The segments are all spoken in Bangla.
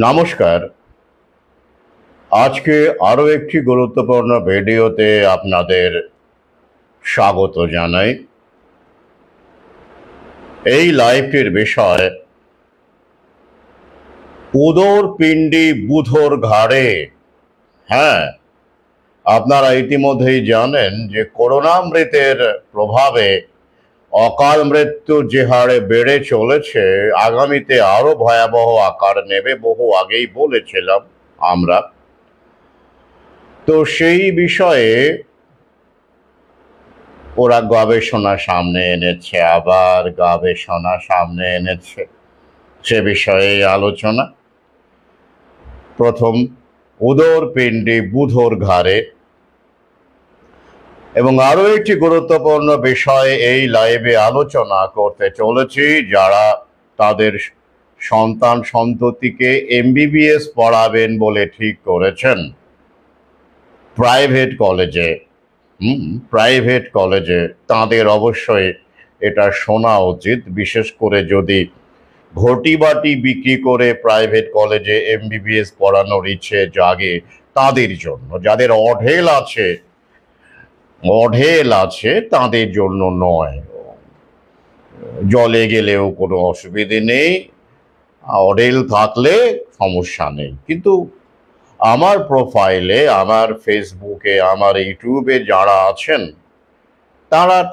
নমস্কার। আজকে আরো একটি গুরুত্বপূর্ণ ভিডিওতে আপনাদের স্বাগত জানাই। এই লাইভটির বিষয় উদর পিণ্ডি বুধর ঘাড়ে। হ্যাঁ, আপনারা ইতিমধ্যেই জানেন যে করোনামৃতের প্রভাবে অকাল মৃত্যু যে হারে বেড়ে চলেছে, আগামীতে আরো ভয়াবহ আকার নেবে। বহু আগেই বলেছিলাম আমরা। তো সেই বিষয়ে ওরা গবেষণা সামনে এনেছে, আবার গবেষণা সামনে এনেছে, সে বিষয়ে আলোচনা। প্রথম, উদর পিণ্ডি বুধর ঘাড়ে। এবং আরো একটি গুরুত্বপূর্ণ বিষয় এই লাইভে আলোচনা করতে চলেছি, যারা তাদের সন্তান সন্ততিকে এমবিবিএস পড়াবেন বলে ঠিক করেছেন প্রাইভেট কলেজে, তাদের অবশ্যই এটা শোনা উচিত। বিশেষ করে যদি ঘটি বাটি বিক্রি করে প্রাইভেট কলেজে এমবিবিএস পড়ানোর ইচ্ছে জাগে তাদের জন্য। যাদের অঢেল আছে তাদের জন্য নয়। জলে গেলেও কোনো অসুবিধে নেই, অঢেল থাকলে সমস্যা নেই। কিন্তু আমার প্রোফাইলে, আমার ফেসবুকে, আমার ইউটিউবে যারা আছেন,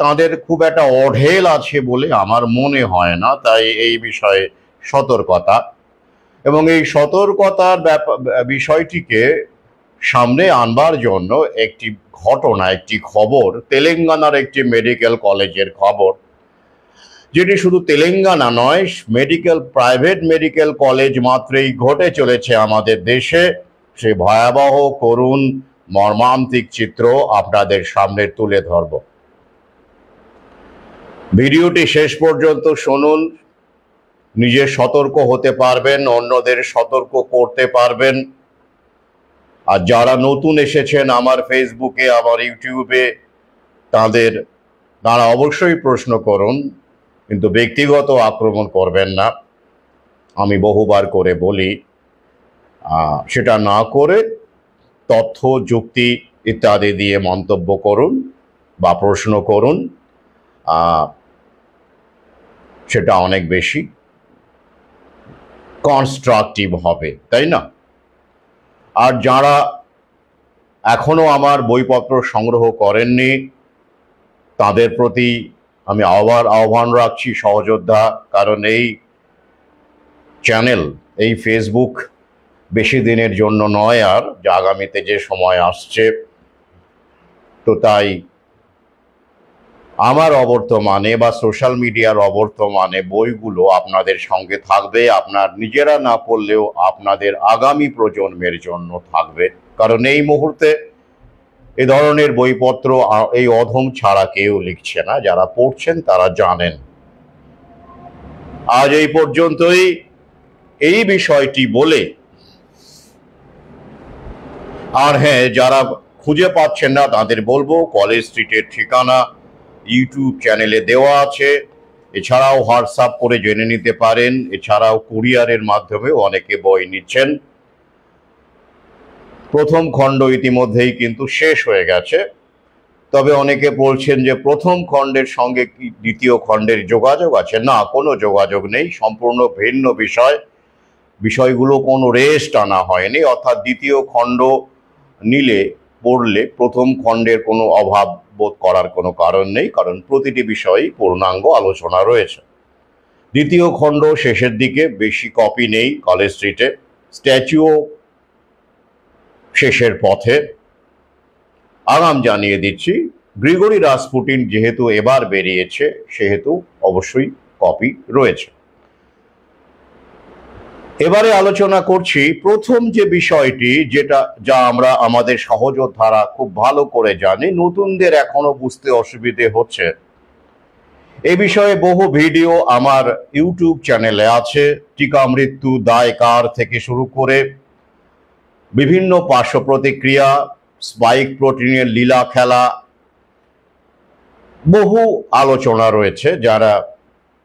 তাদের খুব একটা অঢেল আছে বলে আমার মনে হয় না। তাই এই বিষয়ে সতর্কতা, এবং এই সতর্কতার বিষয়টিকে সামনে আনবার জন্য একটি ঘটনা, একটি খবর, তেলেঙ্গানার একটি মেডিকেল কলেজের খবর, যেটি শুধু তেলেঙ্গানা নয়, প্রাইভেট মেডিকেল কলেজ মাত্রই ঘটে চলেছে আমাদের দেশে। সে ভয়াবহ, করুণ, মর্মান্তিক চিত্র আপনাদের সামনে তুলে ধরব। ভিডিওটি শেষ পর্যন্ত শুনুন, নিজে সতর্ক হতে পারবেন, অন্যদের সতর্ক করতে পারবেন। আর যারা নতুন এসেছেন আমার ফেসবুকে, আমার ইউটিউবে, তারা অবশ্যই প্রশ্ন করুন, কিন্তু ব্যক্তিগত আক্রমণ করবেন না। আমি বহুবার করে বলি, সেটা না করে তথ্য, যুক্তি ইত্যাদি দিয়ে মন্তব্য করুন বা প্রশ্ন করুন, সেটা অনেক বেশি কনস্ট্রাকটিভ হবে, তাই না? আর যারা এখনো আমার বইপত্র সংগ্রহ করেননি, তাদের প্রতি আমি আহ্বান রাখছি সহযোদ্ধা। কারণ এই চ্যানেল, এই ফেসবুক বেশি দিনের জন্য নয়, আর আগামীতে যে সময় আসছে, তো তাই আমার অবর্তমানে বা সোশ্যাল মিডিয়ার অবর্তমানে বইগুলো আপনাদের সঙ্গে থাকবে। আপনার নিজেরা না পড়লেও আপনাদের আগামী প্রজন্মের জন্য থাকবে। কারণ এই মুহূর্তে এ ধরনের বইপত্র এই অধম ছাড়া কেউ লিখছে না। যারা পড়ছেন তারা জানেন। আজ এই পর্যন্তই এই বিষয়টি বলে। আর হ্যাঁ, যারা খুঁজে পাচ্ছেন না তাদের বলবো, কলেজ স্ট্রিটের ঠিকানা ইউটিউব চ্যানেলে দেওয়া আছে। এছাড়াও হোয়াটসঅ্যাপ করে জেনে নিতে পারেন। এছাড়াও কুরিয়ারের মাধ্যমেও অনেকে বই নিচ্ছেন। প্রথম খণ্ড ইতিমধ্যেই কিন্তু শেষ হয়ে গেছে। তবে অনেকে বলছেন যে প্রথম খণ্ডের সঙ্গে কি দ্বিতীয় খণ্ডের যোগাযোগ আছে? না, কোনো যোগাযোগ নেই, সম্পূর্ণ ভিন্ন বিষয়গুলো কোনো রেস্ট আনা হয়নি। অর্থাৎ দ্বিতীয় খণ্ড পড়লে প্রথম খণ্ডের কোনো অভাব বোধ করার কোনো কারণ নেই, কারণ প্রতিটি বিষয়েই পূর্ণাঙ্গ আলোচনা রয়েছে। দ্বিতীয় খণ্ড শেষের দিকে, বেশি কপি নেই কলেজ স্ট্রিটে। স্ট্যাচুও শেষের পথে। আগাম জানিয়ে দিচ্ছি, গ্রিগরি রাসপুটিন যেহেতু এবার বেরিয়েছে, সেহেতু অবশ্যই কপি রয়েছে। এবারে আলোচনা করছি প্রথম যে বিষয়টি, যা আমরা আমাদের সহযোদ্ধারা খুব ভালো করে জানি, নতুনদের এখনো বুঝতে অসুবিধে হচ্ছে। এ বিষয়ে বহু ভিডিও আমার ইউটিউব চ্যানেলে আছে। টিকা মৃত্যু দায় কার থেকে শুরু করে বিভিন্ন পার্শ্ব প্রতিক্রিয়া, স্পাইক প্রোটিনের লীলা খেলা, বহু আলোচনা রয়েছে। যারা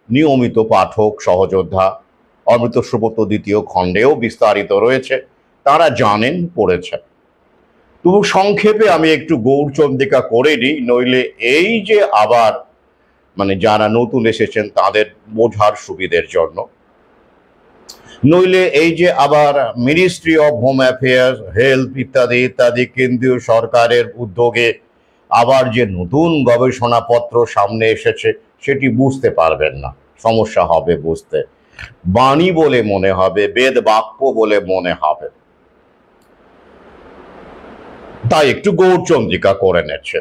নিয়মিত পাঠক, সহযোদ্ধা, অমৃত সুব্রত দ্বিতীয় খণ্ডেও বিস্তারিত রয়েছে, তারা জানেন, পড়েছেন। তবু সংক্ষেপে আমি একটু গৌরচন্দ্রিকা করে নিই, নইলে এই যে আবার যারা নতুন এসেছেন তাদের বোঝার সুবিধের জন্য, নইলে এই যে আবার ministry of home affairs, health ইত্যাদি ইত্যাদি কেন্দ্রীয় সরকারের উদ্যোগে আবার যে নতুন গবেষণাপত্র সামনে এসেছে সেটি বুঝতে পারবেন না, সমস্যা হবে বুঝতে, বাণী বলে মনে হবে, বেদ বাক্য বলে মনে হবে, তাই একটু গৌরচন্দ্রিকা করে নেছে।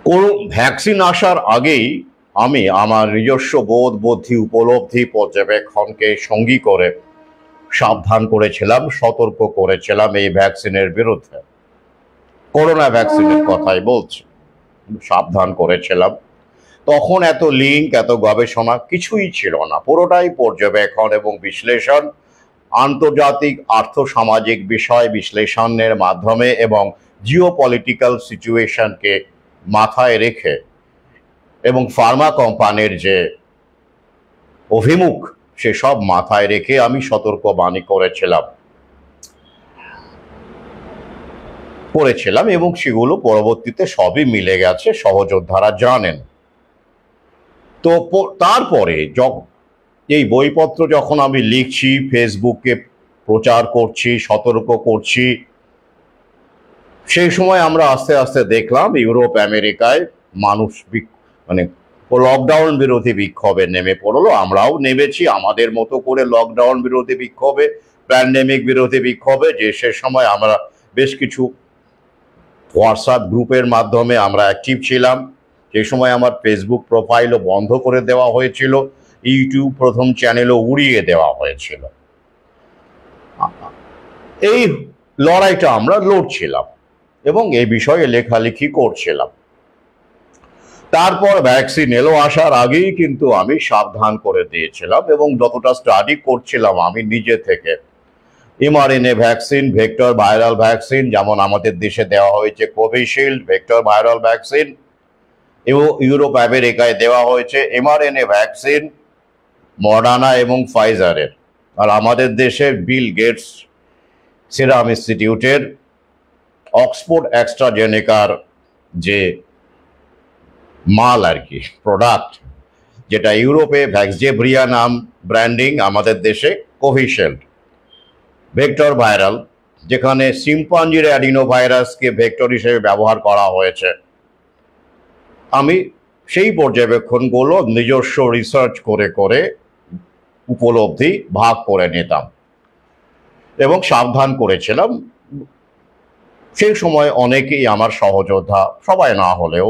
কোন ভ্যাকসিন আসার আগেই আমি আমার নিজস্ব বোধ বুদ্ধি উপলব্ধি পর্যবেক্ষণকে সঙ্গী করে সাবধান করেছিলাম, সতর্ক করেছিলাম এই ভ্যাকসিনের বিরুদ্ধে। করোনা ভ্যাকসিনের কথাই বলছি, সাবধান করেছিলাম। তখন এত লিঙ্ক, এত গবেষণা কিছুই ছিল না, পুরোটাই পর্যবেক্ষণ এবং বিশ্লেষণ, আন্তর্জাতিক আর্থসামাজিক বিষয় বিশ্লেষণের মাধ্যমে এবং জিওপলিটিক্যাল সিচুয়েশনকে মাথায় রেখে এবং ফার্মা কোম্পানির যে অভিমুখ সেসব মাথায় রেখে আমি সতর্কবাণী করেছিলাম এবং সেগুলো পরবর্তীতে সবই মিলে গেছে, সহযোদ্ধারা জানেন। তো তারপরে এই বইপত্র যখন আমি লিখছি, ফেসবুকে প্রচার করছি, সতর্ক করছি, সেই সময় আমরা আস্তে আস্তে দেখলাম ইউরোপ আমেরিকায় মানুষ লকডাউন বিরোধী বিক্ষোভে নেমে পড়লো। আমরাও নেমেছি আমাদের মতো করে লকডাউন বিরোধী বিক্ষোভে, প্যান্ডেমিক বিরোধী বিক্ষোভে, যে সে সময় আমরা বেশ কিছু হোয়াটসঅ্যাপ গ্রুপের মাধ্যমে আমরা অ্যাক্টিভ ছিলাম। সেই সময় আমার ফেসবুক প্রোফাইলও বন্ধ করে দেওয়া হয়েছিল, ইউটিউব প্রথম চ্যানেলও উড়িয়ে দেওয়া হয়েছিল। এই লড়াইটা আমরা লড়ছিলাম এবং এই বিষয়ে লেখালেখি করছিলাম। তারপর ভ্যাকসিন এলো, আসার আগেই কিন্তু আমি সাবধান করে দিয়েছিলাম এবং যতটা স্টাডি করছিলাম আমি নিজে থেকে, mRNA vaccine, vector viral vaccine, যেমন আমাদের দেশে দেওয়া হয়েছে কোভিশিল্ড ভেক্টর ভাইরাল ভ্যাকসিন, এবং ইউরোপ আমেরিকায় দেওয়া হয়েছে এমআরএনএ ভ্যাকসিন মডার্না এবং ফাইজারের, আর আমাদের দেশের বিল গেটস সিরাম ইনস্টিটিউটের অক্সফোর্ড অ্যাস্ট্রাজেনেকার যে মাল আর কি, প্রোডাক্ট, যেটা ইউরোপে ভ্যাক্সজেভ্রিয়া নাম ব্র্যান্ডিং, আমাদের দেশে কোভিশিল্ড ভেক্টর ভাইরাল, যেখানে শিম্পাঞ্জির অ্যাডিনো ভাইরাসকে ভেক্টর হিসেবে ব্যবহার করা হয়েছে। আমি সেই পর্যবেক্ষণগুলো নিজস্ব রিসার্চ করে করে উপলব্ধি ভাগ করে নিতাম এবং সাবধান করেছিলাম। সেই সময় অনেকেই আমার সহযোদ্ধা, সবাই না হলেও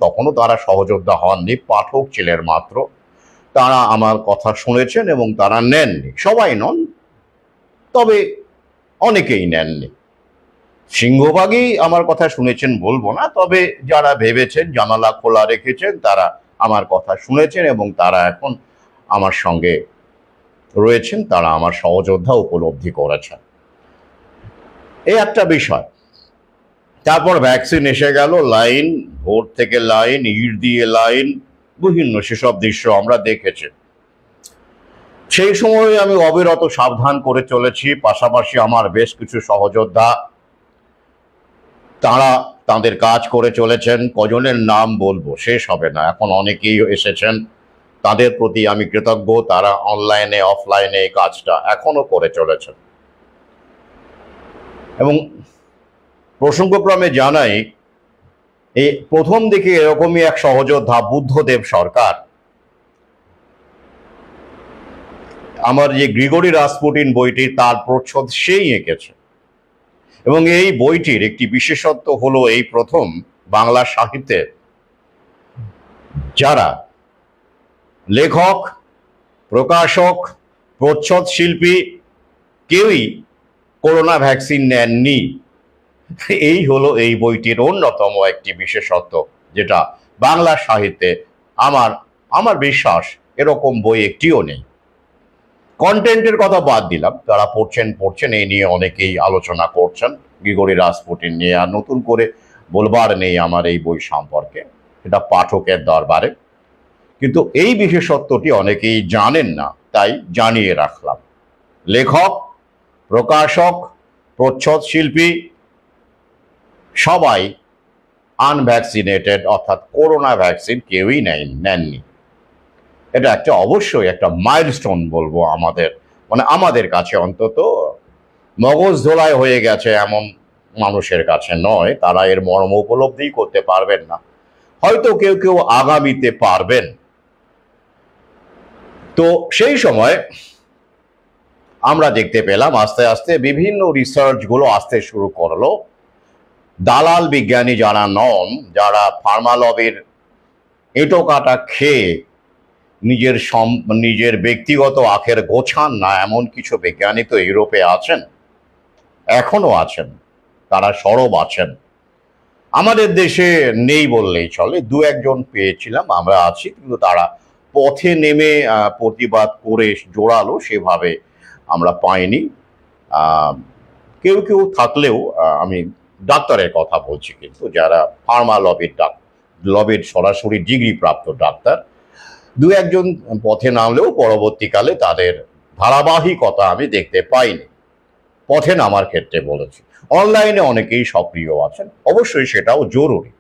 তখনও তারা সহযোদ্ধা হননি, পাঠক ছিলেন মাত্র, তারা আমার কথা শুনেছেন এবং তারা নেননি, সবাই নন তবে অনেকেই নেননি। সিংহভাগই আমার কথা শুনেছেন বলবো না, তবে যারা ভেবেছেন, জানালা খোলা রেখেছেন, তারা আমার কথা শুনেছেন এবং তারা এখন আমার সঙ্গে রয়েছেন, তারা আমার সহযোদ্ধা উপলব্ধি করেছেন। এই একটা বিষয়। তারপর ভ্যাকসিন এসে গেল, লাইন, ভোর থেকে লাইন, ইট দিয়ে লাইন, বিভিন্ন সেসব দৃশ্য আমরা দেখেছি। সেই সময় আমি অবিরত সাবধান করে চলেছি, পাশাপাশি আমার বেশ কিছু সহযোদ্ধা তারা তাদের কাজ করে চলেছেন। কজনের নাম বলবো, শেষ হবে না, এখন অনেকেই এসেছেন, তাদের প্রতি আমি কৃতজ্ঞ। তারা অনলাইনে অফলাইনে এই কাজটা এখনো করে চলেছেন। এবং প্রসঙ্গক্রমে জানাই, এই প্রথম দিকে এরকমই এক সহযোদ্ধা বুদ্ধদেব সরকার আমার যে গ্রিগরি রাসপুটিন বইটি, তার প্রচ্ছদ সেই এঁকেছে এবং এই বইটির একটি বিশেষত্ব হলো এই প্রথম বাংলা সাহিত্যে যারা লেখক, প্রকাশক, প্রচ্ছদ শিল্পী কেউই করোনা ভ্যাকসিন নেননি। এই হলো এই বইটির অন্যতম একটি বিশেষত্ব, যেটা বাংলা সাহিত্যে আমার বিশ্বাস এরকম বই একটিও নেই। কন্টেন্টের কথা বাদ দিলাম, তারা পড়ছেন, এই নিয়ে অনেকেই আলোচনা করছেন গ্রিগরি রাসপুটিন নিয়ে, আর নতুন করে বলবার নেই আমার এই বই সম্পর্কে, এটা পাঠকের দরবারে। কিন্তু এই বিশেষত্বটি অনেকেই জানেন না, তাই জানিয়ে রাখলাম। লেখক, প্রকাশক, প্রচ্ছদ শিল্পী সবাই আনভ্যাকসিনেটেড, অর্থাৎ করোনা ভ্যাকসিন কেউই নেননি। এটা একটা অবশ্যই একটা মাইলস্টোন বলবো আমাদের, মানে আমাদের কাছে অন্তত। মগজ ধোলাই হয়ে গেছে এমন মানুষের কাছে নয়, তারা এর মর্ম উপলব্ধি করতে পারবেন না। হয়তো কেউ কেউ আগামীতে পারবেন। তো সেই সময় আমরা দেখতে পেলাম আস্তে আস্তে বিভিন্ন রিসার্চগুলো আসতে শুরু করলো। দালাল বিজ্ঞানী যারা নন, যারা ফার্মা লবির এঁটো কাটা খেয়ে নিজের ব্যক্তিগত আখের গোছান না, এমন কিছু বিজ্ঞানী তো ইউরোপে আছেন, এখনো আছেন, তারা সরব আছেন। আমাদের দেশে নেই বললেই চলে, দু একজন পেয়েছিলাম, আমরা আছি, কিন্তু তারা পথে নেমে প্রতিবাদ করে জোরালো সেভাবে আমরা পাইনি। কেউ কেউ থাকলেও আমি ডাক্তারের কথা বলছি, কিন্তু যারা ফার্মা লবির সরাসরি ডিগ্রি প্রাপ্ত ডাক্তার, দু একজন পথে নামলেও পরবর্তীকালে তাদের ধারাবাহিকতা আমি দেখতে পাইনি। পথে নামার ক্ষেত্রে বলেছি, অনলাইনে অনেকেই সক্রিয় আছেন, অবশ্যই সেটাও জরুরি।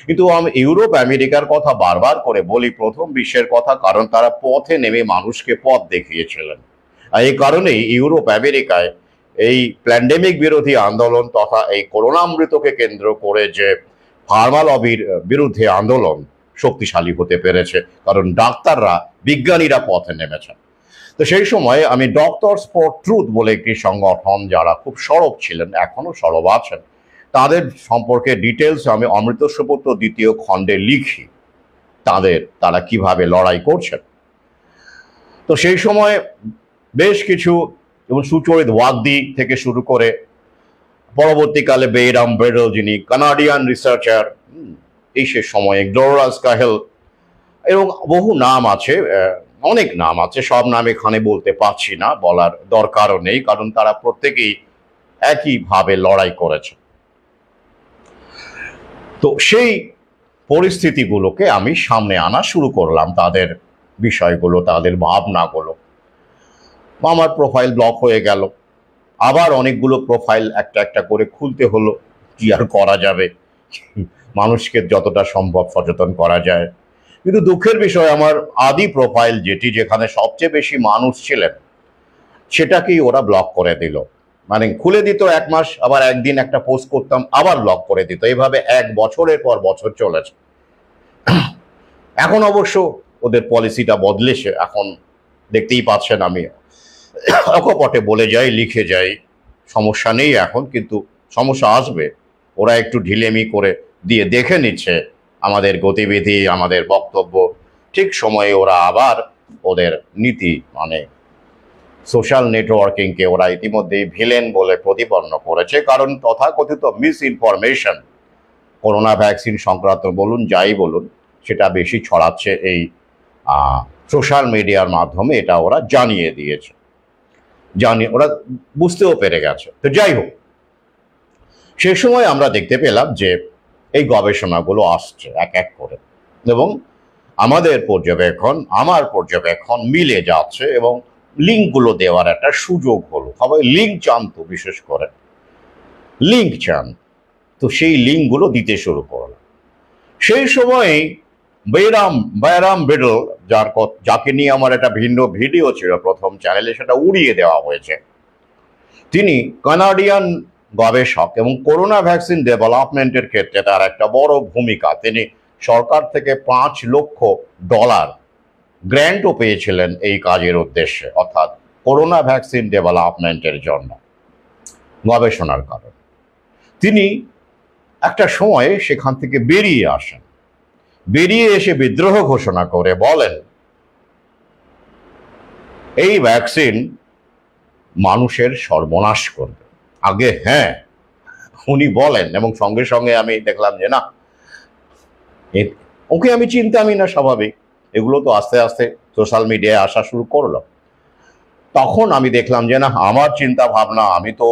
কিন্তু আমি ইউরোপ আমেরিকার কথা বারবার করে বলি, প্রথম বিশ্বের কথা, কারণ তারা পথে নেমে মানুষকে পথ দেখিয়েছিলেন। আর এই কারণেই ইউরোপ আমেরিকায় এই প্যান্ডেমিক বিরোধী আন্দোলন তথা এই করোনামৃতকে কেন্দ্র করে যে ফার্মা লবির বিরুদ্ধে আন্দোলন শক্তিশালী হতে পেরেছে, কারণ ডাক্তাররা, বিজ্ঞানীরা পথে নেমেছেন। তো সেই সময় আমি ডক্টরস ফর ট্রুথ বলে একটি সংগঠন, যারা খুব সরব ছিলেন, এখনো সরব আছেন, তাদের সম্পর্কে ডিটেলস আমি অমৃত সুপুত্র দ্বিতীয় খণ্ডে লিখি, তারা কিভাবে লড়াই করছেন। তো সেই সময় বেশ কিছু, যেমন সুচরিত ওয়াগদি থেকে শুরু করে পরবর্তীকালে বেইরাম ব্রেডল, যিনি কানাডিয়ান রিসার্চার, এই সে সময়ে ডোরাস কাহেল, এবং বহু নাম আছে, অনেক নাম আছে, সব নাম এখানে বলতে পারছি না, বলার দরকারও নেই, কারণ তারা প্রত্যেকেই একইভাবে লড়াই করেছে। তো সেই পরিস্থিতিগুলোকে আমি সামনে আনা শুরু করলাম, তাদের বিষয়গুলো, তাদের ভাবনাগুলো। আমার প্রোফাইল ব্লক হয়ে গেল, আবার অনেকগুলো প্রোফাইল একটা একটা করে খুলতে হলো। কি আর করা যাবে, মানুষকে যতটা সম্ভব সচেতন করা যায়। কিন্তু দুঃখের বিষয়, আমার আদি প্রোফাইল যেখানে সবচেয়ে বেশি মানুষ ছিলেন, সেটাকেই ওরা ব্লক করে দিল। মানে খুলে দিত এক মাস, আবার একদিন একটা পোস্ট করতাম, আবার ব্লক করে দিত। এইভাবে এক বছরের পর বছর চলেছে। এখন অবশ্য ওদের পলিসিটা বদলেছে, এখন দেখতেই পাচ্ছেন আমি অকপটে বলে যাই, লিখে যাই, সমস্যা নেই এখন, কিন্তু সমস্যা আসবে। ওরা একটু ঢিলেমি করে দিয়ে দেখে নিচ্ছে আমাদের গতিবিধি, আমাদের বক্তব্য, ঠিক সময়ে ওরা আবার ওদের নীতি, মানে সোশ্যাল নেটওয়ার্কিংকে ওরা ইতিমধ্যেই ভিলেন বলে প্রতিপন্ন করেছে, কারণ তথাকথিত মিস ইনফরমেশন, করোনা ভ্যাকসিন সংক্রান্ত বলুন, যাই বলুন, সেটা বেশি ছড়াচ্ছে এই সোশ্যাল মিডিয়ার মাধ্যমে। এটা ওরা জানিয়ে দিয়েছে, ওরা বুঝতেও পেরে গেছে। তো যাই হোক, সে সময় আমরা দেখতে পেলাম যে এই গবেষণাগুলো আসছে এক এক করে, এবং আমার পর্যবেক্ষণ মিলে যাচ্ছে, এবং লিঙ্কগুলো দেওয়ার একটা সুযোগ হলো। সবাই লিঙ্ক চান, তো বিশেষ করে লিঙ্ক চান, তো সেই লিঙ্কগুলো দিতে শুরু করলো। সেই সময়ই বেইরাম ব্রেডল, যাকে নিয়ে আমার একটা ভিন্ন ভিডিও ছিল প্রথম চ্যানেলে, সেটা উড়িয়ে দেওয়া হয়েছে। তিনি কানাডিয়ান গবেষক, এবং করোনা ভ্যাকসিন ডেভেলপমেন্টের ক্ষেত্রে তার একটা বড় ভূমিকা। তিনি সরকার থেকে $5 লক্ষ গ্র্যান্টও পেয়েছিলেন এই কাজের উদ্দেশ্যে, অর্থাৎ করোনা ভ্যাকসিন ডেভেলপমেন্টের জন্য, গবেষণার কারণে। তিনি একটা সময়ে সেখান থেকে বেরিয়ে আসেন, বেরিয়ে এসে বিদ্রোহ ঘোষণা করে বলেন, এই ভ্যাকসিন মানুষের সর্বনাশ করবে। আগে হ্যাঁ উনি বলেন, এবং সঙ্গে সঙ্গে আমি দেখলাম যে না, ওকে আমি চিনতামই না, স্বাভাবিক। এগুলো তো আস্তে আস্তে সোশ্যাল মিডিয়ায় আসা শুরু করলো। তখন আমি দেখলাম যে না, আমার চিন্তা ভাবনা, আমি তো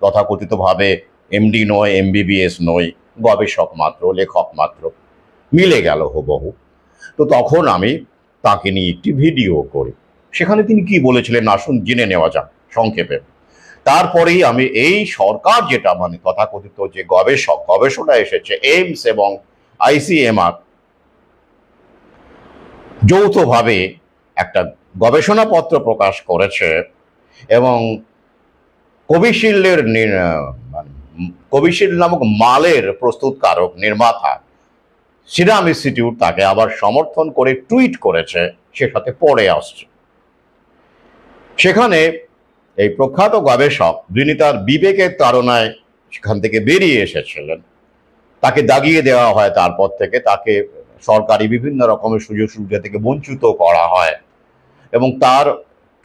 তথাকথিতভাবে এমডি নই, এমবিবিএস নই, গবেষক মাত্র, লেখক মাত্র, মিলে গেল হুবহু। তো তখন আমি তাকে নিয়ে একটি ভিডিও করি। সেখানে তিনি কি বলেছিলেন আসুন জেনে নেওয়া যাক সংক্ষেপে। তারপরেই আমি এই সরকার যেটা মানে তথাকথিত যে গবেষণা এসেছে এইমস এবং আইসিএমআর যৌথভাবে একটা গবেষণাপত্র প্রকাশ করেছে এবং কোভিশিল্ড নামক মালের প্রস্তুতকারক নির্মাতা সিরাম ইনস্টিটিউট তাকে আবার সমর্থন করে টুইট করেছে, সে সাথে পড়ে আসছে। সেখানে এই প্রখ্যাত গবেষক যিনি তার বিবেকের তাড়নায় সেখান থেকে বেরিয়ে এসেছিলেন, তাকে দাগিয়ে দেওয়া হয়, তারপর থেকে তাকে সরকারি বিভিন্ন রকমের সুযোগ সুবিধা থেকে বঞ্চিত করা হয় এবং তার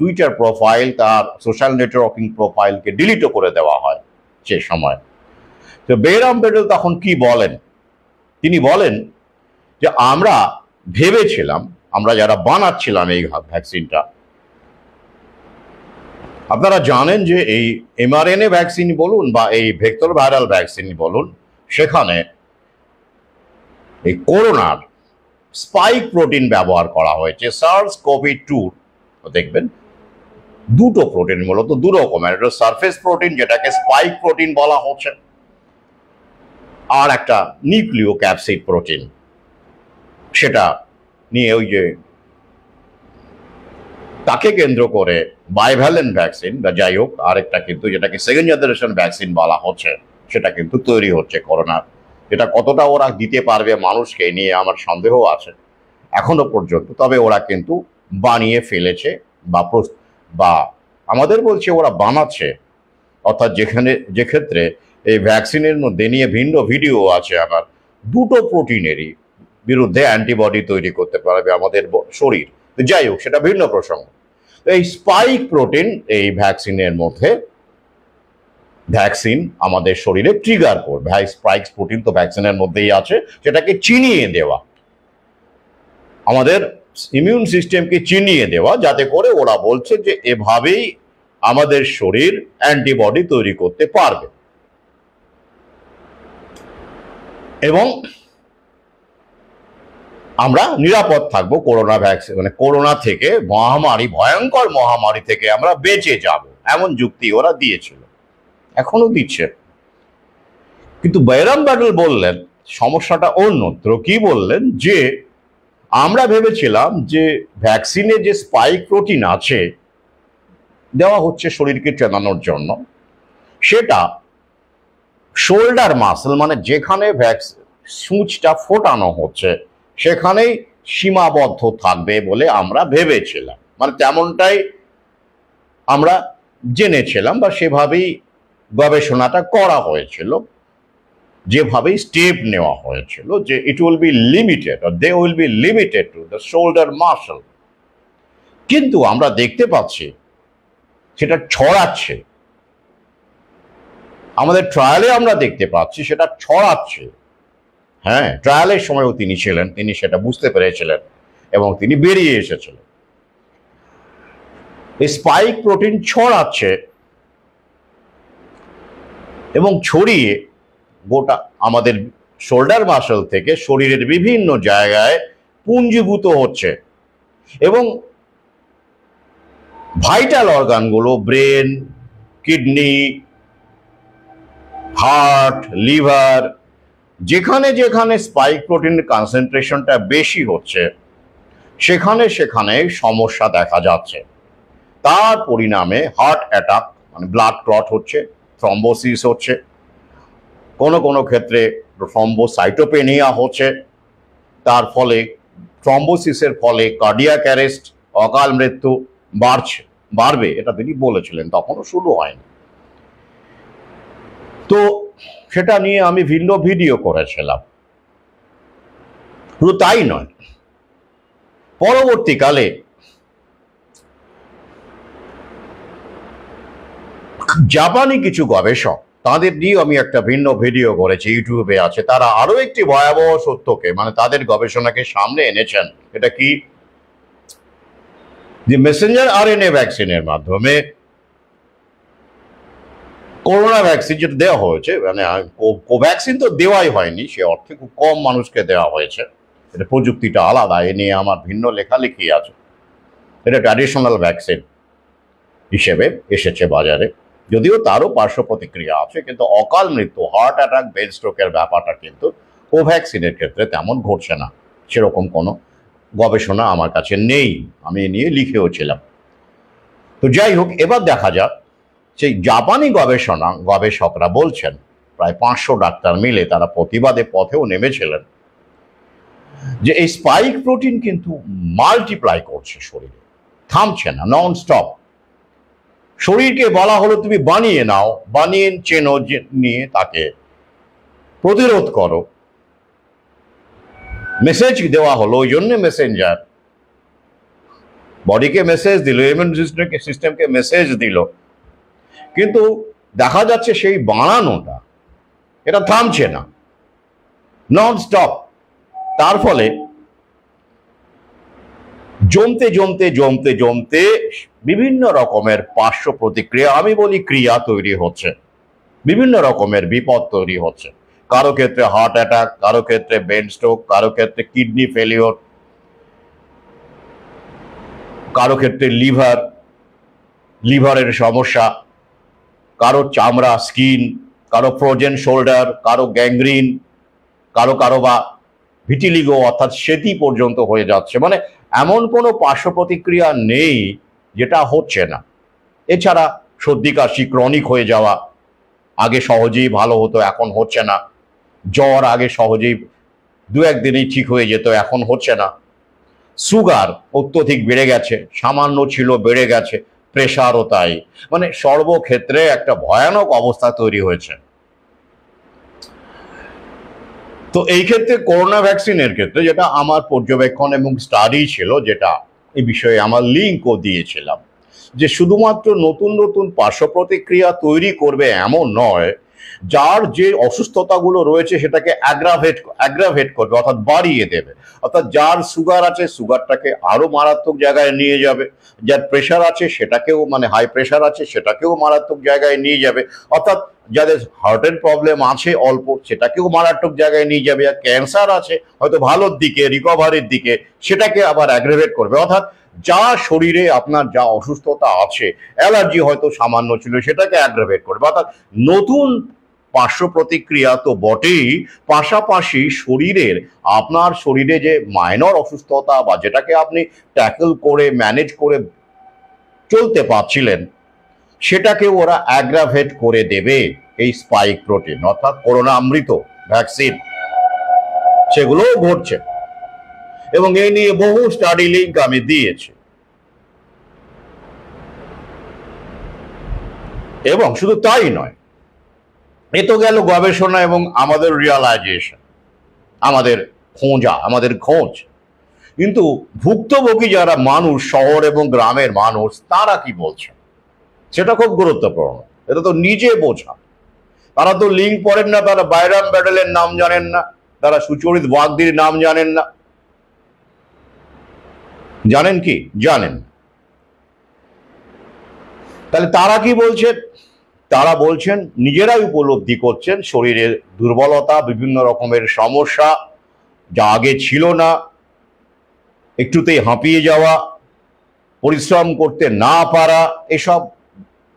টুইটার প্রোফাইল, তার সোশ্যাল নেটওয়ার্কিং প্রোফাইলকে ডিলিটও করে দেওয়া হয় সে সময়। তো বেহরাম পেটেল তখন কি বলেন? তিনি বলেন যে আমরা ভেবেছিলাম, আমরা যারা বানাচ্ছিলাম এই ভ্যাকসিনটা, আপনারা জানেন যে এই এমআরএনএ ভ্যাকসিন বলুন বা এই ভেক্টর ভাইরাল ভ্যাকসিন বলুন, সেখানে এই করোনার স্পাইক প্রোটিন ব্যবহার করা হয়েছে। SARS-CoV-2 দেখবেন দুটো প্রোটিন, মূলত দু রকমের, একটা সারফেস প্রোটিন যেটাকে স্পাইক প্রোটিন বলা হচ্ছে, আর একটা নিউক্লিও ক্যাপসিড প্রোটিন, সেটা নিয়ে ওই যে তাকে কেন্দ্র করে বাইভ্যালেন্ট ভ্যাকসিন বা যাই হোক আরেকটা কিন্তু যেটাকে সেকেন্ড জেনারেশন ভ্যাকসিন বলা হচ্ছে, সেটা কিন্তু তৈরি হচ্ছে করোনার। এটা কতটা ওরা দিতে পারবে মানুষকে নিয়ে আমার সন্দেহ আছে এখনো পর্যন্ত, তবে ওরা কিন্তু বানিয়ে ফেলেছে বা আমাদের বলছে ওরা বানাচ্ছে। অর্থাৎ যে ক্ষেত্রে এই ভ্যাকসিনের মধ্যে নিয়ে ভিন্ন ভিডিও আছে, আবার দুটো প্রোটিনেরই বিরুদ্ধে অ্যান্টিবডি তৈরি করতে পারবে আমাদের শরীর। যাই হোক সেটা ভিন্ন প্রসঙ্গ। এই স্পাইক প্রোটিন এই ভ্যাকসিনের মধ্যে, ভ্যাকসিন আমাদের শরীরে ট্রিগার করবে। স্পাইক প্রোটিন তো ভ্যাকসিনের মধ্যেই আছে, সেটাকে চিনিয়ে দেওয়া, আমাদের ইমিউন সিস্টেমকে চিনিয়ে দেওয়া, যাতে করে ওরা বলছে যে এভাবেই আমাদের শরীর অ্যান্টিবডি তৈরি করতে পারবে এবং আমরা নিরাপদ থাকবো করোনা ভ্যাকসিন, মানে করোনা থেকে, মহামারী, ভয়ঙ্কর মহামারী থেকে আমরা বেঁচে যাব, এমন যুক্তি ওরা দিয়েছিল, এখনো দিচ্ছে। কিন্তু বেহরাম পেটেল বললেন সমস্যাটা অন্যত্র। কি বললেন? যে আমরা ভেবেছিলাম যে ভ্যাকসিনে যে স্পাইক প্রোটিন আছে দেওয়া হচ্ছে শরীরকে চেনানোর জন্য, সেটা শোল্ডার মাসল, মানে যেখানে সূঁচটা ফোটানো হচ্ছে সেখানেই সীমাবদ্ধ থাকবে বলে আমরা ভেবেছিলাম, মানে তেমনটাই আমরা জেনেছিলাম বা সেভাবেই গবেষণাটা করা হয়েছিল, যেভাবেই স্টেপ নেওয়া হয়েছিল যে it will be limited, they will be limited to the shoulder muscle. কিন্তু আমরা দেখতে পাচ্ছি সেটা ছড়াচ্ছে, আমাদের ট্রায়ালে আমরা দেখতে পাচ্ছি সেটা ছড়াচ্ছে। হ্যাঁ, ট্রায়ালের সময়ও তিনি ছিলেন, তিনি সেটা বুঝতে পেরেছিলেন এবং তিনি বেরিয়ে এসেছিলেন। এই স্পাইক প্রোটিন ছড়াচ্ছে এবং ছড়িয়ে গোটা আমাদের শোল্ডার মাসল থেকে শরীরের বিভিন্ন জায়গায় পুঞ্জীভূত হচ্ছে এবং ভাইটাল অর্গানগুলো, ব্রেন, কিডনি, হার্ট, লিভার, যেখানে যেখানে স্পাইক প্রোটিনের কনসেন্ট্রেশনটা বেশি হচ্ছে সেখানে সেখানে সমস্যা দেখা যাচ্ছে। তার পরিণামে হার্ট অ্যাটাক, মানে ব্লাড ক্লট হচ্ছে, থ্রম্বোসিস হচ্ছে, কোনো কোনো ক্ষেত্রে থ্রম্বোসাইটোপেনিয়া হচ্ছে, তার ফলে থ্রম্বোসিসের ফলে কার্ডিয়াক অ্যারেস্ট, অকাল মৃত্যু বাড়বে, এটা তিনি বলেছিলেন, তখনও শুরু হয়নি। তো সেটা নিয়ে আমি ভিন্ন ভিডিও করেছিলাম। শুধু তাই নয়, পরবর্তীকালে জাপানি কিছু গবেষক, তাদের নিয়েও আমি একটা ভিন্ন ভিডিও করেছি, ইউটিউবে আছে, তারা আরো একটি ভয়াবহ সত্যকে, মানে তাদের গবেষণাকে সামনে এনেছেন। এটা কি? যে মেসেঞ্জার আরএনএ ভ্যাকসিনের মাধ্যমে করোনা ভ্যাকসিন যেটা দেওয়া হয়েছে, মানে কোভ্যাক্সিন তো দেওয়াই হয়নি, সে অর্থে খুব কম মানুষকে দেওয়া হয়েছে, এটা প্রযুক্তিটা আলাদা, এ নিয়ে আমার ভিন্ন লেখালেখি আছে। এটা ট্র্যাডিশনাল ভ্যাকসিন হিসেবে এসেছে বাজারে, যদিও তারও পার্শ্ব প্রতিক্রিয়া আছে, কিন্তু অকাল মৃত্যু, হার্ট অ্যাটাক, ব্রেন স্ট্রোকের ব্যাপারটা কিন্তু কোভ্যাক্সিনের ক্ষেত্রে তেমন ঘটছে না। সেরকম কোনো গবেষণা আমার কাছে নেই, আমি এ নিয়ে লিখেও ছিলাম। তো যাই হোক, এবার দেখা যাক সেই জাপানি গবেষকরা বলছেন, প্রায় 500 ডাক্তার মিলে তারা প্রতিবাদে পথেও নেমেছিলেন, যে এই স্পাইক প্রোটিন কিন্তু মাল্টিপ্লাই করছে শরীরে, থামছে না, নন স্টপ। শরীরকে বলা হলো তুমি বানিয়ে নাও, বানিয়ে চেনো নিয়ে তাকে প্রতিরোধ করো। মেসেজ দেওয়া হলো, ওই জন্য মেসেঞ্জার, বডিকে মেসেজ দিল, ইমিউন সিস্টেমকে মেসেজ দিল, কিন্তু দেখা যাচ্ছে সেই বানানোটা এটা থামছে না, নন স্টপ। তার ফলে জমতে জমতে জমতে জমতে বিভিন্ন রকমের পার্শ্ব প্রতিক্রিয়া, আমি বলি ক্রিয়া তৈরি হচ্ছে, বিভিন্ন রকমের বিপদ তৈরি হচ্ছে। কারো ক্ষেত্রে হার্ট অ্যাটাক, কারো ক্ষেত্রে ব্রেন স্ট্রোক, কারো ক্ষেত্রে কিডনি ফেলিওর, কারো ক্ষেত্রে লিভারের সমস্যা, কারো চামড়া, স্কিন, কারো ফ্রোজেন শোল্ডার, কারো গ্যাংগ্রিন, কারো বা ভিটিলিগো অর্থাৎ সেতি পর্যন্ত হয়ে যাচ্ছে। মানে এমন কোনো পার্শ্ব প্রতিক্রিয়া নেই যেটা হচ্ছে না। এছাড়া সর্দি কাশি, ক্রনিক হয়ে যাওয়া, আগে সহজেই ভালো হতো, এখন হচ্ছে না। জ্বর আগে সহজেই 2-1 দিনেই ঠিক হয়ে যেত, এখন হচ্ছে না। সুগার অত্যধিক বেড়ে গেছে, সামান্য ছিল বেড়ে গেছে, প্রেশারও তাই। মানে সর্বক্ষেত্রে একটা ভয়ানক অবস্থা তৈরি হয়েছে। তো এই ক্ষেত্রে করোনা ভ্যাকসিনের ক্ষেত্রে যেটা আমার পর্যবেক্ষণ এবং স্টাডি ছিল, যেটা এই বিষয়ে আমার লিঙ্কও দিয়েছিলাম, যে শুধুমাত্র নতুন নতুন পার্শ্ব প্রতিক্রিয়া তৈরি করবে এমন নয়, যার যে অসুস্থতাগুলো রয়েছে সেটাকে অ্যাগ্রাভেট করবে, অর্থাৎ বাড়িয়ে দেবে। অর্থাৎ যার সুগার আছে সুগারটাকে আরো মারাত্মক জায়গায় নিয়ে যাবে, যার প্রেশার আছে সেটাকেও, মানে হাই প্রেশার আছে সেটাকেও মারাত্মক জায়গায় নিয়ে যাবে, অর্থাৎ যাদের হার্টের প্রবলেম আছে অল্প সেটাকেও মারাত্মক জায়গায় নিয়ে যাবে, আর ক্যান্সার আছে হয়তো ভালোর দিকে, রিকভারির দিকে, সেটাকে আবার অ্যাগ্রাভেট করবে। অর্থাৎ যা শরীরে আপনার যা অসুস্থতা আছে, অ্যালার্জি হয়তো সামান্য ছিল, সেটাকে অ্যাগ্রাভেট করবে। অর্থাৎ নতুন পার্শ্ব প্রতিক্রিয়া তো বটেই, পাশাপাশি আপনার শরীরে যে মাইনর অসুস্থতা বা যেটাকে আপনি ট্যাকল করে ম্যানেজ করে চলতে পারছিলেন, সেটাকে ওরা অ্যাগ্রাভেট করে দেবে এই স্পাইক প্রোটিন, অর্থাৎ করোনা অমৃত ভ্যাকসিন, সেগুলোও ঘটছে। এবং এই নিয়ে বহু স্টাডি লিঙ্ক আমি দিয়েছি। এবং শুধু তাই নয়, এ তো গেল গবেষণা এবং আমাদের রিয়ালাইজেশন, আমাদের খোঁজ। কিন্তু ভুক্তভোগী যারা মানুষ, শহর এবং গ্রামের মানুষ, তারা কি বলছে সেটা খুব গুরুত্বপূর্ণ। এটা তো নিজে বোঝা। তারা তো লিঙ্ক পড়েন না, তারা বাইরাম ব্যাডেলের নাম জানেন না, তারা সুচরিত বাগদির নাম জানেন না। জানেন কি? জানেন। তাহলে তারা কি বলছেন? তারা বলছেন, নিজেরাই উপলব্ধি করছেন শরীরের দুর্বলতা, বিভিন্ন রকমের সমস্যা, যা আগে ছিল না, একটুতেই হাঁপিয়ে যাওয়া, পরিশ্রম করতে না পারা, এসব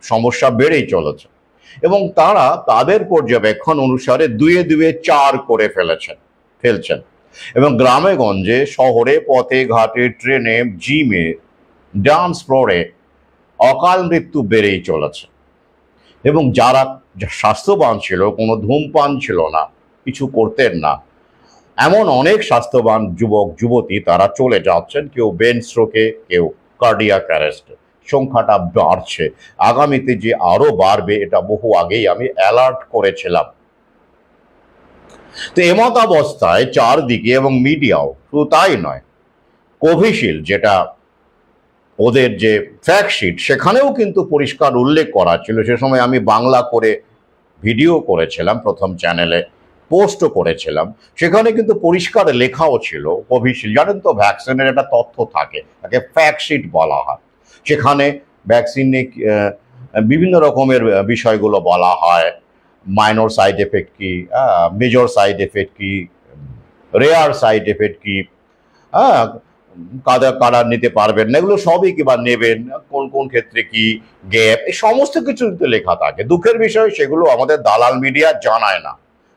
সমস্যা বেড়েই চলেছে। এবং তারা তাদের পর্যবেক্ষণ অনুসারে 2-2 4 করে ফেলছেন। এবং গ্রামে গঞ্জে, শহরে, পথে ঘাটে, ট্রেনে, জিমে, ডান্স ফ্লোরে অকাল মৃত্যু বেড়েই চলেছে। এবং যারা স্বাস্থ্যবান ছিল, কোনো ধূমপান ছিল না, কিছু করতেন না, এমন অনেক স্বাস্থ্যবান যুবক যুবতী তারা চলে যাচ্ছেন, কেউ ব্রেন স্ট্রোকে, কেউ কার্ডিয়াক অ্যারেস্টে। সংখ্যাটা বাড়ছে, আগামীতে যে আরো বাড়বে এটা বহু আগেই আমি অ্যালার্ট করেছিলাম। তো এমত অবস্থায় চারদিকে, এবং মিডিয়াও শুধু তাই নয়, কোভিশিল্ড যেটা ওদের যে ফ্যাক্ট শিট, সেখানেও কিন্তু পরিষ্কার উল্লেখ করা ছিল। সে সময় আমি বাংলা করে ভিডিও করেছিলাম, প্রথম চ্যানেলে পোস্টও করেছিলাম, সেখানে কিন্তু পরিষ্কার লেখাও ছিল কোভিশিল্ড। জানেন তো, ভ্যাকসিনের একটা তথ্য থাকে, তাকে ফ্যাক্ট শিট বলা হয়। সেখানে ভ্যাকসিনে বিভিন্ন রকমের বিষয়গুলো বলা হয়, মাইনর সাইড এফেক্ট কি, মেজর সাইড এফেক্ট কি, রেয়ার সাইড এফেক্ট কি, হ্যাঁ, কারা নিতে পারবেন না, এগুলো সবই কিবা নেবেন, কোন কোন ক্ষেত্রে কি গ্যাপ, এই সমস্ত কিছু লেখা থাকে। দুঃখের বিষয় সেগুলো আমাদের দালাল মিডিয়া জানায় না,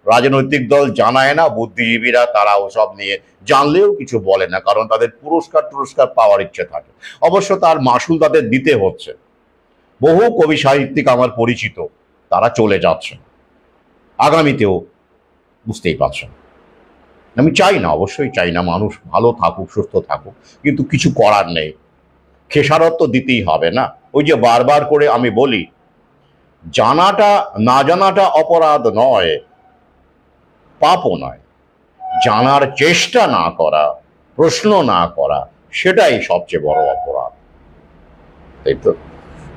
রাজনৈতিক দল জানায় না, বুদ্ধিজীবীরা তারা ওসব নিয়ে জানলেও কিছু বলে না, কারণ তাদের পুরস্কার পাওয়ার ইচ্ছে থাকে। অবশ্য তার মাসুল তাদের দিতে হচ্ছে। বহু কবি সাহিত্যিক আমার পরিচিত, তারা চলে যাচ্ছে আগামীতেও, বুঝতেই পারছেন। আমি চাই না, অবশ্যই চাই না মানুষ ভালো থাকুক, সুস্থ থাকুক, কিন্তু কিছু করার নেই, খেসারত তো দিতেই হবে না। ওই যে বারবার করে আমি বলি, জানাটা না জানাটা অপরাধ নয়, পাপও নয়, জানার চেষ্টা না করা, প্রশ্ন না করা, সেটাই সবচেয়ে বড় অপরাধ, তাই তো।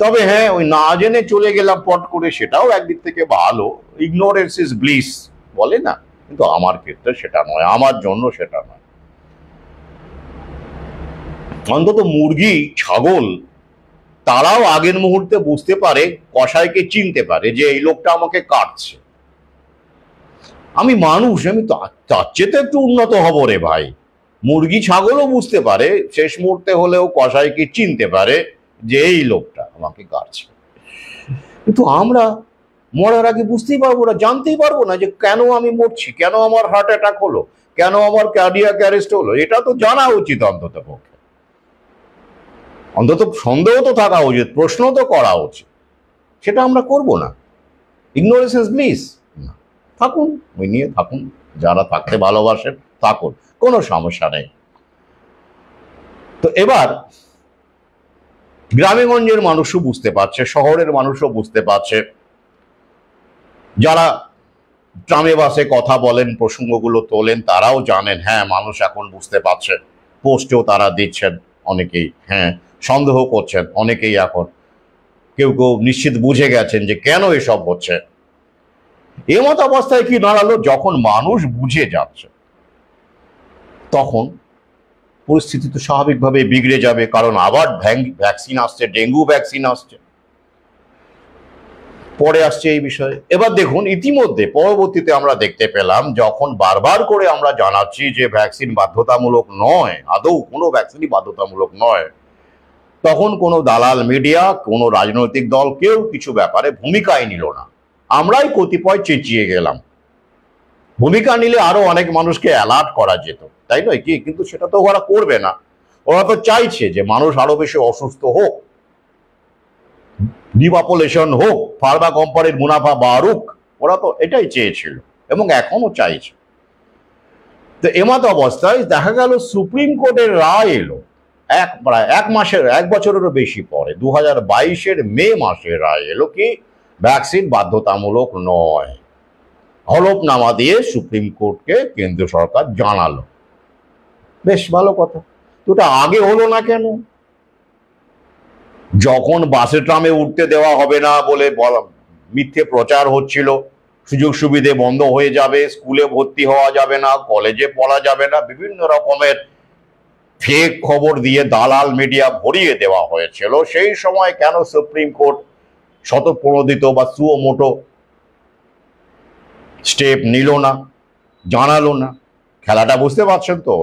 তবে হ্যাঁ, ওই না জেনে চলে গেলাম পট করে, সেটাও একদিক থেকে ভালো, ইগনোরেন্স ইজ ব্লিস বলে না, কিন্তু আমার ক্ষেত্রে সেটা নয়, আমার জন্য সেটা নয়। অন্তত মুরগি, ছাগল, তারাও আগের মুহূর্তে বুঝতে পারে, কসাইকে চিনতে পারে যে এই লোকটা আমাকে কাটছে। আমি মানুষ, আমি তার চেয়ে তো একটু উন্নত হব রে ভাই। মুরগি ছাগলও বুঝতে পারে, শেষ মুহূর্তে হলেও কসাইকে চিনতে পারে যে এই লোকটা আমাকে কাটছে। কিন্তু আমরা মরার আগে বুঝতেই পারবো না, জানতেই পারবো না যে কেন আমি মরছি, কেন আমার হার্ট অ্যাটাক হলো, কেন আমার কার্ডিয়াক অ্যারেস্ট হলো। এটা তো জানা উচিত অন্তত পক্ষে, অন্তত সন্দেহ তো থাকা উচিত, প্রশ্ন তো করা উচিত। সেটা আমরা করব না। Ignorance is bliss. থাকুন, ওই নিয়ে থাকুন, যারা থাকতে ভালোবাসেন থাকুন, কোনো সমস্যা নেই। তো এবার গ্রামেগঞ্জের মানুষও বুঝতে পারছে, শহরের মানুষও বুঝতে পারছে, যারা ট্রামে বাসে কথা বলেন, প্রসঙ্গগুলো তোলেন, তারাও জানেন হ্যাঁ মানুষ এখন বুঝতে পারছে, পোস্টেও তারা দিচ্ছেন অনেকেই, হ্যাঁ সন্দেহ করছেন অনেকেই, এখন কেউ কেউ নিশ্চিত বুঝে গেছেন যে কেন এসব হচ্ছে। এমত অবস্থায় কি দাঁড়ালো, যখন মানুষ বুঝে যাচ্ছে তখন পরিস্থিতি তো স্বাভাবিকভাবে বিগড়ে যাবে, কারণ আবার ভ্যাকসিন আসছে, ডেঙ্গু ভ্যাকসিন আসছে, পরে আসছে এই বিষয়ে। এবার দেখুন, ইতিমধ্যে পরবর্তীতে আমরা দেখতে পেলাম, যখন বারবার করে আমরা জানাচ্ছি যে ভ্যাকসিন বাধ্যতামূলক নয়, আদৌ কোনো ভ্যাকসিনই বাধ্যতামূলক নয়, তখন কোনো দালাল মিডিয়া, কোনো রাজনৈতিক দল কেউ কিছু ব্যাপারে ভূমিকাই নিল না। আমরাই কতিপয় চেঁচিয়ে গেলাম। ভূমিকা নিলে আরো অনেক মানুষকে অ্যালার্ট করা যেত, তাই নয় কি? কিন্তু সেটা তো ওরা করবে না। ওরা তো চাইছে যে মানুষ আরো বেশি অসুস্থ হোক, ডিপপুলেশন হোক, ফার্মা কোম্পানির মুনাফা বাড়ুক, ওরা তো এটাই চেয়েছিল এবং এখনো চাইছে। তো এমত অবস্থায় দেখা গেল সুপ্রিম কোর্টের রায় এলো প্রায় এক বছরেরও বেশি পরে, 2022-এর মে মাসে রায় এলো কি ভ্যাকসিন বাধ্যতামূলক নয়। হলফনামা দিয়ে সুপ্রিম কোর্টকে কেন্দ্র সরকার জানালো। বেশ ভালো কথা। তো ওটা আগে হলো না কেন? যখন বাসে ট্রামে উঠতে দেওয়া হবে না বলে মিথ্যে প্রচার হচ্ছিল, সুযোগ সুবিধে বন্ধ হয়ে যাবে, স্কুলে ভর্তি হওয়া যাবে না, কলেজে পড়া যাবে না, বিভিন্ন রকমের ফেক খবর দিয়ে দালাল মিডিয়া ভরিয়ে দেওয়া হয়েছিল, সেই সময় কেন সুপ্রিম কোর্ট স্বতঃপ্রণোদিত বা সুমোটো স্টেপ নিল না, জানালো না? খেলাটা বুঝতে পারছেন তো?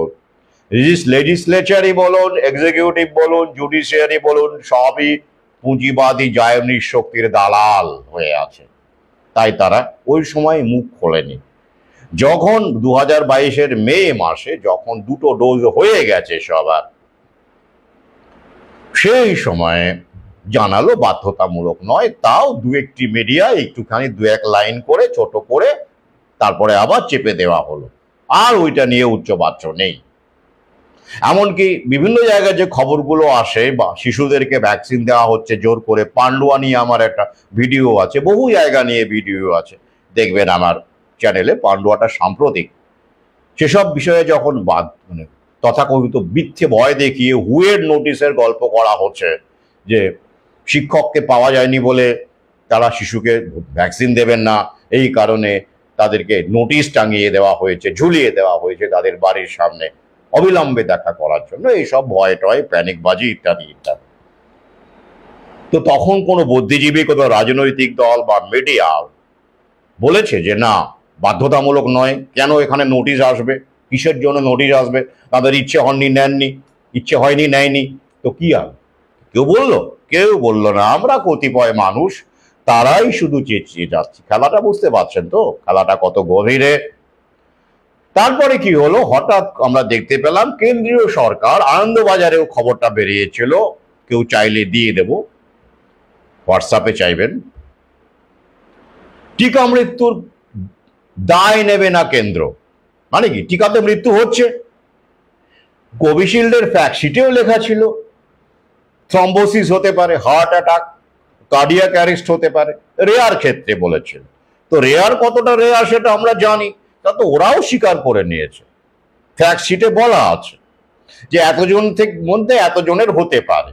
লেজিসলেচারই বলুন, এক্সিকিউটিভ বলুন, জুডিশিয়ারি বলুন, সবই পুঁজিবাদী জায়নিক শক্তির দালাল হয়ে আছে, তাই তারা ওই সময় মুখ খোলেনি। যখন 2022-এর মে মাসে যখন 2টো ডোজ হয়ে গেছে সবার, সেই সময়ে জানালো বাধ্যতামূলক নয়, তাও দু একটি মিডিয়া একটুখানি 2-1 লাইন করে ছোট করে তারপরে আবার চেপে দেওয়া হলো, আর ওইটা নিয়ে উচ্চবাচ্য নেই। এমনকি বিভিন্ন জায়গায় যে খবরগুলো আসে, বা শিশুদেরকে ভ্যাকসিন দেওয়া হচ্ছে জোর করে, পান্ডুয়া নিয়ে আমার একটা ভিডিও আছে, বহু জায়গা নিয়ে ভিডিও আছে, দেখবেন আমার চ্যানেলে, পান্ডুয়াটা সাম্প্রতিক। সেসব বিষয়ে যখন তথাকথিত মিথ্যে ভয় দেখিয়ে হুয়ের নোটিশের গল্প করা হচ্ছে, যে শিক্ষককে পাওয়া যায়নি বলে তারা শিশুকে ভ্যাকসিন দেবেন না, এই কারণে তাদেরকে নোটিশ টাঙিয়ে দেওয়া হয়েছে, ঝুলিয়ে দেওয়া হয়েছে তাদের বাড়ির সামনে, অবিলম্বে দেখা করার জন্য, এইসব ভয় টয়, প্যানিকবাজি ইত্যাদি ইত্যাদি। তো তখন কোনো বুদ্ধিজীবী, কোনো রাজনৈতিক দল বা মিডিয়া বলেছে যে না বাধ্যতামূলক নয়, কেন এখানে নোটিশ আসবে, কিসের জন্য নোটিশ আসবে? তাদের ইচ্ছে হয়নি, নেননি, ইচ্ছে হয়নি, নেয়নি, তো কি আর কেউ বললো? কেউ বললো না। আমরা কতিপয় মানুষ তারাই শুধু চেঁচিয়ে যাচ্ছি। খেলাটা বুঝতে পারছেন তো, খেলাটা কত গভীরে। তারপরে কি হলো, হঠাৎ আমরা দেখতে পেলাম কেন্দ্রীয় সরকার, আনন্দবাজারেও খবরটা বেরিয়েছিল, কেউ চাইলে দিয়ে দেব, হোয়াটসঅ্যাপে চাইবেন, টিকা মৃত্যুর দায় নেবে না কেন্দ্র। মানে কি, টিকাতে মৃত্যু হচ্ছে। কোভিশিল্ডের ফ্যাক্ট শিটেও লেখা ছিল থ্রম্বোসিস হতে পারে, হার্ট অ্যাটাক, কার্ডিয়াক অ্যারেস্ট হতে পারে, রেয়ার ক্ষেত্রে বলেছিল। তো রেয়ার কতটা রেয়ার সেটা আমরা জানি, তা তো ওরাও স্বীকার করে নিয়েছে। ফ্যাক্ট শিটে বলা আছে যে এতজন থেকে মধ্যে এতজনের হতে পারে।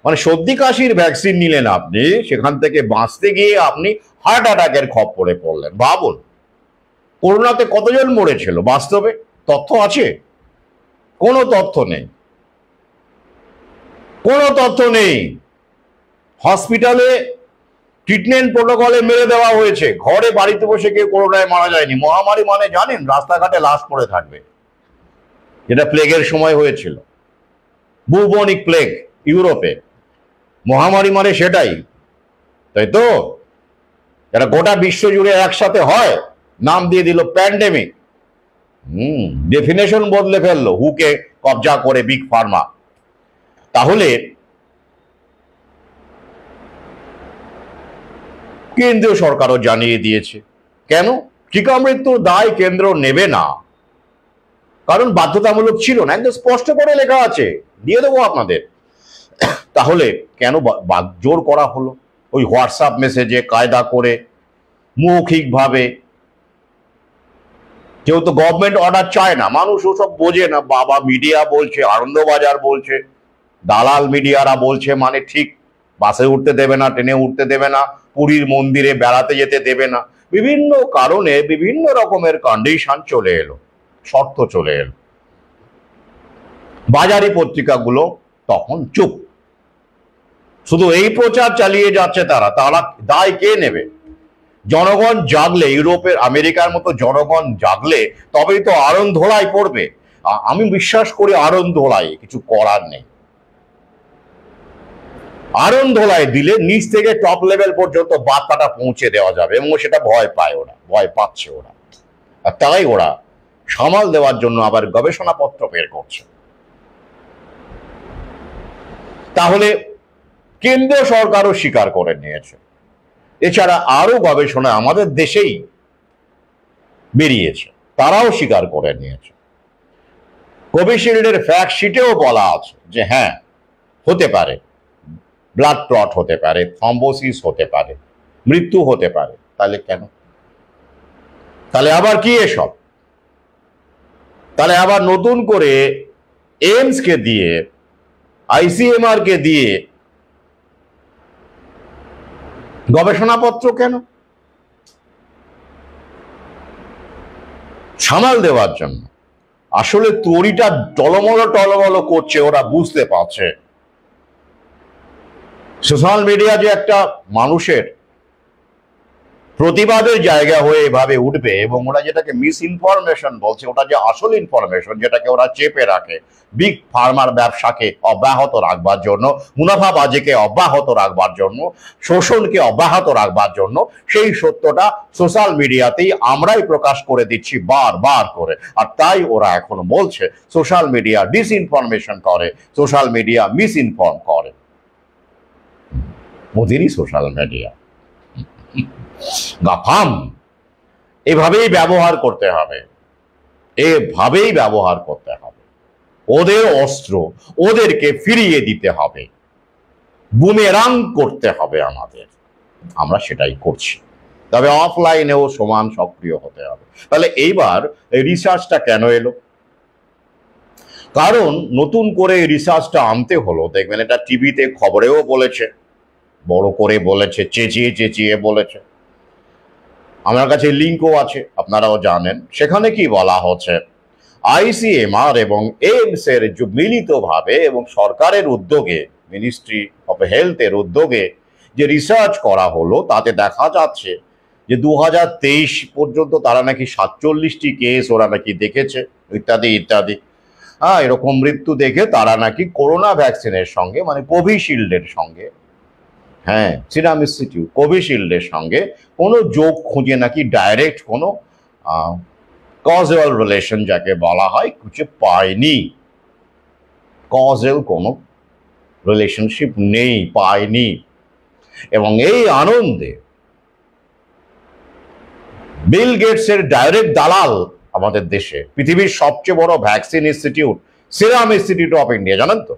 মানে সর্দি কাশির ভ্যাকসিন নিলেন আপনি, সেখান থেকে বাঁচতে গিয়ে আপনি হার্ট অ্যাটাকের খপ্পরে পড়লেন। ভাবুন, করোনাতে কতজন মরেছিল বাস্তবে? তথ্য আছে? কোনো তথ্য নেই, কোনো তথ্য নেই। হসপিটালে ট্রিটমেন্ট প্রোটোকলে মেরে দেওয়া হয়েছে, ঘরে বাড়িতে বসে কেউ করোনায় মারা যায়নি। মহামারী মানে জানেন, রাস্তাঘাটে লাশ পড়ে থাকবে, যেটা প্লেগের সময় হয়েছিল, বুবনিক প্লেগ ইউরোপে। মহামারী মানে সেটাই, তাই তো? এটা গোটা বিশ্ব জুড়ে একসাথে হয়, নাম দিয়ে দিল প্যান্ডেমিক। ডেফিনেশন বদলে ফেললো, হুকে কবজা করে বিগ ফার্মা। তাহলে কেন্দ্রীয় সরকারও জানিয়ে দিয়েছে। কেন? টিকা মৃত্যুর দায় কেন্দ্র নেবে না, কারণ বাধ্যতামূলক ছিল না, একদম স্পষ্ট করে লেখা আছে, দিয়ে দেবো আপনাদের। তাহলে কেন জোর করা হলো? ওই হোয়াটসঅ্যাপ মেসেজে কায়দা করে, মৌখিকভাবে। কেউ তো গভর্নমেন্ট অর্ডার চায় না, মানুষ ওসব বোঝে না। বাবা, মিডিয়া বলছে, আনন্দবাজার বলছে, দালাল মিডিয়ারা বলছে, মানে ঠিক বাসে উঠতে দেবে না, ট্রেনে উঠতে দেবে না, পুরীর মন্দিরে বেড়াতে যেতে দেবে না, বিভিন্ন কারণে বিভিন্ন রকমের কন্ডিশন চলে এলো, শর্ত চলে এলো। বাজারি পত্রিকাগুলো তখন চুপ, শুধু এই প্রচার চালিয়ে যাচ্ছে তারা। তারা দায় কে নেবে? জনগণ জাগলে, ইউরোপের আমেরিকার মতো জনগণ জাগলে তবেই তো আরণ ধোলাই পড়বে। আমি বিশ্বাস করি আরণ ধোলাই কিছু করার নেই। আরণ ধোলাই দিলে নিচ থেকে টপ লেভেল পর্যন্ত বার্তাটা পৌঁছে দেওয়া যাবে, এবং সেটা ভয় পায় ওরা, ভয় পাচ্ছে ওরা। আর তাই ওরা সামাল দেওয়ার জন্য আবার গবেষণাপত্র বের করছে। তাহলে কেন্দ্র সরকারও স্বীকার করে নিয়েছে। এছাড়া আরো গবেষণা আমাদের দেশেই বেরিয়েছে, তারাও স্বীকার করে নিয়েছে। কোভিশিল্ডের ফ্যাক্ট শিটেও বলা আছে যে হ্যাঁ, হতে পারে, ব্লাড ক্লট হতে পারে, থ্রম্বোসিস হতে পারে, মৃত্যু হতে পারে। তাহলে কেন? তাহলে আবার কি এসব? তাহলে আবার নতুন করে এইমস কে দিয়ে, আইসিএমআর কে দিয়ে গবেষণাপত্র কেন? সামাল দেওয়ার জন্য। আসলে তরিটা টলমল করছে, ওরা বুঝতে পারছে সোশ্যাল মিডিয়া যে একটা মানুষের প্রতিবাদের জায়গা হয়ে এভাবে উঠবে, এবং ওরা যেটাকে মিস ইনফরমেশন বলছে, ওটা যে আসল ইনফরমেশন, যেটাকে ওরা চেপে রাখে বিগ ফার্মার ব্যবসাকে অব্যাহত রাখবার জন্য, মুনাফাবাজিকে অব্যাহত রাখবার জন্য, শোষণকে অব্যাহত রাখবার জন্য, সেই সত্যটা সোশ্যাল মিডিয়াতেই আমরাই প্রকাশ করে দিচ্ছি বারবার করে। আর তাই ওরা এখন বলছে সোশ্যাল মিডিয়া ডিসইনফরমেশন করে, সোশ্যাল মিডিয়া মিস ইনফর্ম করে। ওদেরই সোশ্যাল মিডিয়া গাফাম। এভাবেই ব্যবহার করতে হবে, এভাবেই ব্যবহার করতে হবে। ওদের অস্ত্র ওদেরকে ফিরিয়ে দিতে হবে, বুমেরাং করতে হবে আমাদের। আমরা সেটাই করছি, তবে অফলাইনেও সমান সক্রিয় হতে হবে। তাহলে এইবার এই রিসার্চটা কেন এলো? কারণ নতুন করে রিসার্চটা আনতে হলো। দেখবেন এটা টিভিতে খবরেও বলেছে, বড় করে বলেছে, চেঁচিয়ে চেঁচিয়ে বলেছে। আমার কাছে লিঙ্কও আছে, আপনারাও জানেন। সেখানে কি বলা হচ্ছে, আইসিএমআর এবং এইমস এর মিলিতভাবে এবং সরকারের উদ্যোগে, মিনিস্ট্রি অফ হেলথের উদ্যোগে যে রিসার্চ করা হলো, তাতে দেখা যাচ্ছে যে 2023 পর্যন্ত তারা নাকি 47টি কেস ওরা নাকি দেখেছে। ইত্যাদি ইত্যাদি। এরকম মৃত্যু দেখে তারা নাকি করোনা ভ্যাকসিনের সঙ্গে মানে কোভিশিল্ডের সঙ্গে, সিরাম ইনস্টিটিউট কোভিশিল্ডের সঙ্গে কোনো যোগ খুঁজে নাকি ডাইরেক্ট কোনো কজুয়াল রিলেশন যাকে বলা হয় খুঁজে পায়নি। কজেল কোনো রিলেশনশিপ নেই, পায়নি। এবং এই আনন্দে বিল গেটসের ডাইরেক্ট দালাল আমাদের দেশে পৃথিবীর সবচেয়ে বড় vaccine institute serum institute of India, জানেন তো?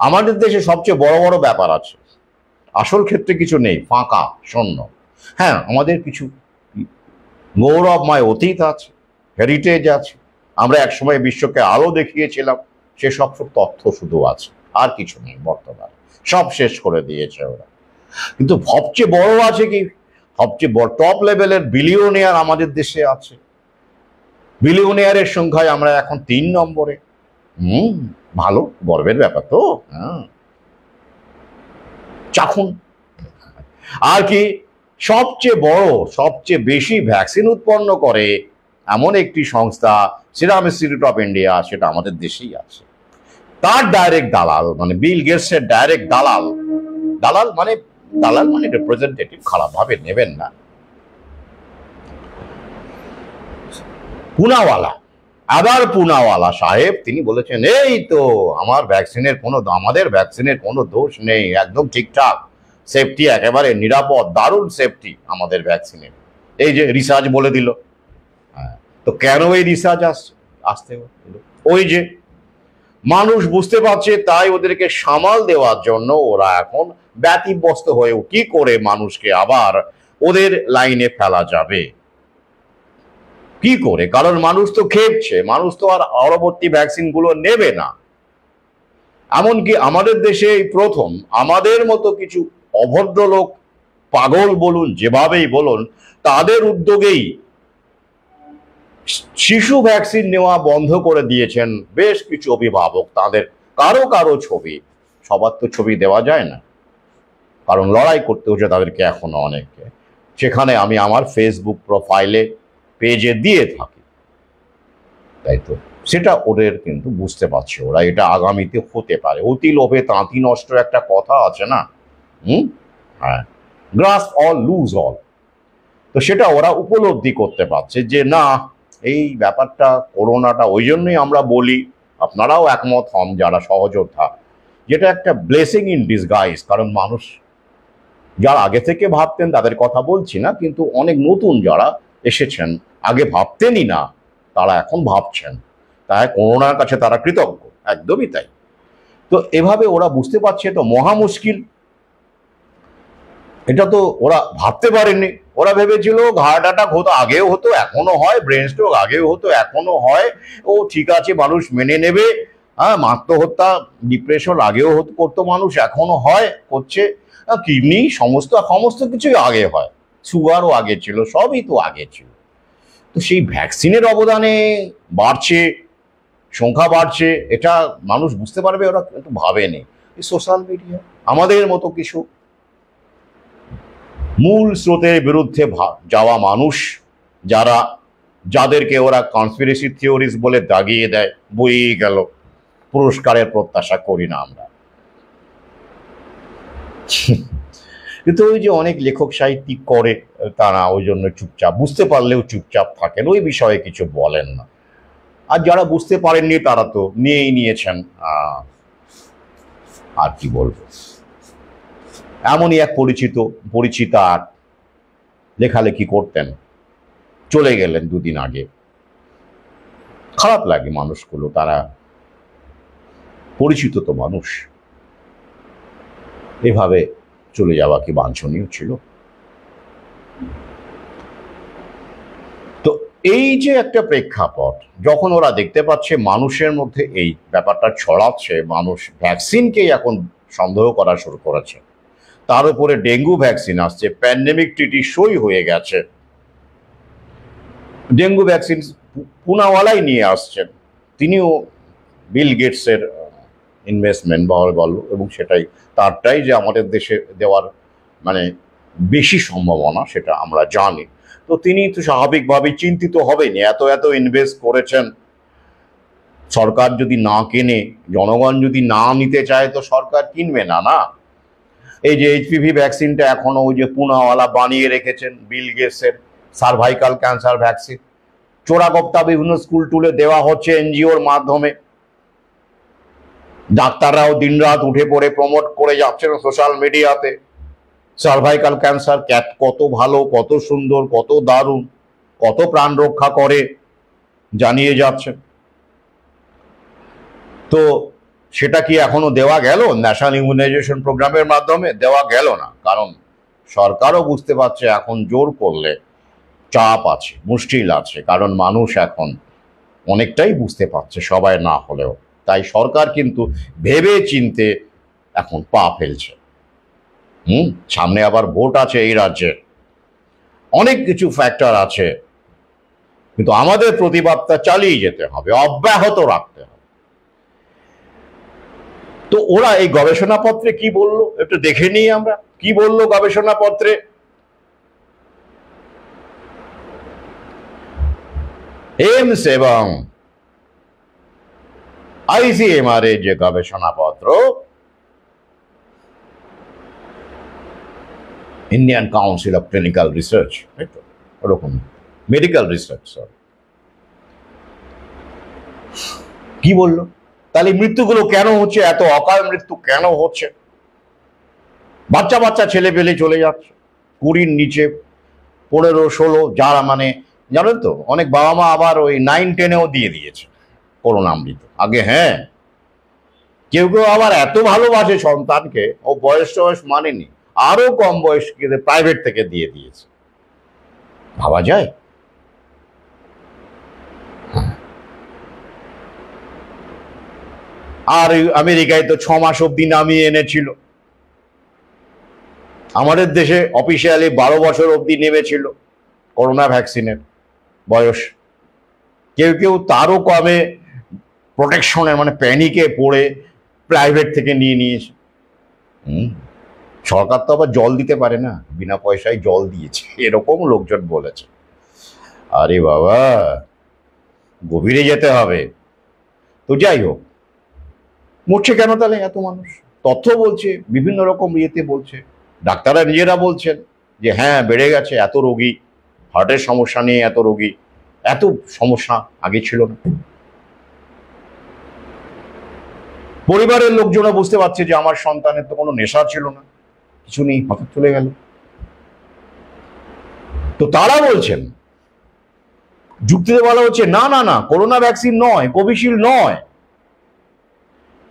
আমাদের দেশে সবচেয়ে বড় বড় ব্যাপার আছে, আসল ক্ষেত্রে কিছু নেই, ফাঁকা শূন্য। আমাদের কিছু গৌরবময় অতীত আছে, হেরিটেজ আছে, আমরা একসময় বিশ্বকে আলো দেখিয়েছিলাম, সেসব তথ্য শুধু আছে, আর কিছু নেই বর্তমানে, সব শেষ করে দিয়েছে ওরা। কিন্তু সবচেয়ে বড় আছে কি, সবচেয়ে বড় টপ লেভেলের বিলিয়নিয়ার আমাদের দেশে আছে। বিলিয়নিয়ারের সংখ্যায় আমরা এখন 3 নম্বরে। ভালো, গর্বের ব্যাপার তো। চাখুন। আর কি, সবচেয়ে বড়, সবচেয়ে বেশি ভ্যাকসিন উৎপন্ন করে এমন একটি সংস্থা সিরাম ইনস্টিটিউট অফ ইন্ডিয়া, সেটা আমাদের দেশেই আছে। তার ডাইরেক্ট দালাল মানে বিল গেটসের ডাইরেক্ট দালাল, দালাল মানে রিপ্রেজেন্টেটিভ, খারাপভাবে নেবেন না, পুনাওয়ালা। আবার পুনাওয়ালা সাহেব তিনি বলেছেন, এই তো আমাদের ভ্যাকসিনের কোনো দোষ নেই, একদম ঠিকঠাক, সেফটি একেবারে নিরাপদ, দারুণ সেফটি আমাদের ভ্যাকসিনের। এই যে রিসার্চ বলে দিল। তো কেন এই রিসার্চ আসতে হলো? ওই যে মানুষ বুঝতে পারছে, তাই ওদেরকে সামাল দেওয়ার জন্য ওরা এখন ব্যতিব্যস্ত হয়ে কি করে মানুষকে আবার ওদের লাইনে ফেলা যাবে, কি করে? কারণ মানুষ তো খেপছে, মানুষ তো আর পরবর্তী ভ্যাকসিন গুলো নেবে না। এমনকি আমাদের দেশে এই প্রথম আমাদের মতো কিছু অভদ্র লোক, পাগল বলুন, যেভাবেই বলুন, তাদের উদ্যোগেই শিশু ভ্যাকসিন নেওয়া বন্ধ করে দিয়েছেন বেশ কিছু অভিভাবক। তাদের কারো কারো ছবি, সবার তো ছবি দেওয়া যায় না, কারণ লড়াই করতে হচ্ছে তাদেরকে এখনো অনেককে। সেখানে আমি আমার ফেসবুক প্রোফাইলে পেজে দিয়ে থাকি, তাই তো সেটা ওদের কিন্তু বুঝতে পারছে ওরা এটা আগামীতে হতে পারে। অতি লোভে তাঁতি নষ্ট একটা কথা আছে না, গ্রাস অল লুজ অল। তো সেটা ওরা উপলব্ধি করতে পারছে যে না, এই ব্যাপারটা করোনাটা, ওই জন্যই আমরা বলি, আপনারাও একমত হন যারা সহযোদ্ধা, যেটা একটা ব্লেসিং ইন ডিসগাইজ। কারণ মানুষ যারা আগে থেকে ভাবতেন তাদের কথা বলছি না, কিন্তু অনেক নতুন যারা এসেছেন, আগে ভাবতেনই না, তারা এখন ভাবছেন, তাই করোনার কাছে তারা কৃতজ্ঞ, একদমই তাই। তো এভাবে ওরা বুঝতে পারছে, তো মহা মুশকিল। এটা তো ওরা ভাবতে পারেননি। ওরা ভেবেছিল হার্ট অ্যাটাক হতো, আগেও হতো, এখনো হয়, ব্রেন স্ট্রোক আগেও হতো, এখনো হয়, ও ঠিক আছে, মানুষ মেনে নেবে। আত্মহত্যা, ডিপ্রেশন আগেও করতো মানুষ, এখনো হয়, করছে। কিডনি সমস্ত কিছুই আগে হয়, সুগারও আগে ছিল, সবই তো আগে ছিল। তো সেই ভ্যাকসিনের অবদানে বাড়ছে, সংখ্যা বাড়ছে, এটা মানুষ বুঝতে পারবে, ওরা কিন্তু ভাবেনি। এই সোশ্যাল মিডিয়া আমাদের মতো কিছু মূল স্রোতের বিরুদ্ধে যাওয়া মানুষ, যাদেরকে ওরা কনস্পিরেসি থিওরিজ বলে দাগিয়ে দেয়, বইয়ে গেল, পুরস্কারের প্রত্যাশা করি না আমরা। কিন্তু ওই যে অনেক লেখক সাহিত্যিক করে, তারা ওই জন্য চুপচাপ, বুঝতে পারলেও চুপচাপ থাকেন, ওই বিষয়ে কিছু বলেন না। আর যারা বুঝতে পারেননি তারা তো নিয়েই নিয়েছেন। আর কি বলবো, এমনই এক পরিচিতা লেখালেখি করতেন, চলে গেলেন 2 দিন আগে। খারাপ লাগে মানুষগুলো, তারা পরিচিত তো মানুষ, এভাবে চলে যাওয়া কি বাঞ্ছনীয় ছিল? তো এই যে একটা প্রেক্ষাপট, যখন ওরা দেখতে পাচ্ছে মানুষের মধ্যে এই ব্যাপারটা ছড়াচ্ছে, মানুষ ভ্যাকসিনকেই এখন সন্দেহ করা শুরু করেছে, তার উপরে ডেঙ্গু ভ্যাকসিন আসছে, প্যান্ডেমিক ট্রিটি সই হয়ে গেছে, ডেঙ্গু ভ্যাকসিন পুনাওয়ালাই নিয়ে আসছেন, তিনিও বিল গেটসের ইনভেস্টমেন্ট বল, এবং তারটাই যে আমাদের দেশে দেওয়ার মানে বেশি সম্ভাবনা, সেটা আমরা জানি। তো তিনি তো স্বাভাবিকভাবেই চিন্তিত হবেন, এত ইনভেস্ট করেছেন, সরকার যদি না কেনে, জনগণ যদি না নিতে চায় তো সরকার কিনবে না। না, এই যে এইচপিভি ভ্যাকসিনটা এখনো ওই যে পুনাওয়ালা বানিয়ে রেখেছেন বিল গেটসের সার্ভাইকাল ক্যান্সার ভ্যাকসিন, চোরাগপ্তা বিভিন্ন স্কুল টুলে দেওয়া হচ্ছে এনজিওর মাধ্যমে। ডাক্তাররাও দিনরাত উঠে পড়ে প্রমোট করে যাচ্ছেন সোশ্যাল মিডিয়াতে, সার্ভাইকাল ক্যান্সার কত ভালো, কত সুন্দর, কত দারুণ, কত প্রাণ রক্ষা করে জানিয়ে যাচ্ছেন। তো সেটা কি এখনো দেওয়া গেল? ন্যাশনাল ইমিউনাইজেশন প্রোগ্রামের মাধ্যমে দেওয়া গেল না, কারণ সরকারও বুঝতে পারছে এখন জোর করলে চাপ আছে, মুশকিল আছে, কারণ মানুষ এখন অনেকটাই বুঝতে পারছে, সবাই না হলেও। তাই সরকার কিন্তু ভেবে চিনতে এখন পা ফেলছে। সামনে আবার ভোট আছে এই রাজ্যে, অনেক কিছু ফ্যাক্টর আছে, কিন্তু আমাদের প্রতিবাদটা চালিয়ে যেতে হবে, অব্যাহত রাখতে হবে। তো ওরা এই গবেষণাপত্রে কি বললো একটু দেখে নিই আমরা, কি বললো গবেষণাপত্রে। এইমস এবং আইসিএমআর এর যে গবেষণাপত্র, Indian council of clinical research, ওরকম মেডিকেল রিসার্চ, কি বললো? তাহলে মৃত্যুগুলো কেন হচ্ছে, এত অকাল মৃত্যু কেন হচ্ছে? বাচ্চা বাচ্চা ছেলে পেলে চলে যাচ্ছে 20-র নিচে, 15-16, যারা মানে জানেন তো অনেক বাবা মা আবার ওই 9-10-এও দিয়ে দিয়েছে করোনা মৃত আগে। হ্যাঁ, কেউ কেউ আবার এত ভালোবাসে সন্তানকে, ও বয়স মানেনি, আরো কম বয়সকে প্রাইভেট থেকে দিয়ে দিয়েছে। ভাবা যায়? আর আমেরিকায় তো 6 মাস অব্দি নামিয়ে এনেছিল, আমাদের দেশে অফিসিয়ালি 12 বছর অব্দি নেমেছিল করোনা ভ্যাকসিনের বয়স। কেউ কেউ তারও কমে প্রোটেকশনের মানে প্যানিকে পড়ে প্রাইভেট থেকে নিয়ে নিয়েছে। সরকার তো আবার জল দিতে পারে না, বিনা পয়সায় জল দিয়েছে, এরকম লোকজন বলেছে। আরে বাবা, গভীরে যেতে হবে। তো যাই হোক, মরছে কেন তাহলে এত মানুষ? তথ্য বলছে, বিভিন্ন রকম ইয়েতে বলছে, ডাক্তাররা নিজেরা বলছেন যে হ্যাঁ বেড়ে গেছে, এত রোগী, হার্টের সমস্যা নিয়ে এত রোগী, এত সমস্যা আগে ছিল না। পরিবারের লোকজনও বুঝতে পারছে যে আমার সন্তানের তো কোনো নেশা ছিল না, কিছু নেই, হঠাৎ চলে গেল। তো তারা বলছেন, যুক্তিতে বলা হচ্ছে না না না, করোনা ভ্যাকসিন নয়, কোভিশিল্ড নয়,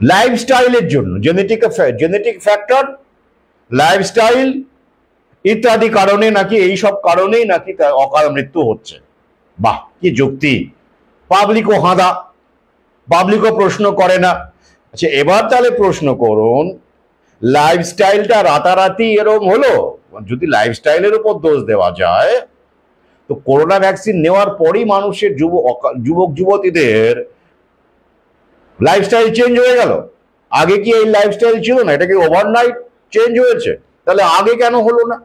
লাইফস্টাইলের জন্য, জেনেটিক ফ্যাক্টর, লাইফস্টাইল ইত্যাদি কারণে নাকি, এই সব কারণেই নাকি তার অকাল মৃত্যু হচ্ছে। বাহ, কি যুক্তি! পাবলিকও হাঁদা, পাবলিকও প্রশ্ন করে না। আচ্ছা, এবার তাহলে প্রশ্ন করুন, লাইফস্টাইলটা রাতারাতি এরকম হলো? যদি লাইফস্টাইলের উপর দোষ দেওয়া যায়, তো করোনা ভ্যাকসিন নেওয়ার পরই মানুষের যুবক যুবতীদের লাইফস্টাইল চেঞ্জ হয়ে গেল। আগে কি এই লাইফস্টাইল ছিল না? এটা কি ওভারনাইট চেঞ্জ হয়েছে? তাহলে আগে কেন হলো না?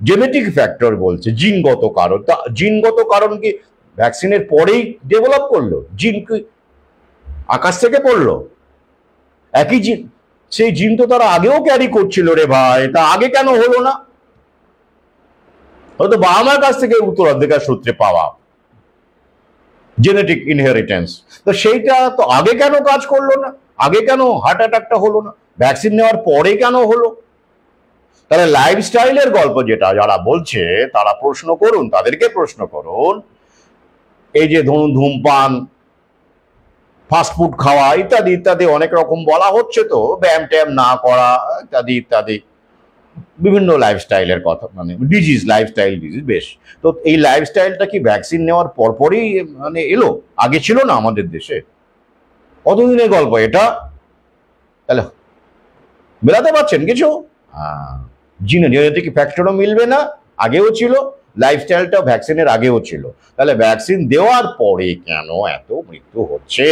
জেনেটিক ফ্যাক্টর বলছে, জিনগত কারণ। তা জিনগত কারণ কি ভ্যাকসিনের পরেই ডেভেলপ করলো? জিন কি আকাশ থেকে পড়লো? একই জিন, সেই জিন তো তারা আগেও ক্যারি করছিল রে ভাই, তা আগে কেন হলো না? হয়তো বাবা মার কাছ থেকে উত্তরাধিকার সূত্রে পাওয়া জেনেটিক ইনহেরিটেন্স, তো সেইটা তো আগে কেন কাজ করলো না? আগে কেন হার্ট অ্যাটাকটা হলো না? ভ্যাকসিন নেওয়ার পরে কেন হলো? তাহলে লাইফস্টাইলের গল্প যেটা যারা বলছে তারা প্রশ্ন করুন, তাদেরকে প্রশ্ন করুন, এই যে ধরুন ধূমপান, ফাস্টফুড খাওয়া ইত্যাদি ইত্যাদি অনেক রকম বলা হচ্ছে, তো ব্যায়াম ট্যায়াম না করা ইত্যাদি ইত্যাদি বিভিন্ন লাইফস্টাইলের কথা, মানে ডিজিজ, লাইফস্টাইল ডিজিজ। বেশ, তো এই লাইফস্টাইলটা কি ভ্যাকসিন নেওয়ার পরপরই মানে এলো? আগে ছিল না আমাদের দেশে? কতদিনের গল্প এটা? তাহলে মেলাতে পারছেন কিছু? জেনেটিক ফ্যাক্টরও মিলবে না, আগেও ছিল, লাইফস্টাইলটাও ভ্যাকসিনের আগেও ছিল। তাহলে ভ্যাকসিন দেওয়ার পরে কেন এত মৃত্যু হচ্ছে?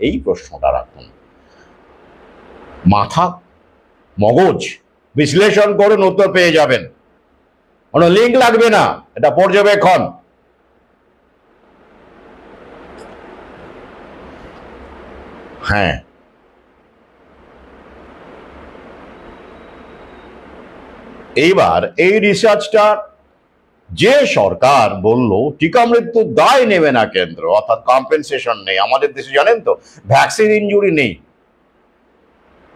এই প্রশ্নটা রাখুন, মাথা মগজ বিশ্লেষণ করুন, উত্তর পেয়ে যাবেন। কোনো লিঙ্ক লাগবে না, এটা পর্যবেক্ষণ। হ্যাঁ, এইবার এই রিসার্চটা যে সরকার বলল টিকা মৃত্যুর দায় নেবে না কেন্দ্র, অর্থাৎ কম্পেনসেশন নেই, আমাদের দেশে জানেন তো ভ্যাকসিন ইনজুরি নেই।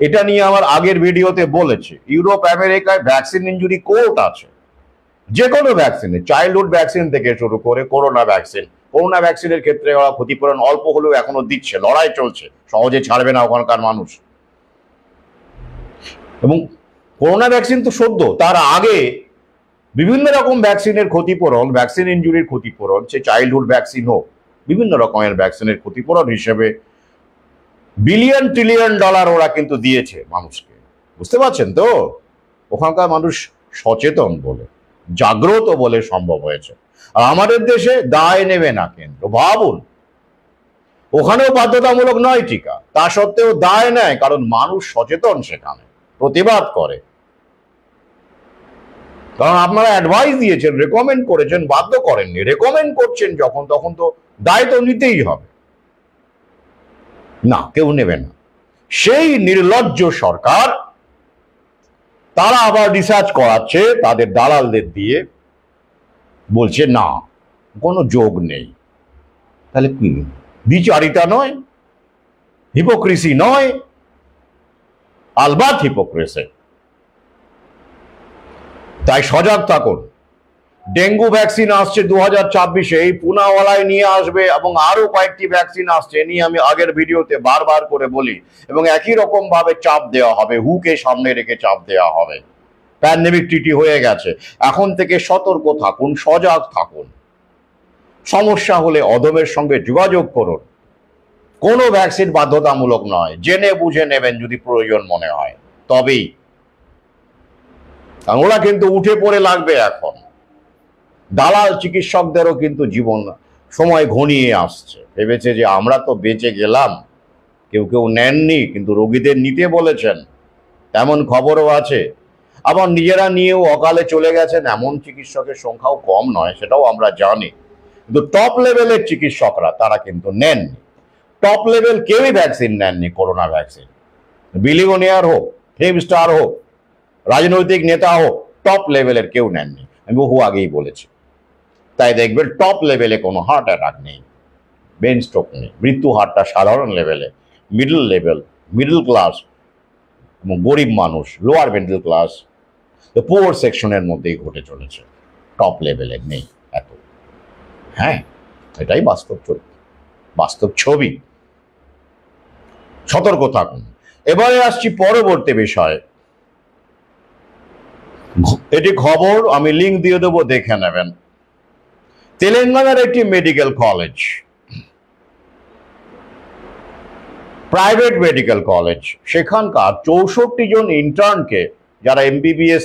এটা নিয়ে আমার আগের ভিডিওতে বলেছি, ইউরোপ আমেরিকায় ভ্যাকসিন ইনজুরি কোর্ট আছে, যে কোনো ভ্যাকসিনে, চাইল্ডহুড ভ্যাকসিন থেকে শুরু করে করোনা ভ্যাকসিনের ক্ষেত্রে ওরা ক্ষতিপূরণ অল্প হলেও এখনো দিচ্ছে, লড়াই চলছে, সহজে ছাড়বে না ওখানকার মানুষ। এবং করোনা ভ্যাকসিন তো সদ্য, তার আগে বিভিন্ন রকম ভ্যাকসিনের ক্ষতিপূরণ, ভ্যাকসিন ইনজুরির ক্ষতিপূরণ, সে চাইল্ডহুড ভ্যাকসিন হোক, বিভিন্ন রকমের ভ্যাকসিনের ক্ষতিপূরণ হিসেবে বিলিয়ন ট্রিলিয়ন ডলার ওরা কিন্তু দিয়েছে মানুষকে। বুঝতে পারছেন তো, ওখানকার মানুষ সচেতন বলে, জাগ্রত বলে সম্ভব হয়েছে। আর আমাদের দেশে দায় নেবে না কেন্দ্র, ভাবুন, ওখানেও বাধ্যতামূলক নয় টিকা, তা সত্ত্বেও দায় নেয়, কারণ মানুষ সচেতন, সেখানে প্রতিবাদ করে। কারণ আপনারা অ্যাডভাইস দিয়েছেন, রেকমেন্ড করেছেন, বাধ্য করেননি। রেকমেন্ড করছেন যখন, তখন তো দায় তো নিতেই হবে। না, কেউ নেবে না। সেই নির্লজ্জ সরকার, তারা আবার রিসার্চ করাচ্ছে তাদের দালালদের দিয়ে, বলছে না কোনো যোগ নেই। তাহলে কি দ্বিচারিতা নয়, হিপোক্রেসি নয়? আলবাত হিপোক্রেসি। তাই সজাগ থাকুন। ডেঙ্গু ভ্যাকসিন আসছে 2024-এ, এই পুনাওয়ালায় নিয়ে আসবে, এবং আরো কয়েকটি ভ্যাকসিন আসছে, নিয়ে আমি আগের ভিডিওতে বারবার করে বলি, এবং একই রকম ভাবে চাপ দেওয়া হবে, হুকে সামনে রেখে চাপ দেওয়া হবে। প্যান্ডেমিক ট্রিটি হয়ে গেছে, এখন থেকে সতর্ক থাকুন, সজাগ থাকুন। সমস্যা হলে অদমের সঙ্গে যোগাযোগ করুন। কোনো ভ্যাকসিন বাধ্যতামূলক নয়, জেনে বুঝে নেবেন যদি প্রয়োজন মনে হয়, তবেই। ওরা কিন্তু উঠে পড়ে লাগবে এখন। দালাল চিকিৎসকদেরও কিন্তু জীবন সময় ঘনিয়ে আসছে, ভেবেছে যে আমরা তো বেঁচে গেলাম, কেউ কেউ নেননি, কিন্তু রোগীদের নিতে বলেছেন, তেমন খবরও আছে। আবার নিজেরা নিয়েও অকালে চলে গেছেন এমন চিকিৎসকের সংখ্যাও কম নয়, সেটাও আমরা জানি। কিন্তু টপ লেভেলের চিকিৎসকরা তারা কিন্তু নেননি। টপ লেভেল কেউই ভ্যাকসিন নেননি, করোনা ভ্যাকসিন। বিলিয়নিয়ার হোক, ফিল্ম স্টার হোক, রাজনৈতিক নেতা হোক, টপ লেভেলের কেউ নেননি, আমি বহু আগেই বলেছি। তাই দেখবেন টপ লেভেলে কোনো হার্ট অ্যাটাক নেই, ব্রেন স্ট্রোক নেই, মৃত্যু হারটা সাধারণ লেভেলে, মিডল লেভেল, মিডল ক্লাস এবং গরিব মানুষ, লোয়ার মিডল ক্লাস, পুয়ার সেকশনের মধ্যেই ঘটে চলেছে, টপ লেভেলে নেই এত। হ্যাঁ, এটাই বাস্তব ছবি। সতর্ক থাকুন। এবারে আসছি পরবর্তী বিষয়। এটি খবর, আমি লিঙ্ক দিয়ে দেবো, দেখে নেবেন। তেলেঙ্গানার একটি medical college, private medical college, সেখানকার 64 জন ইন্টার্নকে, যারা MBBS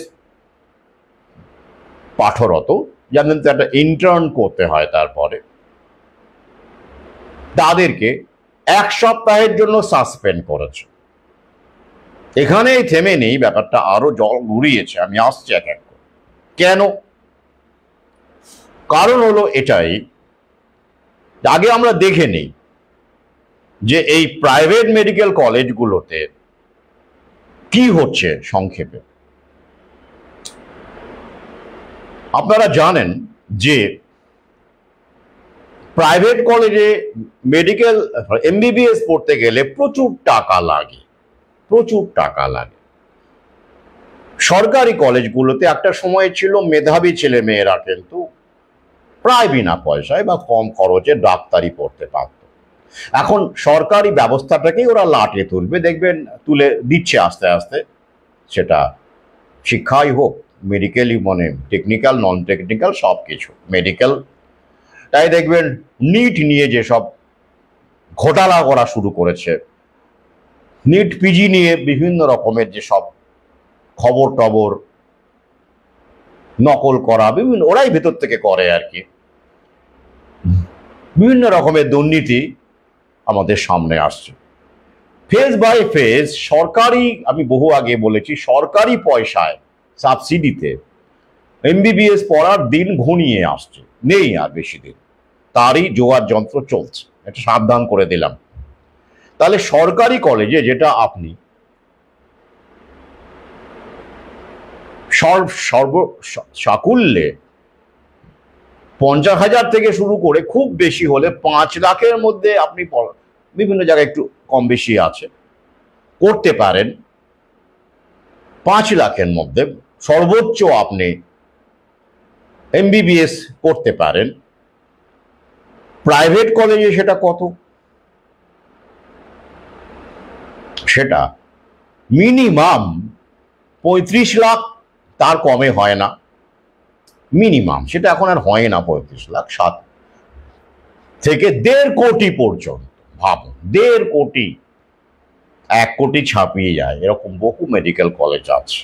পাঠরত, জানেন তো একটা ইন্টার্ন করতে হয়, তারপরে তাদেরকে 1 সপ্তাহের জন্য সাসপেন্ড করেছে। এখানেই থেমে নেই, ব্যাপারটা আরো জল ঘুরিয়েছে, আমি আসছি এক এক করে। কেন? কারণ হলো এটাই, আগে আমরা দেখে নিই যে এই প্রাইভেট মেডিকেল কলেজগুলোতে কি হচ্ছে সংক্ষেপে। আপনারা জানেন যে প্রাইভেট কলেজে মেডিকেল MBBS পড়তে গেলে প্রচুর টাকা লাগে। সরকারি কলেজগুলোতে একটা সময় ছিল মেধাবী ছেলে মেয়েরা কিন্তু প্রায় বিনা পয়সায় বা কম খরচে ডাক্তারি পড়তে পারত। এখন সরকারি ব্যবস্থাটাকেই ওরা লাটে তুলবে, দেখবেন তুলে দিচ্ছে আস্তে আস্তে, সেটা শিক্ষাই হোক, মেডিকেলই, মানে টেকনিক্যাল, নন টেকনিক্যাল সব কিছু, মেডিকেল। তাই দেখবেন নিট নিয়ে যেসব ঘোটালা করা শুরু করেছে, নিট পিজি নিয়ে বিভিন্ন রকমের যেসব খবর টবর নকল করা, বিভিন্ন ওরাই ভেতর থেকে করে আর কি, বিভিন্ন রকমের দুর্নীতি আমাদের সামনে আসছে ফেজ বাই ফেজ। সরকারি, আমি বহু আগে বলেছি, সরকারি পয়সায় সাবসিডিতে MBBS পড়ার দিন ঘনিয়ে আসছে, নেই আর বেশি দিন, তারই জোয়ার যন্ত্র চলছে, এটা সাবধান করে দিলাম। তাহলে সরকারি কলেজে যেটা আপনি সাকুল্যে 50,000 থেকে শুরু করে খুব বেশি হলে 5 লাখের মধ্যে আপনি বিভিন্ন জায়গায় একটু কম বেশি আছে করতে পারেন। 5 লাখের মধ্যে সর্বোচ্চ আপনি এমবিবিএস করতে পারেন। প্রাইভেট কলেজে সেটা কত? সেটা মিনিমাম 35 লাখ, তার কমে হয় না। মিনিমাম সেটা এখন আর হয় না 35 লাখ, 7 থেকে 1.5 কোটি পর্যন্ত। ভাবুন, 1.5 কোটি, 1 কোটি ছাপিয়ে যায়, এরকম বহু মেডিকেল কলেজ আছে।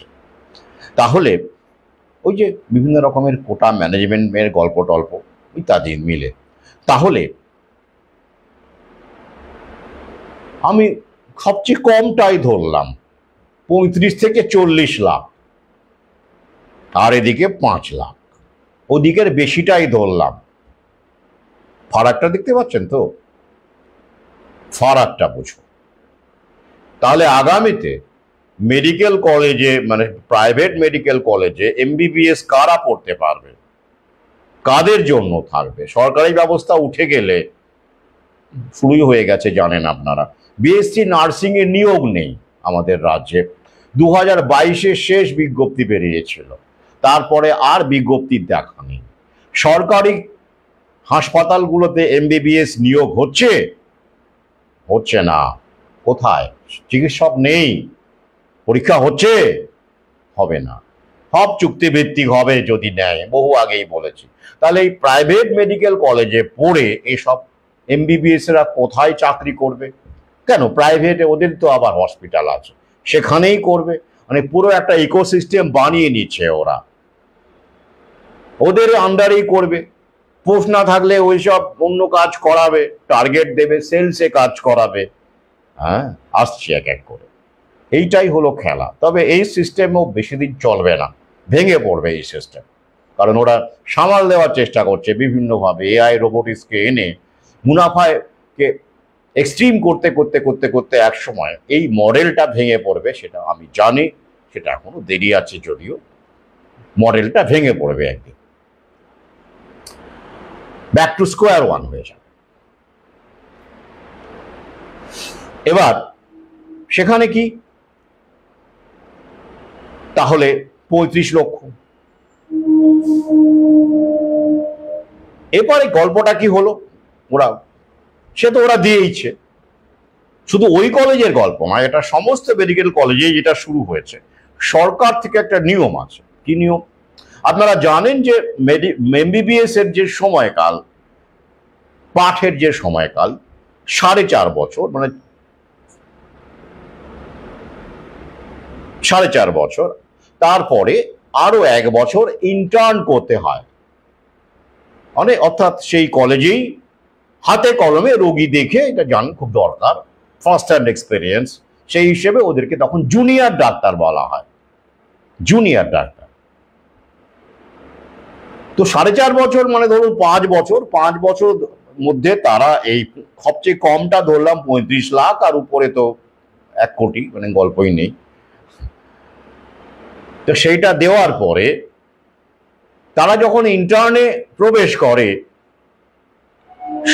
তাহলে ওই যে বিভিন্ন রকমের কোটা ম্যানেজমেন্টের গল্প টল্প ইত্যাদি মিলে, তাহলে আমি সবচেয়ে কমটাই ধরলাম 35 থেকে 40 লাখ, আর এদিকে 5 লাখ, ওদিকের বেশিটাই ধরলাম। ফারাকটা দেখতে পাচ্ছেন তো? ফারাকটা বুঝুন। তাহলে আগামীতে মেডিকেল কলেজে, মানে প্রাইভেট মেডিকেল কলেজে এমবিবিএস কারা পড়তে পারবে, কাদের জন্য থাকবে? সরকারি ব্যবস্থা উঠে গেলে শুরুই হয়ে গেছে, জানেন আপনারা, বিএসসি নার্সিং এ নিয়োগ নেই আমাদের রাজ্যে। 2022-এর শেষ বিজ্ঞপ্তি বেরিয়েছিল, তারপরে আর বিজ্ঞপ্তির দেখা নেই। সরকারি হাসপাতালগুলোতে এমবিবিএস নিয়োগ হচ্ছে না। কোথায়? চিকিৎসক নেই। পরীক্ষা হবে না, সব চুক্তিভিত্তিক হবে যদি নেয়, বহু আগেই বলেছি। তাহলে এই প্রাইভেট মেডিকেল কলেজে পড়ে এসব এমবিবিএস এরা কোথায় চাকরি করবে? কেন? প্রাইভেটে ওদের তো আবার হসপিটাল আছে, সেখানেই করবে। মানে পুরো একটা ইকোসিস্টেম বানিয়ে নিচ্ছে ওরা, ওদের আন্ডারেই করবে। পোস্ট না থাকলে ওইসব অন্য কাজ করাবে, টার্গেট দেবে, সেলসে কাজ করাবে। হ্যাঁ, আসছে এক এক করে। এইটাই হলো খেলা। তবে এই সিস্টেমও বেশি দিন চলবে না, ভেঙে পড়বে এই সিস্টেম। কারণ ওরা সামাল দেওয়ার চেষ্টা করছে বিভিন্নভাবে, এআই রোবোটিক্সকে এনে মুনাফাকে এক্সট্রিম করতে করতে করতে করতে এক সময় এই মডেলটা ভেঙে পড়বে, সেটা আমি জানি। সেটা এখনো দেরি আছে, যদিও মডেলটা ভেঙে পড়বে একদিন, ব্যাক টু স্কোয়ার ওয়ান হয়ে যাবে। এবার সেখানে কি? তাহলে 35 লক্ষ। এবারে গল্পটা কি হলো? সে তো ওরা দিয়েইছে। শুধু ওই কলেজের গল্প নয়, এটা সমস্ত মেডিকেল কলেজে যেটা শুরু হয়েছে। সরকার থেকে একটা নিয়ম আছে। কি নিয়ম? আপনারা জানেন যে এমবিবিএস এর যে সময়কাল, পাঠের যে সময়কাল 4.5 বছর, মানে 4.5 বছর, তারপরে আরো 1 বছর ইন্টার্ন করতে হয়। অর্থাৎ সেই কলেজেই হাতে কলমে রোগী দেখে, এটা জানেন খুব দরকার, ফার্স্ট হ্যান্ড এক্সপিরিয়েন্স, সেই হিসেবে ওদেরকে তখন জুনিয়র ডাক্তার বলা হয়, জুনিয়র ডাক্তার। তো 4.5 বছর মানে ধরুন 5 বছর, 5 বছর মধ্যে তারা এই সবচেয়ে কমটা ধরলাম 35 লাখ, আর উপরে তো 1 কোটি, মানে গল্পই নেই। তো সেইটা দেওয়ার পরে তারা যখন ইন্টার্নে প্রবেশ করে,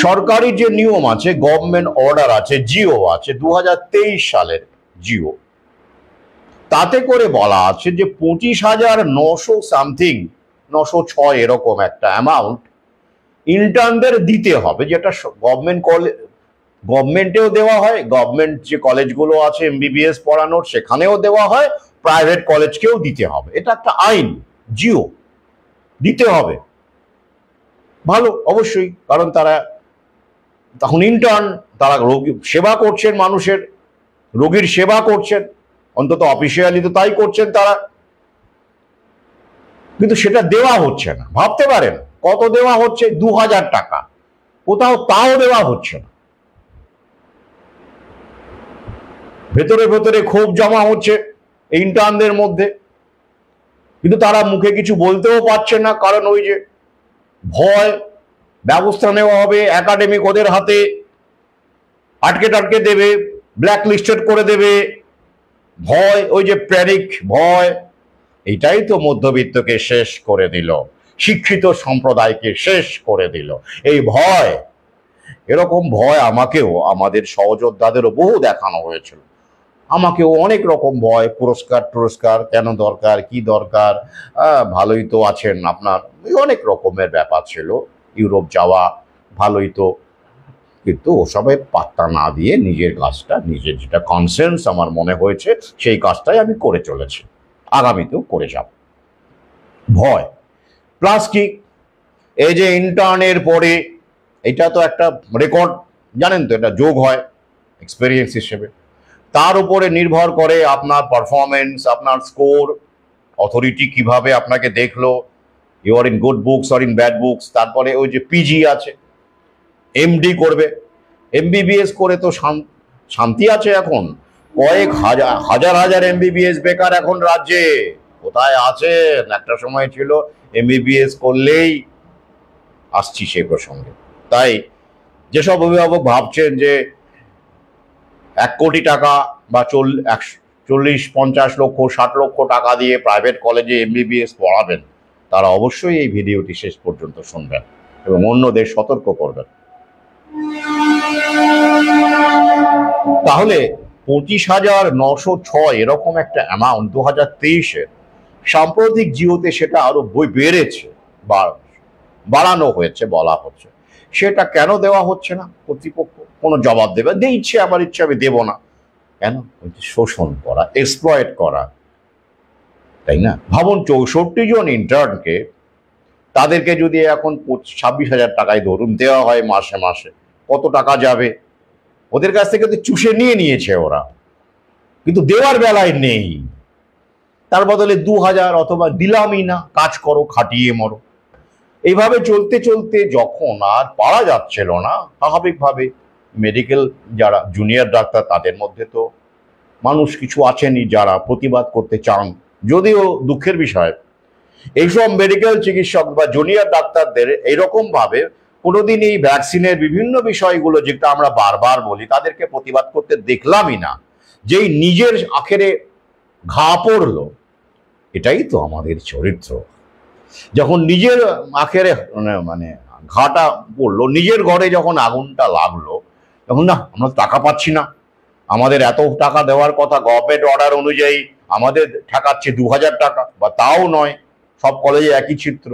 সরকারি যে নিয়ম আছে, গভর্নমেন্ট অর্ডার আছে, জিও আছে, 2023 সালের জিও, তাতে করে বলা আছে যে 25,900 সামথিং, 906 এরকম একটা অ্যামাউন্ট ইন্টার্নদের দিতে হবে, যেটা গভর্নমেন্টেও দেওয়া হয়, গভর্নমেন্ট যে কলেজগুলো আছে এমবিবিএস পড়ানোর সেখানেও দেওয়া হয়, প্রাইভেট কলেজকেও দিতে হবে। এটা একটা আইন, জিও, দিতে হবে। ভালো, অবশ্যই, কারণ তারা তখন ইন্টার্ন, তারা রোগী সেবা করছেন, মানুষের রোগীর সেবা করছেন, অন্তত অফিসিয়ালি তো তাই করছেন তারা। কিন্তু সেটা দেওয়া হচ্ছে না। ভাবতে পারেন কত দেওয়া হচ্ছে? 2,000 টাকা, কোথাও তাও দেওয়া হচ্ছে না। ভেতরে ভেতরে ক্ষোভ জমা হচ্ছে ইন্টার্নদের মধ্যে, কিন্তু তারা মুখে কিছু বলতেও পারছে না, কারণ ওই যে ভয়, ব্যবস্থা নেওয়া হবে, একাডেমিক ওদের হাতে আটকে টাটকে দেবে, ব্ল্যাক লিস্টেড করে দেবে, ভয়, ওই যে প্যানিক ভয়, এটাই তো মধ্যবিত্তকে শেষ করে দিল, শিক্ষিত সম্প্রদায়কে শেষ করে দিল এই ভয়। এরকম ভয় আমাকেও, আমাদের সহযোদ্ধাদেরও বহু দেখানো হয়েছিল। আমাকেও অনেক রকম ভয়, পুরস্কার কেন দরকার, কি দরকার, ভালোই তো আছেন আপনার, অনেক রকমের ব্যাপার ছিল। ইউরোপ যাওয়া ভালোই তো, কিন্তু ওসবে পাত্তা না দিয়ে নিজের কাজটা, নিজের যেটা কনসেন্স আমার মনে হয়েছে সেই কাজটাই আমি করে চলেছি, আগামীতেও করে যাব। ভয় প্লাস কি, এই যে ইন্টার্নের পরে, এটা তো একটা রেকর্ড, জানেন তো, এটা যোগ হয় এক্সপেরিয়েন্স হিসেবে, তার উপরে নির্ভর করে আপনার পারফরমেন্স, আপনার স্কোর, অথরিটি কিভাবে আপনাকে দেখলো, you are in good books or in bad books. তারপরে ওই যে পিজি আছে, এমডি করবে, এমবিবিএস করে তো শান্তি আছে এখন, কয়েক হাজার এমবিবিএস বেকার এখন রাজ্যে, কোথায় আছেন? একটা সময় ছিল এমবিবিএস করলেই, আসছি সেই প্রসঙ্গে। তাই যেসব অভিভাবক ভাবছেন যে 1 কোটি টাকা বা 40-50 লক্ষ 60 লক্ষ টাকা দিয়ে প্রাইভেট কলেজে এমবিবিএস পড়াবেন, তারা অবশ্যই এই ভিডিওটি শেষ পর্যন্ত শুনবেন এবং অন্যদের সতর্ক করবেন। তাহলে 25,906 এরকম একটা অ্যামাউন্ট 2023-এর, সাম্প্রতিক জিওতে সেটা আরো বেড়েছে, বাড়ানো হয়েছে বলা হচ্ছে। সেটা কেন দেওয়া হচ্ছে না? কর্তৃপক্ষ কোনো জবাব দেবে, ইচ্ছে আমার ইচ্ছে আমি দেব না কেন? শোষণ করা, এক্সপ্লয়েট করা, তাই না? ভাবুন 64 জন ইন্টার্নকে, তাদেরকে যদি এখন 26,000 টাকায় ধরুন দেওয়া হয় মাসে মাসে, কত টাকা যাবে? ওদের কাছ থেকে তো চুষে নিয়েছে ওরা, কিন্তু দেওয়ার বেলায় নেই। তার বদলে 2,000, অথবা দিলামই না, কাজ করো, খাটিয়ে মরো। এইভাবে চলতে চলতে যখন আর পারা যাচ্ছিল না, স্বাভাবিকভাবে মেডিকেল যারা জুনিয়র ডাক্তার, তাদের মধ্যে তো মানুষ কিছু আছেনই যারা প্রতিবাদ করতে চান। যদিও দুঃখের বিষয়, এইসব মেডিকেল চিকিৎসক বা জুনিয়র ডাক্তারদের এইরকম ভাবে কোনোদিন এই ভ্যাকসিনের বিভিন্ন বিষয়গুলো যেটা আমরা বারবার বলি, তাদেরকে প্রতিবাদ করতে দেখলামই না। যেই নিজের আখেরে ঘা পড়লো, এটাই তো আমাদের চরিত্র। যখন নিজের আখেরে মানে ঘাটা পড়লো, নিজের ঘরে যখন আগুনটা লাগলো, তখন না, আমরা টাকা পাচ্ছি না, আমাদের এত টাকা দেওয়ার কথা, গভর্নমেন্ট অর্ডার অনুযায়ী আমাদের ঠেকাচ্ছে 2,000 টাকা, বা তাও নয়, সব কলেজে একই চিত্র,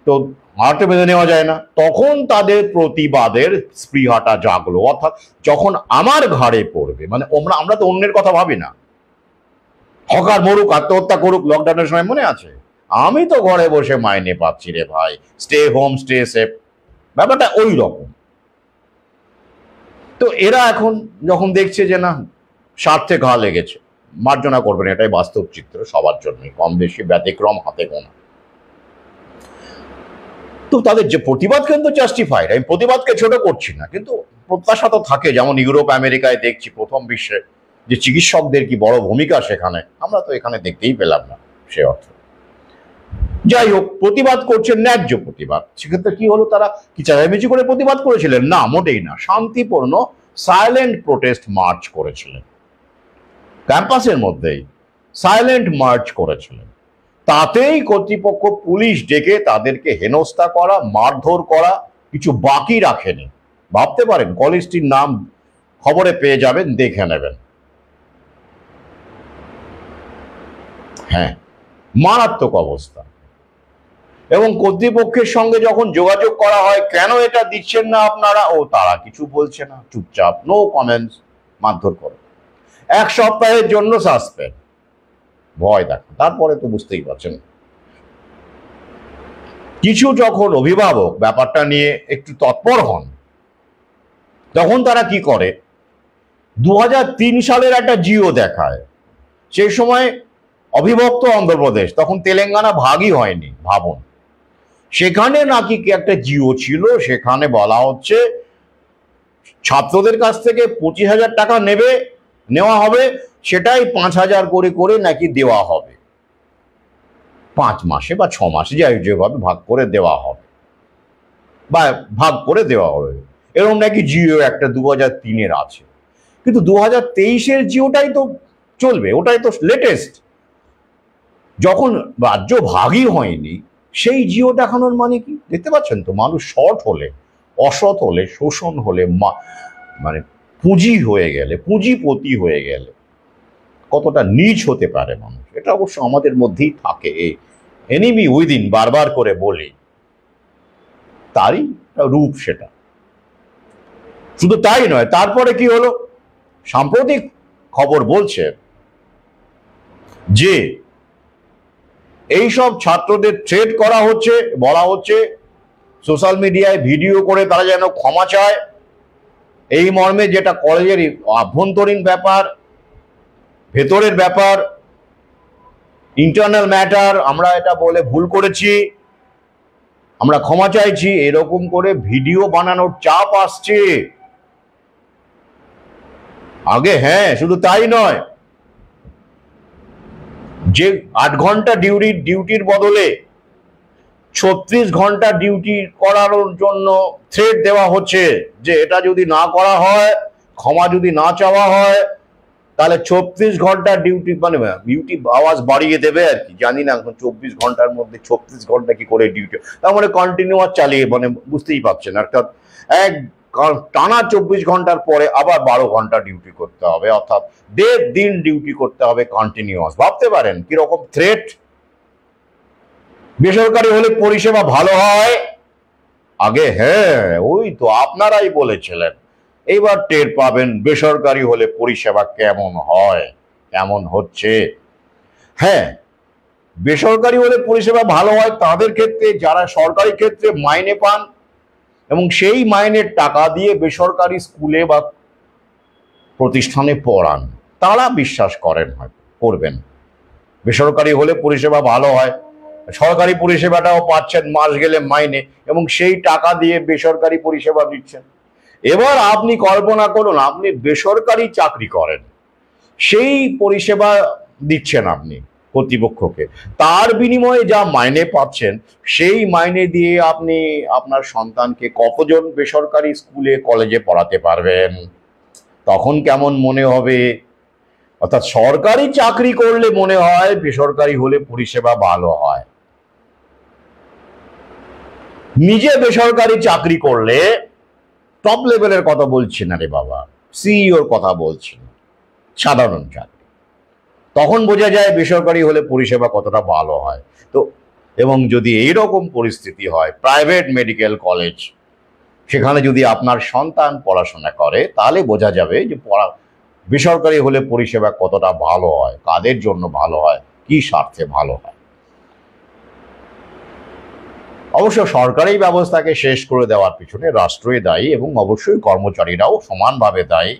তো হাতে বেঁধে নেওয়া যায় না। তখন তাদের প্রতিবাদের স্পৃহাটা জাগলো, অর্থাৎ যখন আমার ঘাড়ে পড়বে, মানে আমরা তো অন্যের কথা ভাবি না, হকার মরুক, আত্মহত্যা করুক, লকডাউনের সময় মনে আছে, আমি তো ঘরে বসে মাইনে পাচ্ছি রে ভাই, স্টে হোম স্টে সেফ, ব্যাপারটা ওই রকম। তো এরা এখন যখন দেখছে যে না, স্বার্থে ঘা লেগেছে, মার্জনা করবেন, এটাই বাস্তব চিত্র সবার জন্যই, কম বেশি ব্যতিক্রম হাতে গোনা। তো তাদের যে প্রতিবাদ কিন্তু জাস্টিফাইড, আমি প্রতিবাদকে ছোট করছি না, কিন্তু প্রত্যাশা তো থাকে, যেমন ইউরোপ আমেরিকায় দেখছি প্রথম বিশ্বে যে চিকিৎসকদের কি বড় ভূমিকা সেখানে, আমরা তো এখানে দেখতেই পেলাম না সে অর্থ। যাই হোক, প্রতিবাদ করছেন, ন্যায্য প্রতিবাদ। সেক্ষেত্রে কি হলো, তারা কি চেঁচামেচি করে প্রতিবাদ করেছিলেন? না, মোটেই না, শান্তিপূর্ণ সাইলেন্ট প্রোটেস্ট মার্চ করেছিলেন, ক্যাম্পাসের মধ্যেই সাইলেন্ট মার্চ করেছিলেন। তাতেই কর্তৃপক্ষ পুলিশ ডেকে তাদেরকে হেনস্থা করা, মারধর করা কিছু বাকি রাখেনি। ভাবতে পারেন, কলেজটির নাম খবরে পেয়ে যাবেন, দেখে নেবেন। হ্যাঁ, মারাত্মক অবস্থা। এবং কর্তৃপক্ষের সঙ্গে যখন যোগাযোগ করা হয়, কেন এটা দিচ্ছেন না আপনারা, ও তারা কিছু বলছে না, চুপচাপ, নো কমেন্টস, মারধর করো, 1 সপ্তাহের জন্য সাসপেন্ড, ভয় দেখা। তারপরে তো বুঝতেই পারছেন, কিছু যখন অভিভাবক ব্যাপারটা নিয়ে একটু তৎপর হন, তখন তারা কি করে, 2003 সালের একটা জিও দেখায়। সেই সময় অবিভক্ত অন্ধ্রপ্রদেশ, তখন তেলেঙ্গানা ভাগই হয়নি, ভাবুন। সেখানে নাকি কি একটা জিও ছিল, সেখানে বলা হচ্ছে ছাত্রদের কাছ থেকে 25,000 টাকা নেওয়া হবে, সেটাই 5,000 করে করে নাকি দেওয়া হবে, 5 মাসে বা 6 মাসে, যাই যেভাবে ভাগ করে দেওয়া হবে, বা ভাগ করে দেওয়া হবে, এরকম নাকি জিও একটা 2003-এর আছে। কিন্তু 2023-এর জিওটাই তো চলবে, ওটাই তো লেটেস্ট। যখন রাজ্য ভাগই হয়নি সেই জিও দেখানোর মানে কি? দেখতে পাচ্ছেন তো, মানুষ শর্ট হলে, অসৎ হলে, শোষণ হলে, মানে পুঁজি হয়ে গেলে, পুঁজিপতি হয়ে গেলে কতটা নীচ হতে পারে মানুষ। এটা অবশ্য আমাদের মধ্যেই থাকে, এনিমি উইদিন বারবার করে বলি, তারই রূপ সেটা। শুধু তাই নয়, তারপরে কি হলো, সাম্প্রতিক খবর বলছে যে এইসব ছাত্রদের থ্রেট করা হচ্ছে, বলা হচ্ছে সোশ্যাল মিডিয়ায় ভিডিও করে তারা যেন ক্ষমা চায়, এই মর্মে, যেটা কলেজের আভ্যন্তরীণ ব্যাপার, ভেতরের ব্যাপার, ইন্টারনাল ম্যাটার, আমরা এটা বলে ভুল করেছি, আমরা ক্ষমা চাইছি, এরকম করে ভিডিও বানানোর চাপ আসছে আগে। হ্যাঁ, শুধু তাই নয়, যে 8 ঘন্টা ডিউটির বদলে 36 ঘন্টা ডিউটি করানোর জন্য থ্রেট দেওয়া হচ্ছে যে এটা যদি না করা হয়, ক্ষমা যদি না চাওয়া হয়, তাহলে 36 ঘন্টা ডিউটি, মানে ডিউটি আওয়াজ বাড়িয়ে দেবে আর কি। জানি না এখন 24 ঘন্টার মধ্যে 36 ঘন্টা কি করে ডিউটি, তার মানে কন্টিনিউয়াস চালিয়ে, মানে বুঝতেই পারছেন, অর্থাৎ এক টানা 24 ঘন্টার পরে আবার 12 ঘন্টা ডিউটি করতে হবে, অর্থাৎ 1.5 দিন ডিউটি করতে হবে কন্টিনিউয়াস। ভাবতে পারেন কিরকম থ্রেট। বেসরকারি হলে পরিষেবা ভালো হয় আগে, হ্যাঁ ওই তো আপনারাই বলেছিলেন, এইবার টের পাবেন বেসরকারি হলে পরিষেবা কেমন হয়, কেমন হচ্ছে। হ্যাঁ, বেসরকারি হলে পরিষেবা ভালো হয় তাদের ক্ষেত্রে যারা সরকারি ক্ষেত্রে মাইনে পান এবং সেই মাইনের টাকা দিয়ে বেসরকারি স্কুলে বা প্রতিষ্ঠানে পড়ান, তারা বিশ্বাস করেন, হয় করবেন বেসরকারি হলে পরিষেবা ভালো হয়। সরকারি পরিষেবাটাও পাচ্ছেন মাস গেলে মাইনে, এবং সেই টাকা দিয়ে বেসরকারি পরিষেবা দিচ্ছেন। এবার আপনি কল্পনা করুন, আপনি বেসরকারি চাকরি করেন, সেই পরিষেবা দিচ্ছেন আপনি কর্তৃপক্ষকে, তার বিনিময়ে যা মাইনে পাচ্ছেন, সেই মাইনে দিয়ে আপনি আপনার সন্তানকে কতজন বেসরকারি স্কুলে কলেজে পড়াতে পারবেন? তখন কেমন মনে হবে? অর্থাৎ সরকারি চাকরি করলে মনে হয় বেসরকারি হলে পরিষেবা ভালো হয়, নিজে বেসরকারি চাকরি করলে, টপ লেভেলের কথা বলছি না রে বাবা, সিইওর কথা বলছি, সাধারণ চাকরি, তখন বোঝা যায় বেসরকারি হলে পরিষেবা কতটা ভালো হয়। তো এবং যদি এইরকম পরিস্থিতি হয়, প্রাইভেট মেডিকেল কলেজ, সেখানে যদি আপনার সন্তান পড়াশোনা করে, তাহলে বোঝা যাবে যে বেসরকারি হলে পরিষেবা কতটা ভালো হয়, কাদের জন্য ভালো হয়, কি স্বার্থে ভালো হয়। অবশ্য সরকারি ব্যবস্থাকে শেষ করে দেওয়ার পিছনে রাষ্ট্রই দায়ী, এবং অবশ্যই কর্মচারীরাও সমানভাবে দায়ী।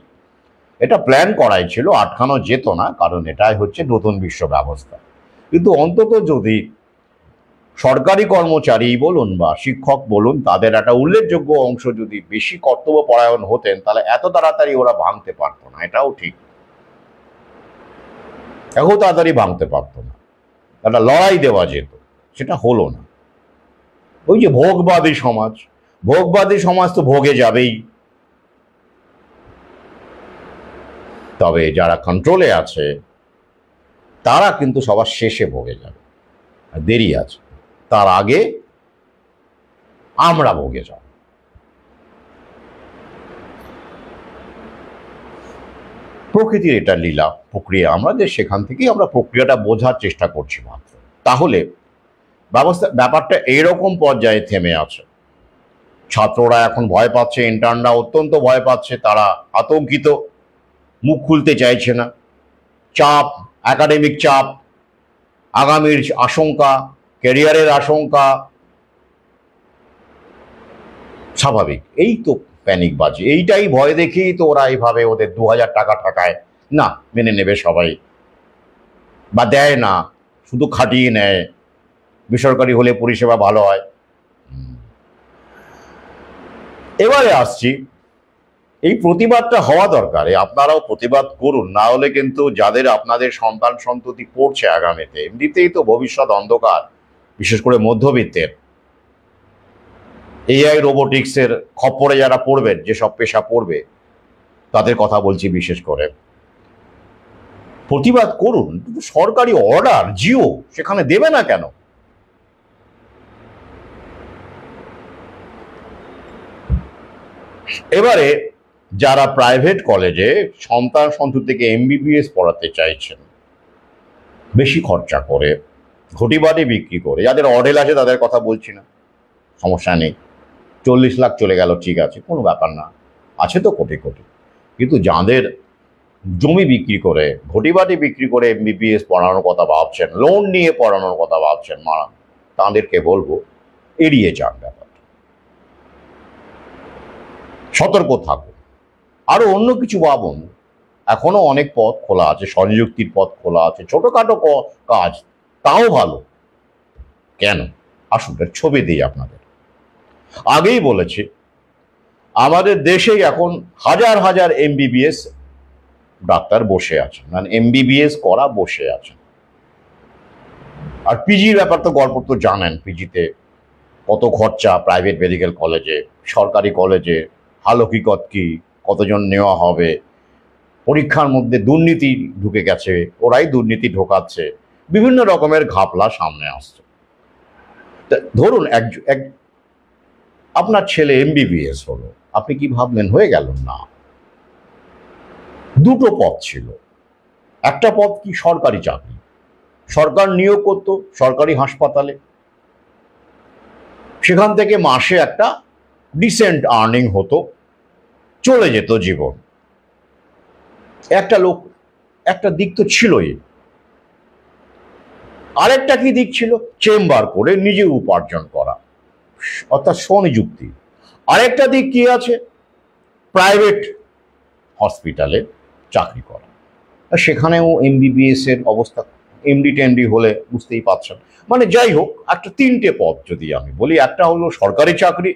এটা প্ল্যান করাই ছিল, আটকানো যেত না, কারণ এটাই হচ্ছে নতুন বিশ্ব ব্যবস্থা। কিন্তু অন্তত যদি সরকারি কর্মচারী বলুন বা শিক্ষক বলুন, তাদের একটা উল্লেখযোগ্য অংশ যদি বেশি কর্তব্যপরায়ণ হতেন, তাহলে এত তাড়াতাড়ি ওরা ভাঙতে পারতো না, এটাও ঠিক, এত তাড়াতাড়ি ভাঙতে পারতো না, একটা লড়াই দেওয়া যেত, সেটা হলো না। ওই যে ভোগবাদী সমাজ, ভোগবাদী সমাজ তো ভোগে যাবেই, তবে যারা কন্ট্রোলে আছে তারা কিন্তু সবার শেষে ভোগে যাবে, দেরি আছে, তার আগে আমরা ভোগে যাব। প্রকৃতির এটা লীলা প্রক্রিয়া, আমাদের সেখান থেকেই আমরা প্রক্রিয়াটা বোঝার চেষ্টা করছি মাত্র। তাহলে ব্যাপারটা এইরকম পর্যায়ে থেমে আছে, ছাত্ররা এখন ভয় পাচ্ছে, ইন্টার্নরা অত্যন্ত ভয় পাচ্ছে, তারা আতঙ্কিত, মুখ খুলতে চাইছে না, চাপ, একাডেমিক চাপ, আগামীর আশঙ্কা, ক্যারিয়ারের আশঙ্কা, স্বাভাবিক, এই তো প্যানিকবাজি, এইটাই ভয় দেখেই তো ওরা এইভাবে ওদের 2000 টাকা ঠেকায়, না মেনে নেবে সবাই, বা দেয় না, শুধু খাটিয়ে নেয়, বেসরকারি হলে পরিষেবা ভালো হয়। এবারে আসছি, এই প্রতিবাদটা হওয়া দরকার, আপনারাও প্রতিবাদ করুন, না হলে কিন্তু যাদের আপনাদের সন্তান সন্ততি পড়ছে আগামীতে, এমনিতেই তো ভবিষ্যৎ অন্ধকার, বিশেষ করে মধ্যবিত্তের, এআই রোবোটিক্সের খপ্পরে যারা পড়বেন, যেসব পেশা পড়বে, তাদের কথা বলছি বিশেষ করে, প্রতিবাদ করুন, কিন্তু সরকারি অর্ডার জিও সেখানে দেবে না কেন? এবারে যারা প্রাইভেট কলেজে সন্তান সন্ততিকে এমবিবিএস পড়াতে চাইছেন, বেশি খরচা করে, ঘটিবাটি বিক্রি করে, যাদের অডেল আছে তাদের কথা বলছি না, সমস্যা নেই, 40 লাখ চলে গেল, ঠিক আছে, কোনো ব্যাপার না, আছে তো কোটি কোটি। কিন্তু যাদের জমি বিক্রি করে, ঘটিবাটি বিক্রি করে এমবিবিএস পড়ানোর কথা ভাবছেন, লোন নিয়ে পড়ানোর কথা ভাবছেন, তাঁদেরকে বলবো এড়িয়ে যান ব্যাপারটা, সতর্ক থাকুন। আরো অন্য কিছু ভাবুন, এখনো অনেক পথ খোলা আছে, স্বনিযুক্তির পথ খোলা আছে, ছোটখাটো কাজ, তাও ভালো। কেন? আসুন ছবি দিই আপনাদের। আগেই বলেছি, আমাদের দেশেই এখন হাজার হাজার এমবিবিএস ডাক্তার বসে আছেন, মানে এমবিবিএস করা বসে আছেন। আর পিজির ব্যাপার তো গল্প তো জানেন, পিজিতে কত খরচা, প্রাইভেট মেডিকেল কলেজে, সরকারি কলেজে হালকিকত কি, কতজন নেওয়া হবে, পরীক্ষার মধ্যে দুর্নীতি ঢুকে গেছে, ওরাই দুর্নীতি ঢোকাচ্ছে, বিভিন্ন রকমের ঘাপলা সামনে আসছে। ধরুন আপনার ছেলে এমবিবিএস হলো, আপনি কি ভাবলেন হয়ে গেল? না, দুটো পথ ছিল। একটা পথ কি, সরকারি চাকরি, সরকার নিয়োগ করতো সরকারি হাসপাতালে, সেখান থেকে মাসে একটা ডিসেন্ট আর্নিং হতো, চলে যেত জীবন। একটা দিক তো ছিলই। আরেকটা কি দিক ছিল? চেম্বার করে নিজে উপার্জন করা, অর্থাৎ স্বনিযুক্তি। আরেকটা দিক কি আছে? প্রাইভেট হসপিটালে চাকরি করা। সেখানেও এমবিবিএস এর অবস্থা, এমডি টেমডি হলে বুঝতেই পারছেন। মানে যাই হোক, একটা তিনটে পথ যদি আমি বলি, একটা হলো সরকারি চাকরি,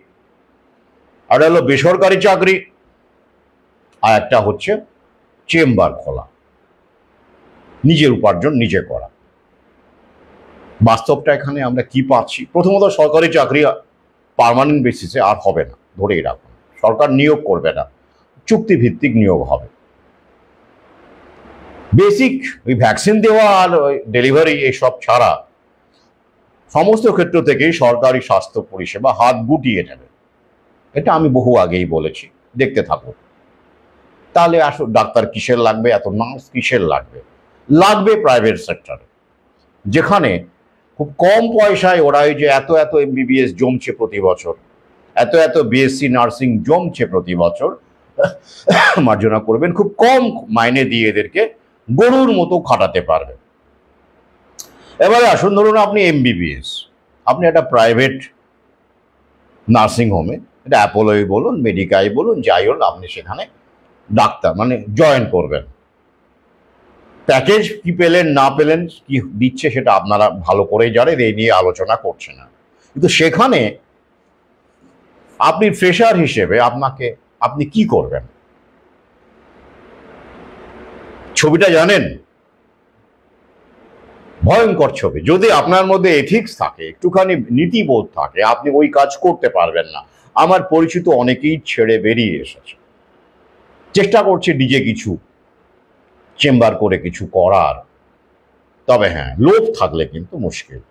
আর হলো বেসরকারি চাকরি, আর একটা হচ্ছে চেম্বার খোলা, নিজের উপার্জন নিজে করা। বাস্তবটা এখানে আমরা কি পাচ্ছি? প্রথমত, সরকারি চাকরি পার্মানেন্ট বেসিসে আর হবে না, ধরেই রাখুন, সরকার নিয়োগ করবে না, চুক্তিভিত্তিক নিয়োগ হবে। বেসিক ওই ভ্যাকসিন দেওয়া আর ডেলিভারি এসব ছাড়া সমস্ত ক্ষেত্র থেকেই সরকারি স্বাস্থ্য পরিষেবা হাত গুটিয়ে নেবে। এটা আমি বহু আগেই বলেছি, দেখতে থাকুন। তাহলে আসলে ডাক্তার কিসের লাগবে, এত নার্স কিসের লাগবে? লাগবে প্রাইভেট সেক্টরে, যেখানে খুব কম পয়সায় ওরা ওই যে এত এত এমবিবিএস জমছে প্রতি বছর, এত এত বিএসসি নার্সিং জমছে প্রতি বছর, মার্জনা করবেন, খুব কম মাইনে দিয়ে এদেরকে গরুর মতো খাটাতে পারবে। এবারে আসুন, ধরুন আপনি এমবিবিএস, আপনি একটা প্রাইভেট নার্সিং হোমে, এটা অ্যাপোলোই বলুন, মেডিকাই বলুন, যাই হোক, আপনি সেখানে ডাক্তার মানে জয়েন করবেন। প্যাকেজ কি পেলেন না পেলেন, কি দিচ্ছে সেটা আপনারা ভালো করেই জানেন, এই নিয়ে আলোচনা করছে না। কিন্তু সেখানে আপনি ফ্রেশার হিসেবে আপনি কি করবেন? ছবিটা জানেন? ভয়ঙ্কর ছবি। যদি আপনার মধ্যে এথিক্স থাকে, একটুখানি নীতিবোধ থাকে, আপনি ওই কাজ করতে পারবেন না। আমার পরিচিত অনেকেই ছেড়ে বেরিয়ে এসেছে, চেষ্টা করছে নিজে কিছু চেম্বার করে কিছু করার। তবে হ্যাঁ, লোভ থাকলে কিন্তু মুশকিল।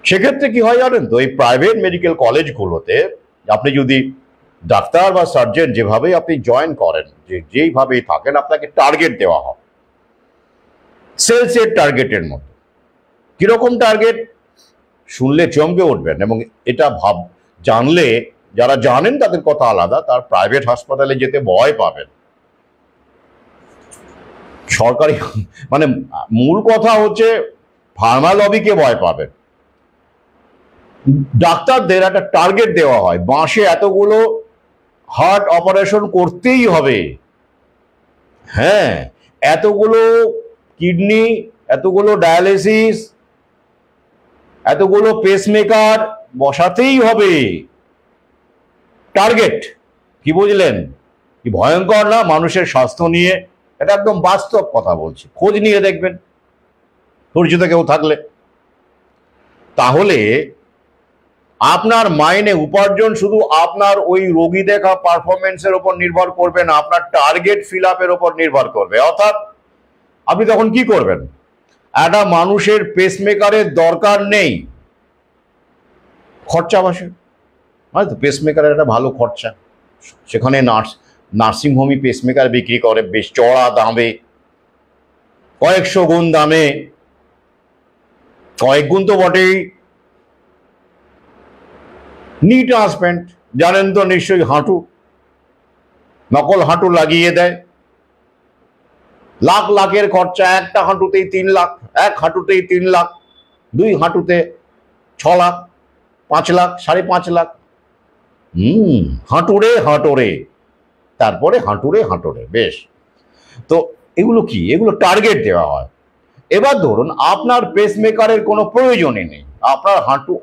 সেক্ষেত্রে কি হয় জানেন তো, এই প্রাইভেট মেডিকেল কলেজগুলোতে আপনি যদি ডাক্তার বা সার্জন যেভাবে আপনি জয়েন করেন, যেইভাবেই থাকেন, আপনাকে টার্গেট দেওয়া হয়, সেলসের টার্গেটের মতো। কিরকম টার্গেট? শুনলে চমকে উঠবেন, এবং এটা জানলে, যারা জানেন তাদের কথা আলাদা, তার প্রাইভেট হাসপাতালে যেতে ভয় পাবেন। সরকারি মানে মূল কথা হচ্ছে ফার্মা লবিকে ভয় পাবেন। ডাক্তারদের একটা টার্গেট দেওয়া হয়, মাসে এতগুলো হার্ট অপারেশন করতেই হবে, হ্যাঁ, এতগুলো কিডনি, এতগুলো ডায়ালিসিস, এতগুলো পেসমেকার বসাতেই হবে। টার্গেট কি বুঝলেন? কি ভয়ঙ্কর না মানুষের স্বাস্থ্য নিয়ে? এটা একদম বাস্তব কথা বলছি, খোঁজ নিয়ে দেখবেন পরিচিত কেউ থাকলে। তাহলে আপনার মাইনে উপার্জন শুধু আপনার ওই রোগী দেখা পারফরমেন্সের উপর নির্ভর করবে না, আপনার টার্গেট ফিল আপের উপর নির্ভর করবে। অর্থাৎ আপনি তখন কি করবেন? একটা মানুষের পেসমেকারের দরকার নেই, খরচা বসে, হয়তো পেসমেকারের একটা ভালো খরচা, সেখানে নার্সিংহোমই পেসমেকার বিক্রি করে বেশ চড়া দামে, কয়েকশো গুণ দামে, কয়েক গুণ তো বটেই। নি ট্রান্সপ্ল্যান্ট জানেন তো নিশ্চয়ই, হাঁটু, নকল হাঁটু লাগিয়ে দেয়, লাখ লাখের খরচা, একটা হাঁটুতেই 3 লাখ, এক হাঁটুতেই 3 লাখ, 2 হাঁটুতে 6 লাখ, 5 লাখ, 5.5 লাখ। হাঁটুরে হাঁটুরে, তারপরে হাঁটুরে হাঁটুরে, বেশ। তো এগুলো কি? এগুলো টার্গেট দেওয়া হয়। এবার ধরুন আপনার পেসমেকারের কোনো প্রয়োজনই নেই, আপনার হাঁটু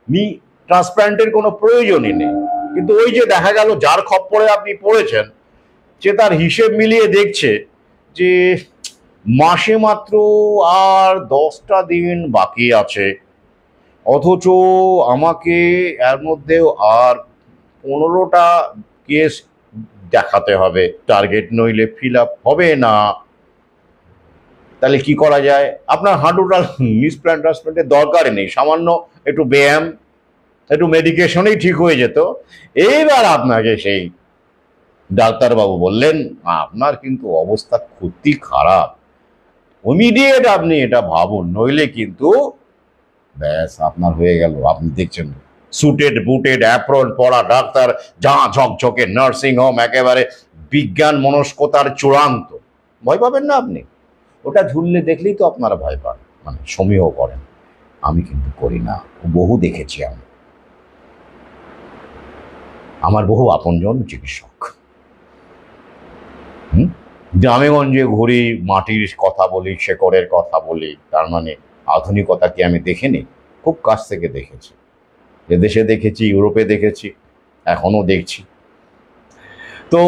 নি ট্রান্সপ্ল্যান্টের কোনো প্রয়োজনই নেই, কিন্তু ওই যে দেখা গেল যার খপ্পরে আপনি পড়েছেন, সে তার হিসেব মিলিয়ে দেখছে যে মাসে মাত্র আর 10টা দিন বাকি আছে, অথচ আমাকে এর মধ্যেও আর 15টা কেস দেখাতে হবে, টার্গেট নইলে ফিল আপ হবে না। তাহলে কি করা যায়? আপনার হাঁটুটা ট্রান্সপ্ল্যান্টের দরকারই নেই, সামান্য একটু ব্যায়াম, একটু মেডিকেশনেই ঠিক হয়ে যেত। এইবার আপনাকে সেই ডাক্তারবাবু বললেন আপনার কিন্তু অবস্থা খুবই খারাপ, ইমিডিয়েট আপনি এটা ভাবুন, নইলে কিন্তু ব্যাস আপনার হয়ে গেল। আপনি দেখছেন সুটেড বুটেড অ্যাপ্রন পরা ডাক্তার, যা ঝকঝকে নার্সিং হোম, একেবারে বিজ্ঞান মনস্কতার চূড়ান্ত। ভয় পাবেন না আপনি? ওটা ঝুললে দেখলেই তো আপনারা ভয় পান, মানে সমীহ করেন। আমি কিন্তু করি না, বহু দেখেছি আমি, আমার বহু আপনজন চিকিৎসক। গ্রামেগঞ্জে ঘুরি, মাটির কথা বলি, শেকড়ের কথা বলি, তার মানে আধুনিকতাকে আমি দেখিনি, খুব কাছ থেকে দেখেছি। এদেশে দেখেছি, ইউরোপে দেখেছি, এখনো দেখছি। তো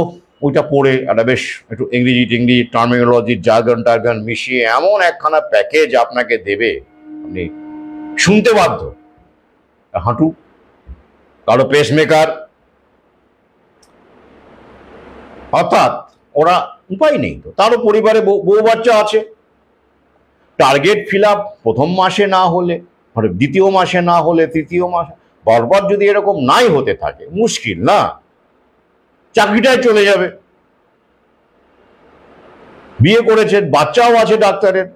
ওইটা পড়ে একটা বেশ একটু ইংরেজি টার্মিনোলজি জার্গন মিশিয়ে এমন একখানা প্যাকেজ আপনাকে দেবে, আপনি শুনতে বাধ্য। হাঁটু, কারো পেসমেকার, অর্থাৎ ওরা উপায় নেই তো, তারও পরিবারে বউ বাচ্চা আছে। টার্গেট ফিল আপ প্রথম মাসে না হলে, দ্বিতীয় মাসে না হলে তৃতীয় মাসে, বারবার যদি এরকম নাই হতে থাকে, মুশকিল না? চাকরিটাই চলে যাবে। বিয়ে করেছেন, বাচ্চাও আছে ডাক্তারের,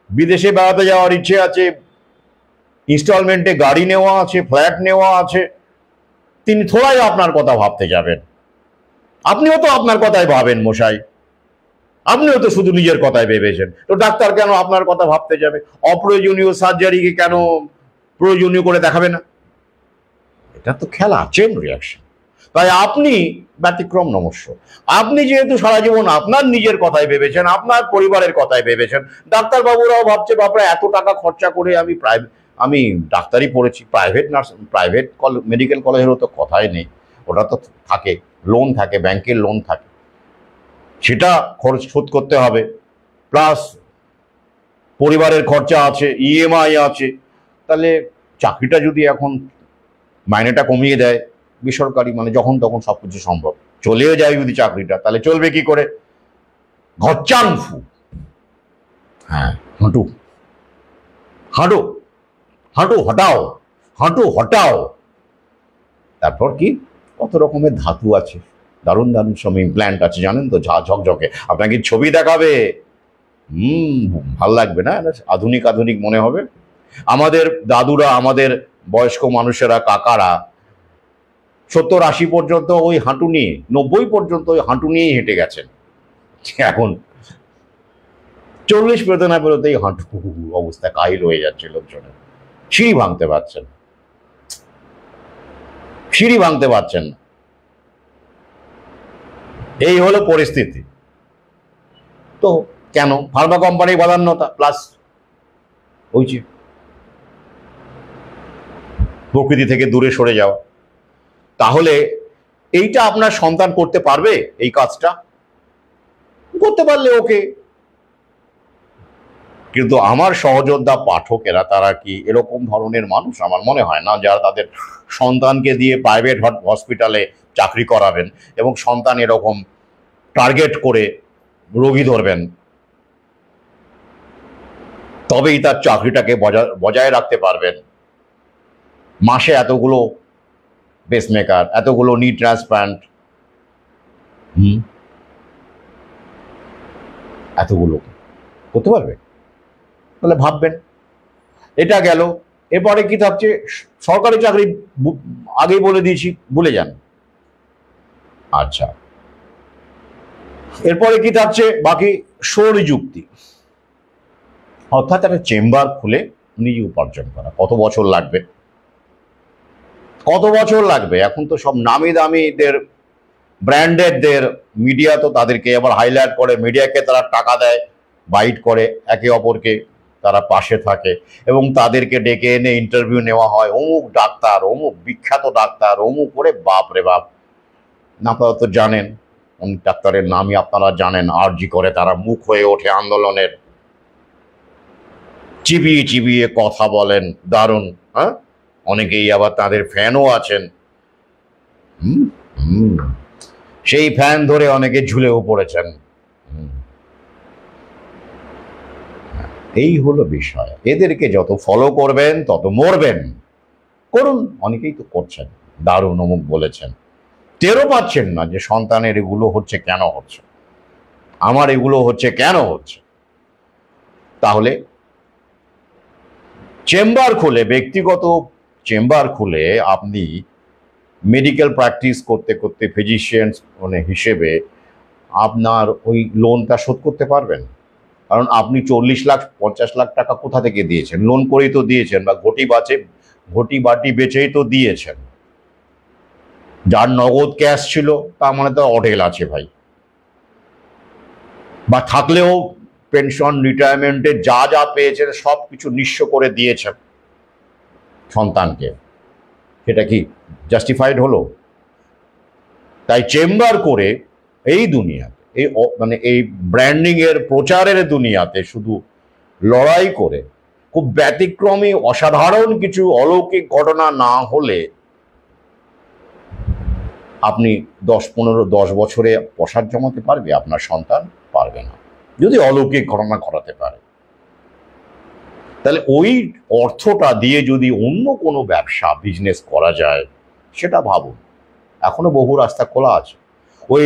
বিদেশে বেড়াতে যাওয়ার ইচ্ছে আছে, ইনস্টলমেন্টে গাড়ি নেওয়া আছে, ফ্ল্যাট নেওয়া আছে, তিনি থোড়াই আপনার কথা ভাবতে যাবেন? আপনিও তো আপনার কথাই ভাবেন মশাই, আপনিও তো শুধু নিজের কথাই ভেবেছেন, তো ডাক্তার কেন আপনার কথা ভাবতে যাবে? অপ্রয়োজনীয় সার্জারিকে কেন প্রয়োজনীয় করে দেখাবে না? এটা তো খেলা, চেন রিয়াকশন। তাই আপনি ব্যতিক্রম নমস্য। আপনি যেহেতু সারা জীবন আপনার নিজের কথাই ভেবেছেন, আপনার পরিবারের কথাই ভেবেছেন, ডাক্তারবাবুরাও ভাবছে বাপরা এত টাকা খরচা করে আমি ডাক্তারি পড়েছি, প্রাইভেট মেডিকেল কলেজেরও তো কথাই নেই, ওটা তো থাকে, লোন থাকে, ব্যাংকের লোন থাকে, সেটা খরচ শোধ করতে হবে, প্লাস পরিবারের খরচা আছে, ইএমআই আছে। তাহলে চাকরিটা যদি এখন মাইনেটা কমিয়ে দেয়, বেসরকারি মানে যখন তখন সবকিছু সম্ভব, চলেও যায় যদি চাকরিটা, তাহলে চলবে কি করে? ঘচ্চাংফু। হ্যাঁ, হাঁটু হাঁটু হাঁটু হটাও, হাঁটু হটাও। তারপর কি কত রকমের ধাতু আছে, দারুণ দারুণ সব ইমপ্ল্যান্ট আছে, জানেন তো, ঝকঝকে। আপনাকে ছবি দেখাবে, ভাল লাগবে না? আধুনিক আধুনিক মনে হবে। আমাদের দাদুরা, আমাদের বয়স্ক মানুষেরা, কাকারা 70-80 পর্যন্ত ওই হাঁটু নিয়ে, 90 পর্যন্ত ওই হাঁটু নিয়েই হেঁটে গেছেন। এখন 40 পেরোতে না পেরোতেই হাঁটু অবস্থা কাহিল হয়ে যাচ্ছে লোকজনের, সিঁড়ি ভাঙতে পারছেন, সিঁড়ি ভাঙতে পারছেন না। এই হলো পরিস্থিতি। তো কেন? ফার্মা কোম্পানির বদান্যতা, প্লাস ওই যে প্রকৃতি থেকে দূরে সরে যাওয়া। তাহলে এইটা আপনার সন্তান করতে পারবে? এই কাজটা করতে পারলে ওকে, কিন্তু আমার সহযোদ্ধা পাঠকেরা তারা কি এরকম ধরনের মানুষ? আমার মনে হয় না, যারা তাদের সন্তানকে দিয়ে প্রাইভেট হসপিটালে চাকরি করাবেন এবং সন্তান এরকম টার্গেট করে রোগী ধরবেন, তবেই তার চাকরিটাকে বজায় রাখতে পারবেন। মাসে এতগুলো পেসমেকার, এতগুলো নি ট্রান্সপ্লান্ট, এতগুলো করতে পারবে? তাহলে ভাববেন। এটা গেল। এরপরে কি থাকছে? সরকারি চাকরি আগেই বলে দিয়েছি, ভুলে যান। আচ্ছা, এরপরে কি থাকছে বাকি? স্বনিযুক্তি, অর্থাৎ একটা চেম্বার খুলে নিজে উপার্জন করা। কত বছর লাগবে? কত বছর লাগবে? এখন তো সব নামি দামিদের, ব্র্যান্ডেডদের মিডিয়া তো তাদেরকে আবার হাইলাইট করে, মিডিয়াকে তারা টাকা দেয়, বাইট করে, একে অপরকে তারা পাশে থাকে এবং তাদেরকে ডেকে এনে ইন্টারভিউ নেওয়া হয়। অমুক ডাক্তার, অমুক বিখ্যাত ডাক্তার, অমুক করে, বাপ রে বাপ। আপনারা তো জানেন, অনেক ডাক্তারের নামই আপনারা জানেন। আরজি করে তারা মুখ হয়ে ওঠে আন্দোলনের, চিবিয়ে চিবিয়ে কথা বলেন, দারুণ। হ্যাঁ, অনেকেই আবার তাদের ফ্যানও আছেন। সেই ফ্যান ধরে অনেকে ঝুলেও পড়েছেন। এই হলো বিষয়। এদেরকে যত ফলো করবেন তত মরবেন। করুন, অনেকেই তো করছেন, দারুণ অমুক বলেছেন। টেরও পাচ্ছেন না যে সন্তানের এগুলো হচ্ছে কেন হচ্ছে, আমার এগুলো হচ্ছে কেন হচ্ছে। তাহলে চেম্বার খুলে, ব্যক্তিগত চেম্বার খুলে আপনি মেডিকেল প্র্যাকটিস করতে করতে ফিজিশিয়ান মানে হিসেবে আপনার ওই লোনটা শোধ করতে পারবেন। কারণ আপনি 40 লাখ 50 লাখ টাকা কোথা থেকে দিয়েছেন? লোন করেই তো দিয়েছেন, বা ঘটি বাটি বেচেই তো দিয়েছেন। যার নগদ ক্যাশ ছিল তার মানে তো অঢেল আছে ভাই, বা থাকলেও পেনশন রিটায়ারমেন্টে যা যা পেয়েছেন সব কিছু নিঃস্ব করে দিয়েছেন সন্তানকে। সেটা কি জাস্টিফাইড হলো? তাই চেম্বার করে এই দুনিয়াতে, এই মানে এই ব্র্যান্ডিং এর প্রচারের দুনিয়াতে শুধু লড়াই করে, খুব ব্যতিক্রমী অসাধারণ কিছু অলৌকিক ঘটনা না হলে আপনি 10 বছরে প্রসাদ জমাতে পারবে আপনার সন্তান? পারবে না, যদি অলৌকিক ঘটনা ঘটাতে পারে। তাহলে ওই অর্থটা দিয়ে যদি অন্য কোনো ব্যবসা বিজনেস করা যায়, সেটা ভাবুন। এখনো বহু রাস্তা খোলা আছে। ওই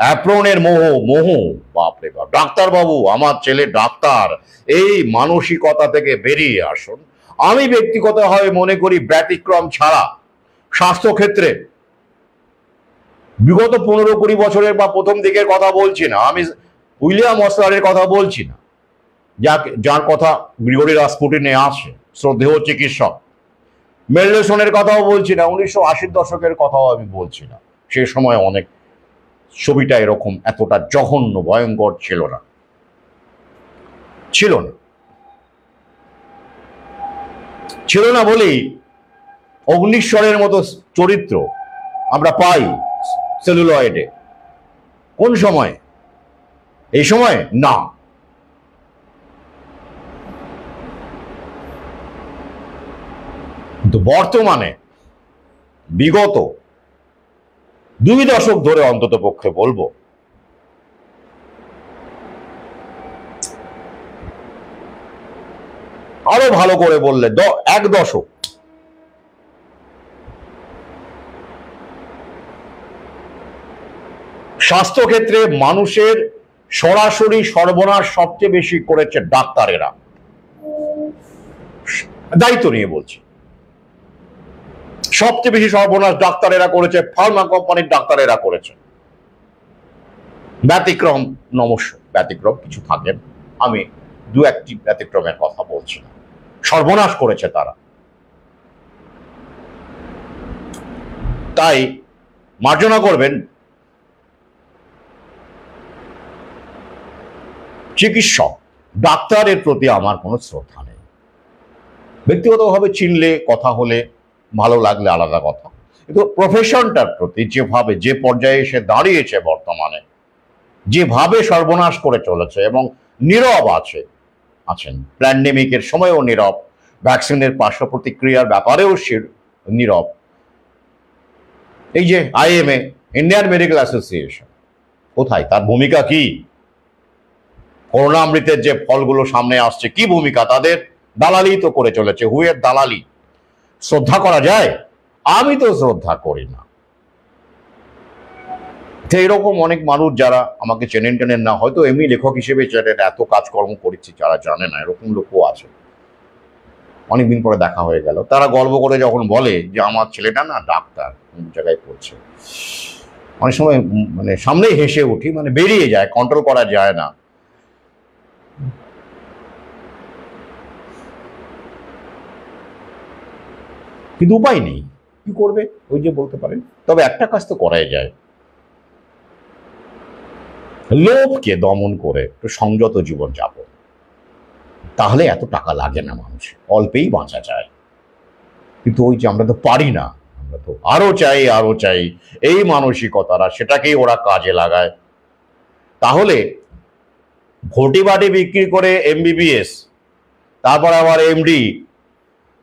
অ্যাপ্রনের মোহ, বাপরে বাপ, ডাক্তারবাবু আমার ছেলে ডাক্তার, এই মানসিকতা থেকে বেরিয়ে আসুন। আমি ব্যক্তিগতভাবে মনে করি ব্যতিক্রম ছাড়া স্বাস্থ্যক্ষেত্রে বিগত 15-20 বছরের বা প্রথম দিকের কথা বলছি না, আমি উইলিয়াম অসলারের কথা বলছি না, যার কথা গ্রিগরি রাসপুটিনে আছে, শ্রদ্ধেয় চিকিৎসক। মেন্ডেলসনের কথাও বলছি না, 1980-র দশকের কথাও আমি বলছি না। সে সময় অনেক ছবিটা এরকম এতটা জঘন্য ভয়ঙ্কর ছিল না, ছিল না বলেই অগ্নিশ্বরের মতো চরিত্র আমরা পাই সেলুলয়েডে। কোন সময়? এই সময় না। কিন্তু বর্তমানে বিগত 2 দশক ধরে অন্তত পক্ষে বলবো, আরো ভালো করে বললে 1 দশক, স্বাস্থ্যক্ষেত্রে মানুষের সরাসরি সর্বনাশ সবচেয়ে বেশি করেছে ডাক্তারেরা। দায়িত্ব নিয়ে বলছি, সবচেয়ে বেশি সর্বনাশ ডাক্তারেরা করেছে, ফার্মা কোম্পানির ডাক্তারেরা করেছে। ব্যতিক্রম নমস্য, ব্যতিক্রম কিছু থাকেন, আমি 2-1টি ব্যতিক্রমের কথা বলছি না। সর্বনাশ করেছে তারা। তাই মার্জনা করবেন, চিকিৎসক ডাক্তারের প্রতি আমার কোনো শ্রদ্ধা নেই। ব্যক্তিগতভাবে চিনলে, কথা হলে, ভালো লাগলে আলাদা কথা, কিন্তু প্রফেশনটার প্রতি যেভাবে, যে পর্যায়ে এসে দাঁড়িয়েছে বর্তমানে, যেভাবে সর্বনাশ করে চলেছে এবং নীরব আছে, আছেন, প্যান্ডেমিকের সময়ও নীরব, ভ্যাকসিনের পার্শ্ব প্রতিক্রিয়ার ব্যাপারেও নীরব। এই যে আইএমএ, ইন্ডিয়ান মেডিকেল অ্যাসোসিয়েশন, কোথায় তার ভূমিকা? কি করোনামৃতের যে ফলগুলো সামনে আসছে, কি ভূমিকা তাদের? দালালি তো করে চলেছে, হুয়ের দালালি। শ্রদ্ধা করা যায়? আমি তো শ্রদ্ধা করি না। এইরকম অনেক মানুষ যারা আমাকে চেনেন টেনেন না, হয়তো এমনি লেখক হিসেবে চেনেন, এত কাজকর্ম করেছি, যারা জানে না, এরকম লোকও আছে। অনেকদিন পরে দেখা হয়ে গেল, তারা গর্ব করে যখন বলে যে আমার ছেলেটা না ডাক্তার, কোন জায়গায় পড়ছে, অনেক সময় মানে সামনেই হেসে উঠি, মানে বেরিয়ে যায়, কন্ট্রোল করা যায় না। কিন্তু উপায় নেই, কি করবে, ওই যে বলতে পারেন। তবে একটা কাজ তো করাই যায়, লোভকে দমন করে একটু সংযত জীবন যাপন, তাহলে এত টাকা লাগে না, মানুষ অল্পেই বাঁচা যায়। কিন্তু ওই যে আমরা তো পারি না, আমরা তো আরো চাই আরো চাই, এই মানসিকতারা, সেটাকেই ওরা কাজে লাগায়। তাহলে ঘটি বাটি বিক্রি করে এমবিবিএস, তারপর আবার এমডি,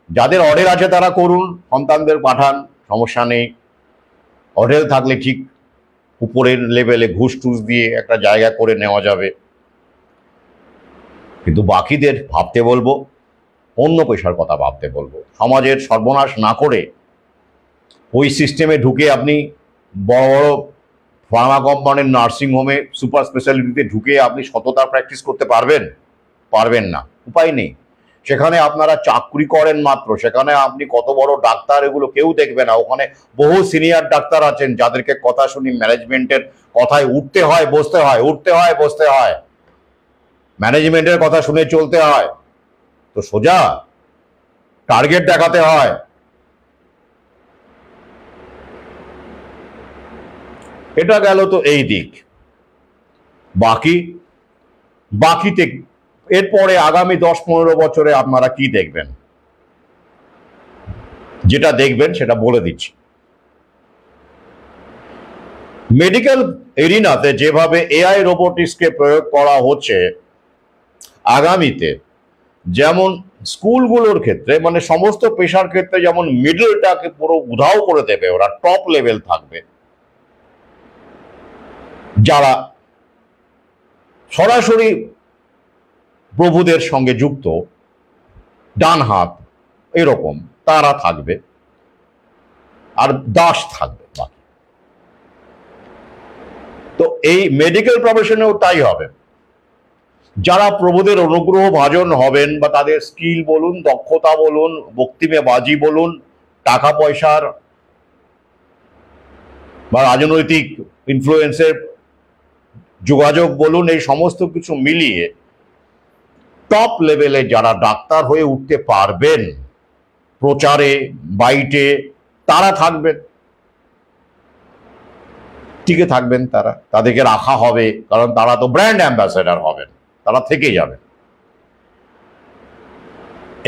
যাদের অর্ডার আছে তারা করুন, সন্তানদের পাঠান, সমস্যা নেই। অর্ডার থাকলে ঠিক উপরের লেভেলে ঘুষ টুস দিয়ে একটা জায়গা করে নেওয়া যাবে। কিন্তু বাকিদের ভাবতে বলবো, অন্য পেশার কথা ভাবতে বলবো। সমাজের সর্বনাশ না করে ওই সিস্টেমে ঢুকে আপনি বড় বড় ফার্মা কোম্পানির নার্সিংহোমে, সুপার স্পেশালিটিতে ঢুকে আপনি সততার প্র্যাকটিস করতে পারবেন? পারবেন না, উপায় নেই। সেখানে আপনারা চাকরি করেন মাত্র, সেখানে আপনি কত বড় ডাক্তার এগুলো কেউ দেখবে না। ওখানে বহু সিনিয়র ডাক্তার আছেন যাদেরকে কথা শুনি ম্যানেজমেন্টের কথায় উঠতে হয় বসতে হয়, উঠতে হয় বসতে হয়, ম্যানেজমেন্টের কথা শুনে চলতে হয়। তো সোজা টার্গেট দেখাতে হয়। এটা গেল তো এই দিক। বাকিতে এরপরে আগামী 10-15 বছরে আপনারা কি দেখবেন? যেটা দেখবেন সেটা বলে দিচ্ছি। মেডিকেল এরিনাতে যেভাবে এআই রোবোটিক্সকে প্রয়োগ করা হচ্ছে, আগামীতে যেমন স্কুলগুলোর ক্ষেত্রে, মানে সমস্ত পেশার ক্ষেত্রে যেমন মিডলটাকে পুরো উধাও করে দেবে, ওরা টপ লেভেল থাকবে, যারা সরাসরি প্রভুদের সঙ্গে যুক্ত, ডান হাত এরকম, তারা থাকবে, আর দাস থাকবে বাকি। তো এই মেডিকেল প্রফেশনেও তাই হবে। যারা প্রভুদের অনুগ্রহ ভাজন হবেন, বা তাদের স্কিল বলুন, দক্ষতা বলুন, বক্তৃতাবাজি বলুন, টাকা পয়সার বা রাজনৈতিক ইনফ্লুয়েন্সের যোগাযোগ বলুন, এই সমস্ত কিছু মিলিয়ে টপ লেভেলে যারা ডাক্তার হয়ে উঠতে পারবেন, প্রচারে বাইটে, তারা থাকবেন, টিকে থাকবেন। তাদেরকে রাখা হবে, কারণ তারা তো ব্র্যান্ড অ্যাম্বাসেডার হবেন, তারা থেকে যাবেন।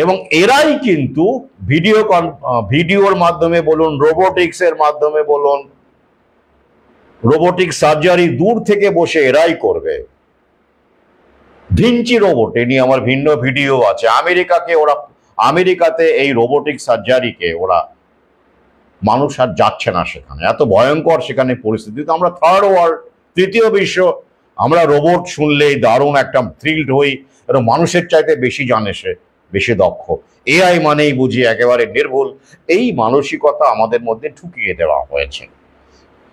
এবং এরাই কিন্তু ভিডিওর মাধ্যমে বলুন, রোবোটিক্সের মাধ্যমে বলুন, রোবোটিক সার্জারি দূর থেকে বসে এরাই করবে। ভিঞ্চি রোবট, এ নিয়ে আমার ভিন্ন ভিডিও আছে। আমেরিকাতে এই রোবোটিক সার্জারিকে ওরা, মানুষ আর যাচ্ছে না সেখানে, এত ভয়ঙ্কর সেখানে পরিস্থিতি। তো আমরা থার্ড ওয়ার্ল্ড, তৃতীয় বিশ্ব, আমরা রোবট শুনলেই দারুণ একটা থ্রিল্ড হই, এবং মানুষের চাইতে বেশি জানে সে, বেশি দক্ষ। এআই মানেই বুঝি একেবারে নির্ভুল, এই মানসিকতা আমাদের মধ্যে ঢুকিয়ে দেওয়া হয়েছে।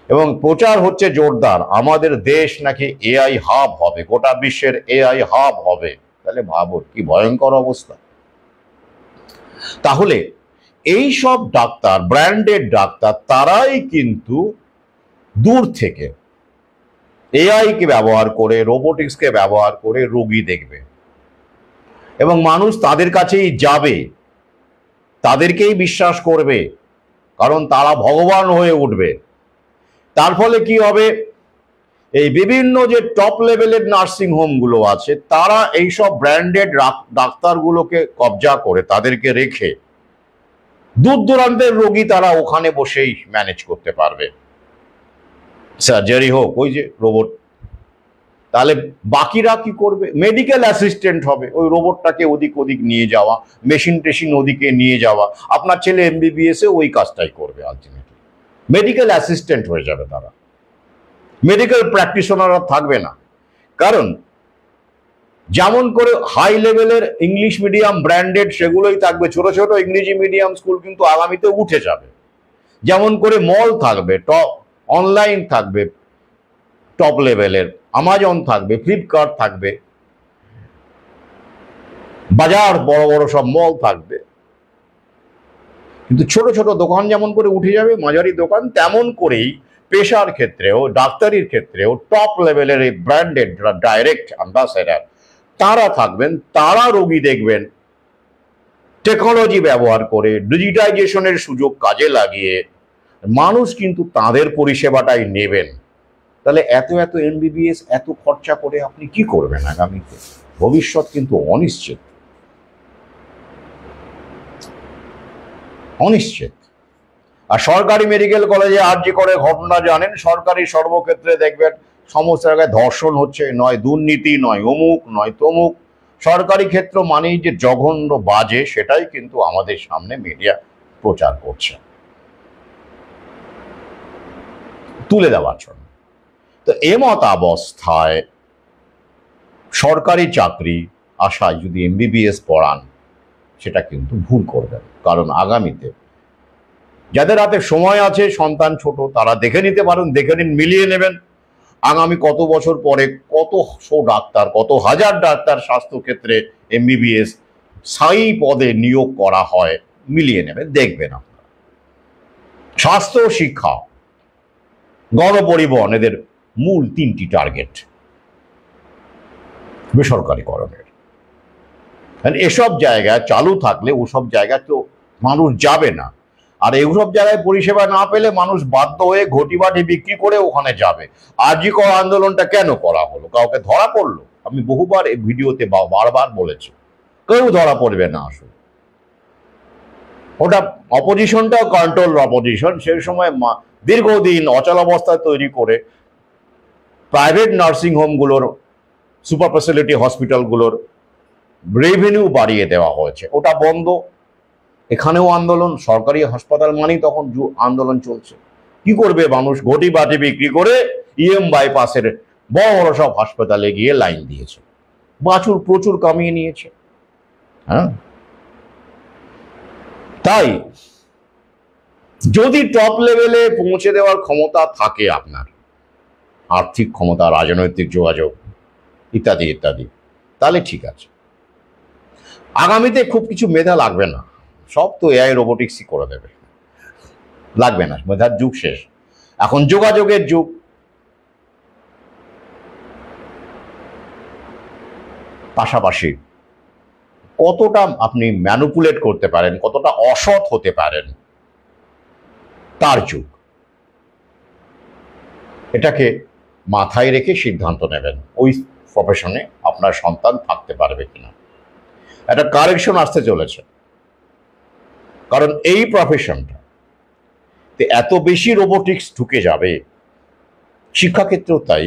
এবং প্রচার হচ্ছে জোরদার, আমাদের দেশ নাকি এআই হাব হবে, গোটা বিশ্বের এআই হাব হবে। তাহলে ভাবো কি ভয়ঙ্কর অবস্থা। তাহলে এই সব ডাক্তার, ব্র্যান্ডেড ডাক্তার, তারাই কিন্তু দূর থেকে এআই কে ব্যবহার করে, রোবোটিক্সকে ব্যবহার করে রোগী দেখবে, এবং মানুষ তাদের কাছেই যাবে, তাদেরকেই বিশ্বাস করবে, কারণ তারা ভগবান হয়ে উঠবে। তার ফলে কি হবে, এই বিভিন্ন যে টপ লেভেলের নার্সিং হোমগুলো আছে, তারা এইসব ব্র্যান্ডেড ডাক্তারগুলোকে কবজা করে, তাদেরকে রেখে দূর দূরান্তের রোগী তারা ওখানে বসেই ম্যানেজ করতে পারবে। সার্জারি হোক, ওই যে রোবট, তাহলে বাকিরা কি করবে? মেডিকেল অ্যাসিস্ট্যান্ট হবে, ওই রোবটটাকে ওদিক ওদিক নিয়ে যাওয়া, মেশিন টেশিন ওদিকে নিয়ে যাওয়া। আপনার ছেলে এমবিবিএস এ ওই কাজটাই করবে, আলটিমেটলি মেডিকেল অ্যাসিস্ট্যান্ট হয়ে যাবে তারা। মেডিকেল প্র্যাকটিশনার থাকবে না। কারণ যেমন করে হাই লেভেলের ইংলিশ মিডিয়াম ব্র্যান্ডেড সেগুলোই থাকবে, ছোট ছোট ইংরেজি মিডিয়াম স্কুল কিন্তু আগামীতে উঠে যাবে। যেমন করে মল থাকবে, টপ অনলাইন থাকবে টপ লেভেলের, আমাজন থাকবে, ফ্লিপকার্ট থাকবে, বাজার বড় বড় সব মল থাকবে। কিন্তু ছোট ছোট দোকান যেমন করে উঠে যাবে, মাঝারি দোকান, তেমন করেই পেশার ক্ষেত্রেও, ডাক্তারির ক্ষেত্রেও টপ লেভেলের এই ব্র্যান্ডেড ডাইরেক্ট অ্যাম্বাসেডার তারা থাকবেন। তারা রোগী দেখবেন টেকনোলজি ব্যবহার করে, ডিজিটাইজেশনের সুযোগ কাজে লাগিয়ে। মানুষ কিন্তু তাদের পরিষেবাটাই নেবেন। তাহলে এত এত এমবিবিএস এত খরচা করে আপনি কি করবেন আগামীতে? ভবিষ্যৎ কিন্তু অনিশ্চিত, অনিশ্চিত। আর সরকারি মেডিকেল কলেজে আরজি করে ঘটনা জানেন, সরকারি সর্বক্ষেত্রে দেখবেন সমস্ত জায়গায় ধর্ষণ হচ্ছে, নয় দুর্নীতি, নয় অমুক, নয় তমুক। সরকারি ক্ষেত্র মানেই যে জঘন্য বাজে, সেটাই কিন্তু আমাদের সামনে মিডিয়া প্রচার করছে তুলে দেওয়ার জন্য। তো এমত অবস্থায় সরকারি চাকরি আশায় যদি এমবিবিএস পড়ান, সেটা কিন্তু ভুল করবেন। কারণ আগামীতে যাদের হাতে সময় আছে, সন্তান ছোট, তারা দেখে নিতে পারেন, দেখে নিন, মিলিয়ে নেবেন আগামী কত বছর পরে কতশো ডাক্তার, কত হাজার ডাক্তার স্বাস্থ্যক্ষেত্রে এমবিবিএস স্থায়ী পদে নিয়োগ করা হয়, মিলিয়ে নেবেন, দেখবেন আপনারা। স্বাস্থ্য, শিক্ষা, গণপরিবহন এদের মূল তিনটি টার্গেট বেসরকারিকরণের। এসব জায়গায় চালু থাকলে ওসব জায়গায় তো মানুষ যাবে না। আর এইসব জায়গায় পরিষেবা না পেলে মানুষ বাধ্য হয়ে ঘটিবাটি বিক্রি করে ওখানে যাবে। আরজি কর আন্দোলনটা কেন করা হলো? কাউকে ধরা পড়লো? আমি বহুবার এই ভিডিওতে বারবার বলেছি, কেউ ধরা পড়বে না। আসলে ওটা অপোজিশনটাও কন্ট্রোল অপোজিশন। সেই সময় দীর্ঘদিন অচলাবস্থা তৈরি করে প্রাইভেট নার্সিং হোমগুলোর, সুপার ফ্যাসিলিটি হসপিটালগুলোর রেভিনিউ বাড়িয়ে দেওয়া হয়েছে, ওটা বন্ধ। এখানেও আন্দোলন, সরকারি হাসপাতাল মানেই তখন আন্দোলন চলছে। কি করবে মানুষ? ঘটি বাটি বিক্রি করে বাইপাসের বড় বড় সব হাসপাতালে গিয়ে লাইন দিয়েছে, প্রচুর কামিয়ে নিয়েছে। হ্যাঁ, তাই যদি টপ লেভেলে পৌঁছে দেওয়ার ক্ষমতা থাকে আপনার, আর্থিক ক্ষমতা, রাজনৈতিক যোগাযোগ ইত্যাদি ইত্যাদি, তাহলে ঠিক আছে। আগামীতে খুব কিছু মেধা লাগবে না, সব তো এআই রোবোটিক্সই করে দেবে, লাগবে না, মেধার যুগ শেষ। এখন যোগাযোগের যুগ। পাশাপাশি কতটা আপনি ম্যানুপুলেট করতে পারেন, কতটা অসৎ হতে পারেন, তার যুগ। এটাকে মাথায় রেখে সিদ্ধান্ত নেবেন ওই প্রফেশনে আপনার সন্তান থাকতে পারবে কিনা। একটা কারেকশন আসতে চলেছে, কারণ এই প্রফেশনটা এত বেশি রোবোটিক্স ঢুকে যাবে, শিক্ষাক্ষেত্রেও তাই।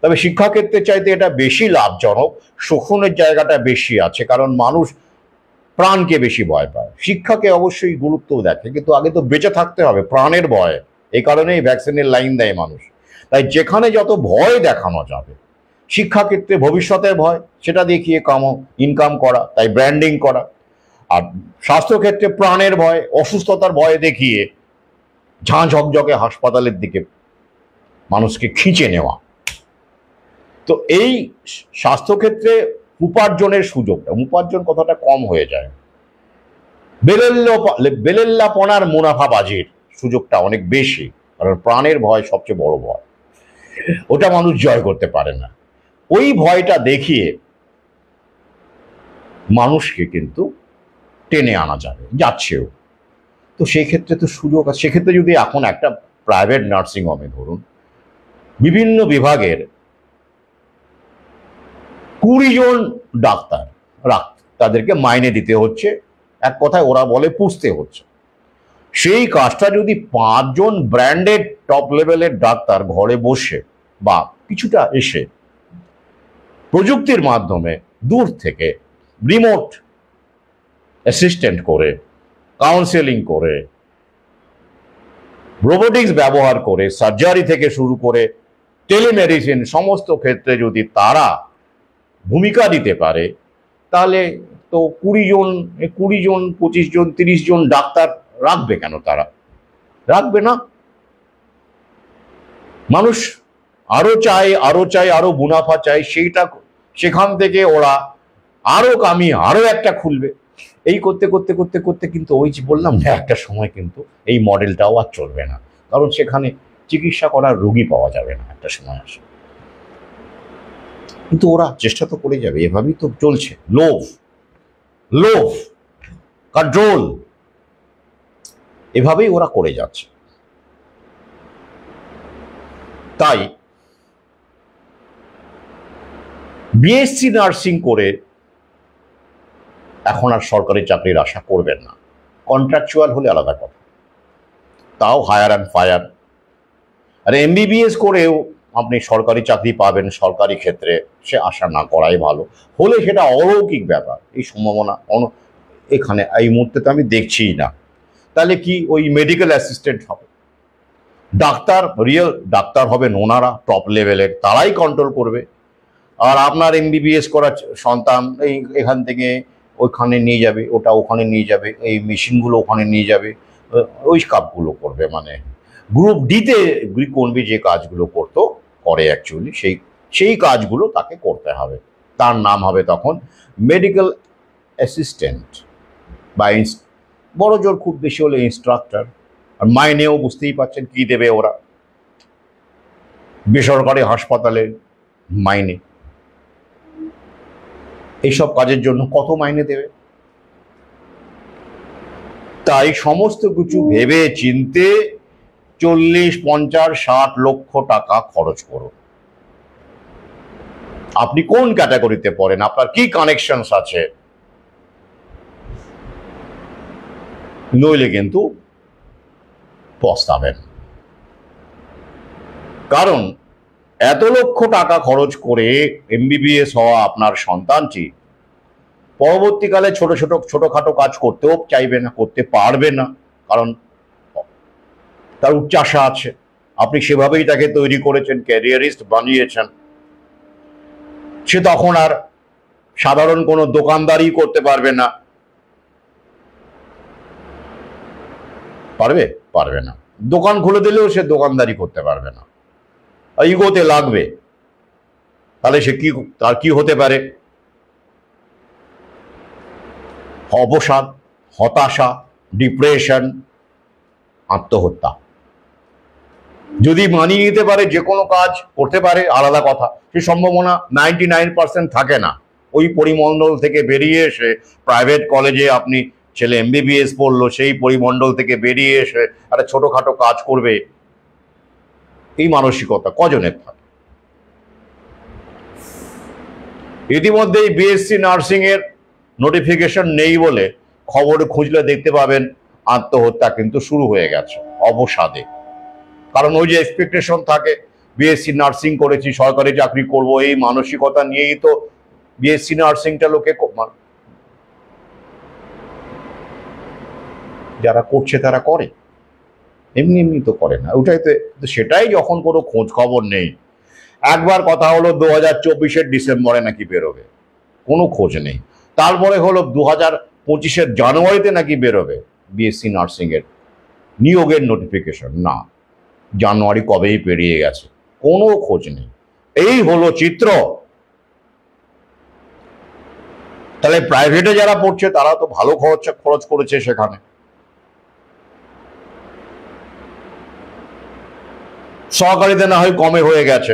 তবে শিক্ষাক্ষেত্রে চাইতে এটা বেশি লাভজনক, শোষণের জায়গাটা বেশি আছে, কারণ মানুষ প্রাণকে বেশি ভয় পায়। শিক্ষাকে অবশ্যই গুরুত্ব দেখে, কিন্তু আগে তো বেঁচে থাকতে হবে, প্রাণের ভয়। এই কারণেই ভ্যাকসিনের লাইন দেয় মানুষ। তাই যেখানে যত ভয় দেখানো যাবে, শিক্ষাক্ষেত্রে ভবিষ্যতের ভয়, সেটা দেখিয়ে ইনকাম করা, তাই ব্র্যান্ডিং করা। আর স্বাস্থ্যক্ষেত্রে প্রাণের ভয়, অসুস্থতার ভয় দেখিয়ে ঝাঁ ঝকঝকে হাসপাতালের দিকে মানুষকে খিঁচে নেওয়া। তো এই স্বাস্থ্যক্ষেত্রে উপার্জনের সুযোগটা, উপার্জন কথাটা কম হয়ে যায়, বেলেল্লাপনার মুনাফাবাজির সুযোগটা অনেক বেশি, কারণ প্রাণের ভয় সবচেয়ে বড় ভয়, ওটা মানুষ জয় করতে পারে না। ওই ভয়টা দেখিয়ে মানুষকে কিন্তু টেনে আনা যাবে, যাচ্ছেও। তো সেই ক্ষেত্রে তো সুযোগ আছে। সেক্ষেত্রে যদি এখন একটা প্রাইভেট নার্সিং হোমে ধরুন বিভিন্ন বিভাগের 20 জন ডাক্তার তাদেরকে মাইনে দিতে হচ্ছে, এক কথায় ওরা বলে পুষতে হচ্ছে। সেই কাজটা যদি 5 জন ব্র্যান্ডেড টপ লেভেলের ডাক্তার ঘরে বসে বা কিছুটা এসে প্রযুক্তির মাধ্যমে দূর থেকে রিমোট অ্যাসিস্ট্যান্ট করে, কাউন্সেলিং করে, রোবোটিক্স ব্যবহার করে, সার্জারি থেকে শুরু করে টেলিমেডিসিন সমস্ত ক্ষেত্রে যদি তারা ভূমিকা দিতে পারে, তাহলে তো 20 জন 25 জন 30 জন ডাক্তার রাখবে কেন? তারা রাখবে না। মানুষ আরো চায়, আরো মুনাফা চায়, সেখান থেকে ওরা আরো কামিয়ে আরো একটা খুলবে। এই করতে করতে করতে করতে কিন্তু ওই যে বললাম না, একটা সময় কিন্তু এই মডেলটাও আর চলবে না, কারণ সেখানে চিকিৎসা করার রোগী পাওয়া যাবে না, একটা সময় আসে। কিন্তু ওরা চেষ্টা তো করে যাবে, এভাবেই তো চলছে। লোভ, কন্ট্রোল, এভাবেই ওরা করে যাচ্ছে। তাই বিএসসি নার্সিং করে এখন আর সরকারি চাকরির আশা করবেন না। কন্ট্রাকচুয়াল হলে আলাদা কথা, তাও হায়ার অ্যান্ড ফায়ার। আর এমবিবিএস করেও আপনি সরকারি চাকরি পাবেন সরকারি ক্ষেত্রে, সে আশা না করাই ভালো। হলে সেটা অলৌকিক ব্যাপার, এই সম্ভাবনা এখানে এই মুহূর্তে তো আমি দেখছিই না। তাহলে কি ওই মেডিকেল অ্যাসিস্ট্যান্ট হবে, ডাক্তার, রিয়েল ডাক্তার হবেন ওনারা, টপ লেভেলের, তারাই কন্ট্রোল করবে। আর আপনার এমবিবিএস করা সন্তান এখান থেকে ওইখানে নিয়ে যাবে, ওটা ওখানে নিয়ে যাবে, এই মেশিনগুলো ওখানে নিয়ে যাবে, ওই কাজগুলো করবে। মানে গ্রুপ ডিতে গ্রিকনবি যে কাজগুলো করে অ্যাকচুয়ালি সেই কাজগুলো তাকে করতে হবে। তার নাম হবে তখন মেডিকেল অ্যাসিস্ট্যান্ট বা বড় জোর খুব বেশি হলে ইনস্ট্রাক্টর। আর মাইনেও বুঝতেই পারছেন কি দেবে ওরা, বেসরকারি হাসপাতালে মাইনে, এইসব কাজের জন্য কত মাইনে দেবে। তাই সমস্ত কিছু ভেবে চিনতে 40, 50, 60 লক্ষ টাকা খরচ করুন। আপনি কোন ক্যাটাগরিতে পড়েন, আপনার কি কানেকশনস আছে, নইলে কিন্তু পস্তাবেন। কারণ এত লক্ষ টাকা খরচ করে এমবিবিএস হওয়া আপনার সন্তানটি পরবর্তীকালে ছোটখাটো কাজ করতেও চাইবে না, করতে পারবে না, কারণ তার উচ্চাশা আছে। আপনি সেভাবেই তাকে তৈরি করেছেন, ক্যারিয়ারিস্ট বানিয়েছেন। সে তখন আর সাধারণ কোনো দোকানদারি করতে পারবে না। পারবে না। দোকান খুলে দিলেও সে দোকানদারি করতে পারবে না, ইগোতে লাগবে। তাহলে তার কি হতে পারে? অবসাদ, হতাশা, ডিপ্রেশন, আত্মহত্যা। যদি মানিয়ে নিতে পারে, যে কোনো কাজ করতে পারে, আলাদা কথা, সে সম্ভাবনা 99% থাকে না। ওই পরিমণ্ডল থেকে বেরিয়ে এসে প্রাইভেট কলেজে আপনি ছেলে এমবিবিএস পড়লো, সেই পরিমণ্ডল থেকে বেরিয়ে এসে একটা ছোটখাটো কাজ করবে, এই মানসিকতা কজনের থাকে? ইতিমধ্যেই বিএসসি নার্সিং এর নোটিফিকেশন নেই বলে খবরে খুঁজলে দেখতে পাবেন আত্মহত্যা কিন্তু শুরু হয়ে গেছে, অবসাদে। কারণ ওই যে এক্সপেকটেশন থাকে, বিএসসি নার্সিং করেছি, সরকারি চাকরি করব, এই মানসিকতা নিয়েই তো বিএসসি নার্সিংটা লোকে যারা করছে তারা করে, এমনি তো করে না। ওটাই তো, সেটাই যখন কোনো খোঁজ খবর নেই। একবার কথা হলো 2024 ডিসেম্বরে নাকি বেরোবে, কোনো খোঁজ নেই। তারপরে হলো 2025 জানুয়ারিতে নাকি বেরোবে বিএসসি নার্সিং এর নিয়োগের নোটিফিকেশন। না, জানুয়ারি কবেই পেরিয়ে গেছে, কোনো খোঁজ নেই। এই হলো চিত্র। তাহলে প্রাইভেটে যারা পড়ছে তারা তো ভালো খরচ করেছে সেখানে। সরকারিতে না হয় কমে হয়ে গেছে।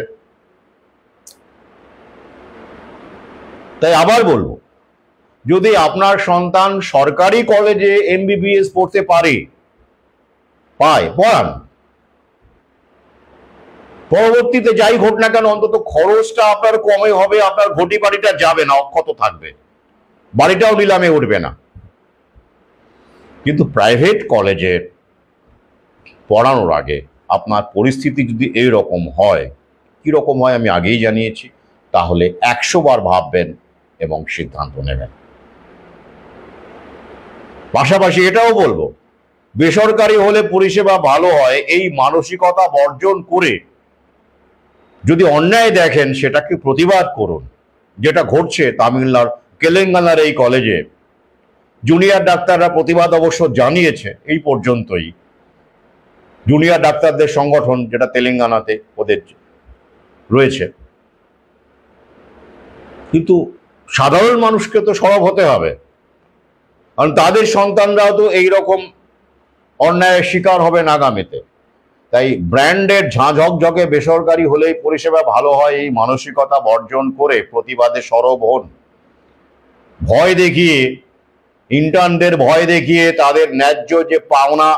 তাই আবার বলবো, যদি আপনার সন্তান সরকারি কলেজে এমবিবিএস পড়তে পড়ান। পরবর্তীতে যাই ঘট না কেন, অন্তত খরচটা আপনার কমে হবে, আপনার ঘটি বাড়িটা যাবে না, অক্ষত থাকবে, বাড়িটাও নিলামে উঠবে না। কিন্তু প্রাইভেট কলেজে পড়ানোর আগে আপনার পরিস্থিতি যদি এইরকম হয়, কিরকম হয় আমি আগেই জানিয়েছি, তাহলে 100 বার ভাববেন এবং সিদ্ধান্ত নেবেন। পাশাপাশি এটাও বলবো, বেসরকারি হলে পরিষেবা ভালো হয় এই মানসিকতা বর্জন করে যদি অন্যায় দেখেন সেটাকে প্রতিবাদ করুন। যেটা ঘটছে তামিলনাড়ু তেলেঙ্গানার এই কলেজে, জুনিয়র ডাক্তাররা প্রতিবাদ অবশ্য জানিয়েছে, এই পর্যন্তই। জুনিয়র ডাক্তারদের সংগঠন যেটা তেলেঙ্গানাতে ওদের রয়েছে, কিন্তু সাধারণ মানুষকে তো সরব হতে হবে, কারণ তাদের সন্তানরাও তো এইরকম অন্যায়ের শিকার হবেন আগামীতে। তাই ব্র্যান্ডের ঝাঁঝকঝকে বেসরকারি হলেই পরিষেবা ভালো হয় এই মানসিকতা বর্জন করে প্রতিবাদে সরব হন। ভয় দেখিয়ে, ইন্টার্নদের ভয় দেখিয়ে তাদের ন্যায্য যে পাওনা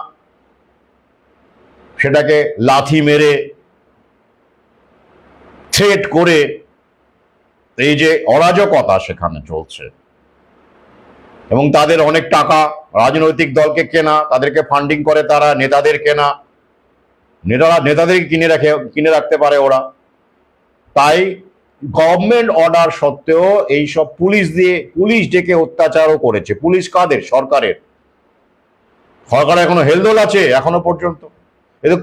সেটাকে লাথি মেরে, থ্রেট করে, এই যে অরাজকতা সেখানে চলছে, এবং তাদের অনেক টাকা, রাজনৈতিক দলকে কেনা, তাদেরকে ফান্ডিং করে তারা, নেতাদের কেনা, নেতাদেরকে কিনে রাখতে পারে ওরা। তাই গভর্নমেন্ট অর্ডার সত্ত্বেও এইসব পুলিশ ডেকে অত্যাচারও করেছে। পুলিশ কাদের? সরকারের। সরকার এখনো হেলদোল আছে এখনো পর্যন্ত। এদের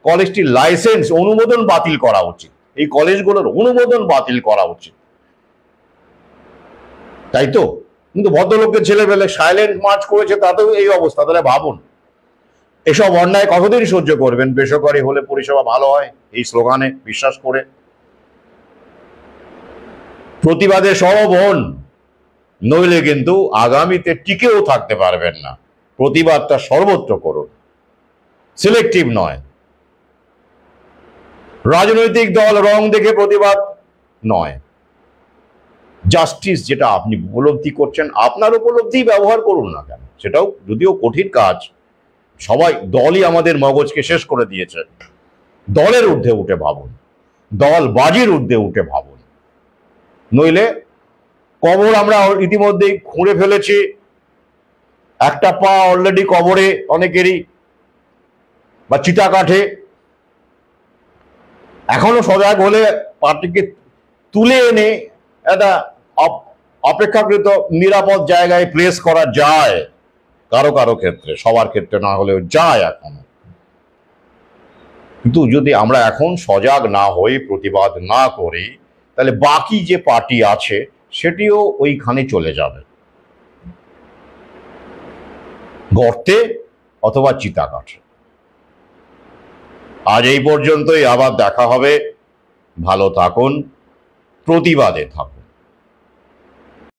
কলেজটির লাইসেন্স, অনুমোদন বাতিল করা উচিত। এই কলেজগুলোর অনুমোদন বাতিল করা উচিত, তাই তো? কিন্তু ভদ্রলোকের ছেলেবেলে সাইলেন্ট মার্চ করেছে, তাতেও এই অবস্থা। তাহলে ভাবুন, এসব অন্যায় কতদিন সহ্য করবেন? বেসরকারি হলে পরিষেবা ভালো হয় এই স্লোগানে বিশ্বাস করে প্রতিবাদে সরব হন, নইলে কিন্তু আগামীতে টিকেও থাকতে পারবেন না। প্রতিবাদটা সর্বত্র করুন, সিলেক্টিভ নয়। রাজনৈতিক দল রং দেখে প্রতিবাদ নয়। জাস্টিস যেটা আপনি উপলব্ধি করছেন, আপনার উপলব্ধি ব্যবহার করুন না কেন? সেটাও যদিও কঠিন কাজ, সবাই দলই আমাদের মগজকে শেষ করে দিয়েছে। দলের ঊর্ধ্বে উঠে ভাবুন, দল বাজির ঊর্ধ্বে উঠে ভাবুন, নইলে কবর আমরা ইতিমধ্যেই খুঁড়ে ফেলেছি। একটা পা অলরেডি কবরে অনেকেরই, বা চিতা কাঠে। এখনো সজাগ হলে পার্টিকে তুলে এনে একটা অপেক্ষাকৃত নিরাপদ জায়গায় প্লেস করা যায়, কারো কারো ক্ষেত্রে, সবার ক্ষেত্রে না হলেও যায় এখনো। কিন্তু যদি আমরা এখন সজাগ না হই, প্রতিবাদ না করি, তাহলে বাকি যে পার্টি আছে সেটিও ওইখানে চলে যাবে, গর্তে অথবা চিতা কাঠে। আজ এই পর্যন্তই, আবার দেখা হবে। ভালো থাকুন, প্রতিবাদে থাকুন।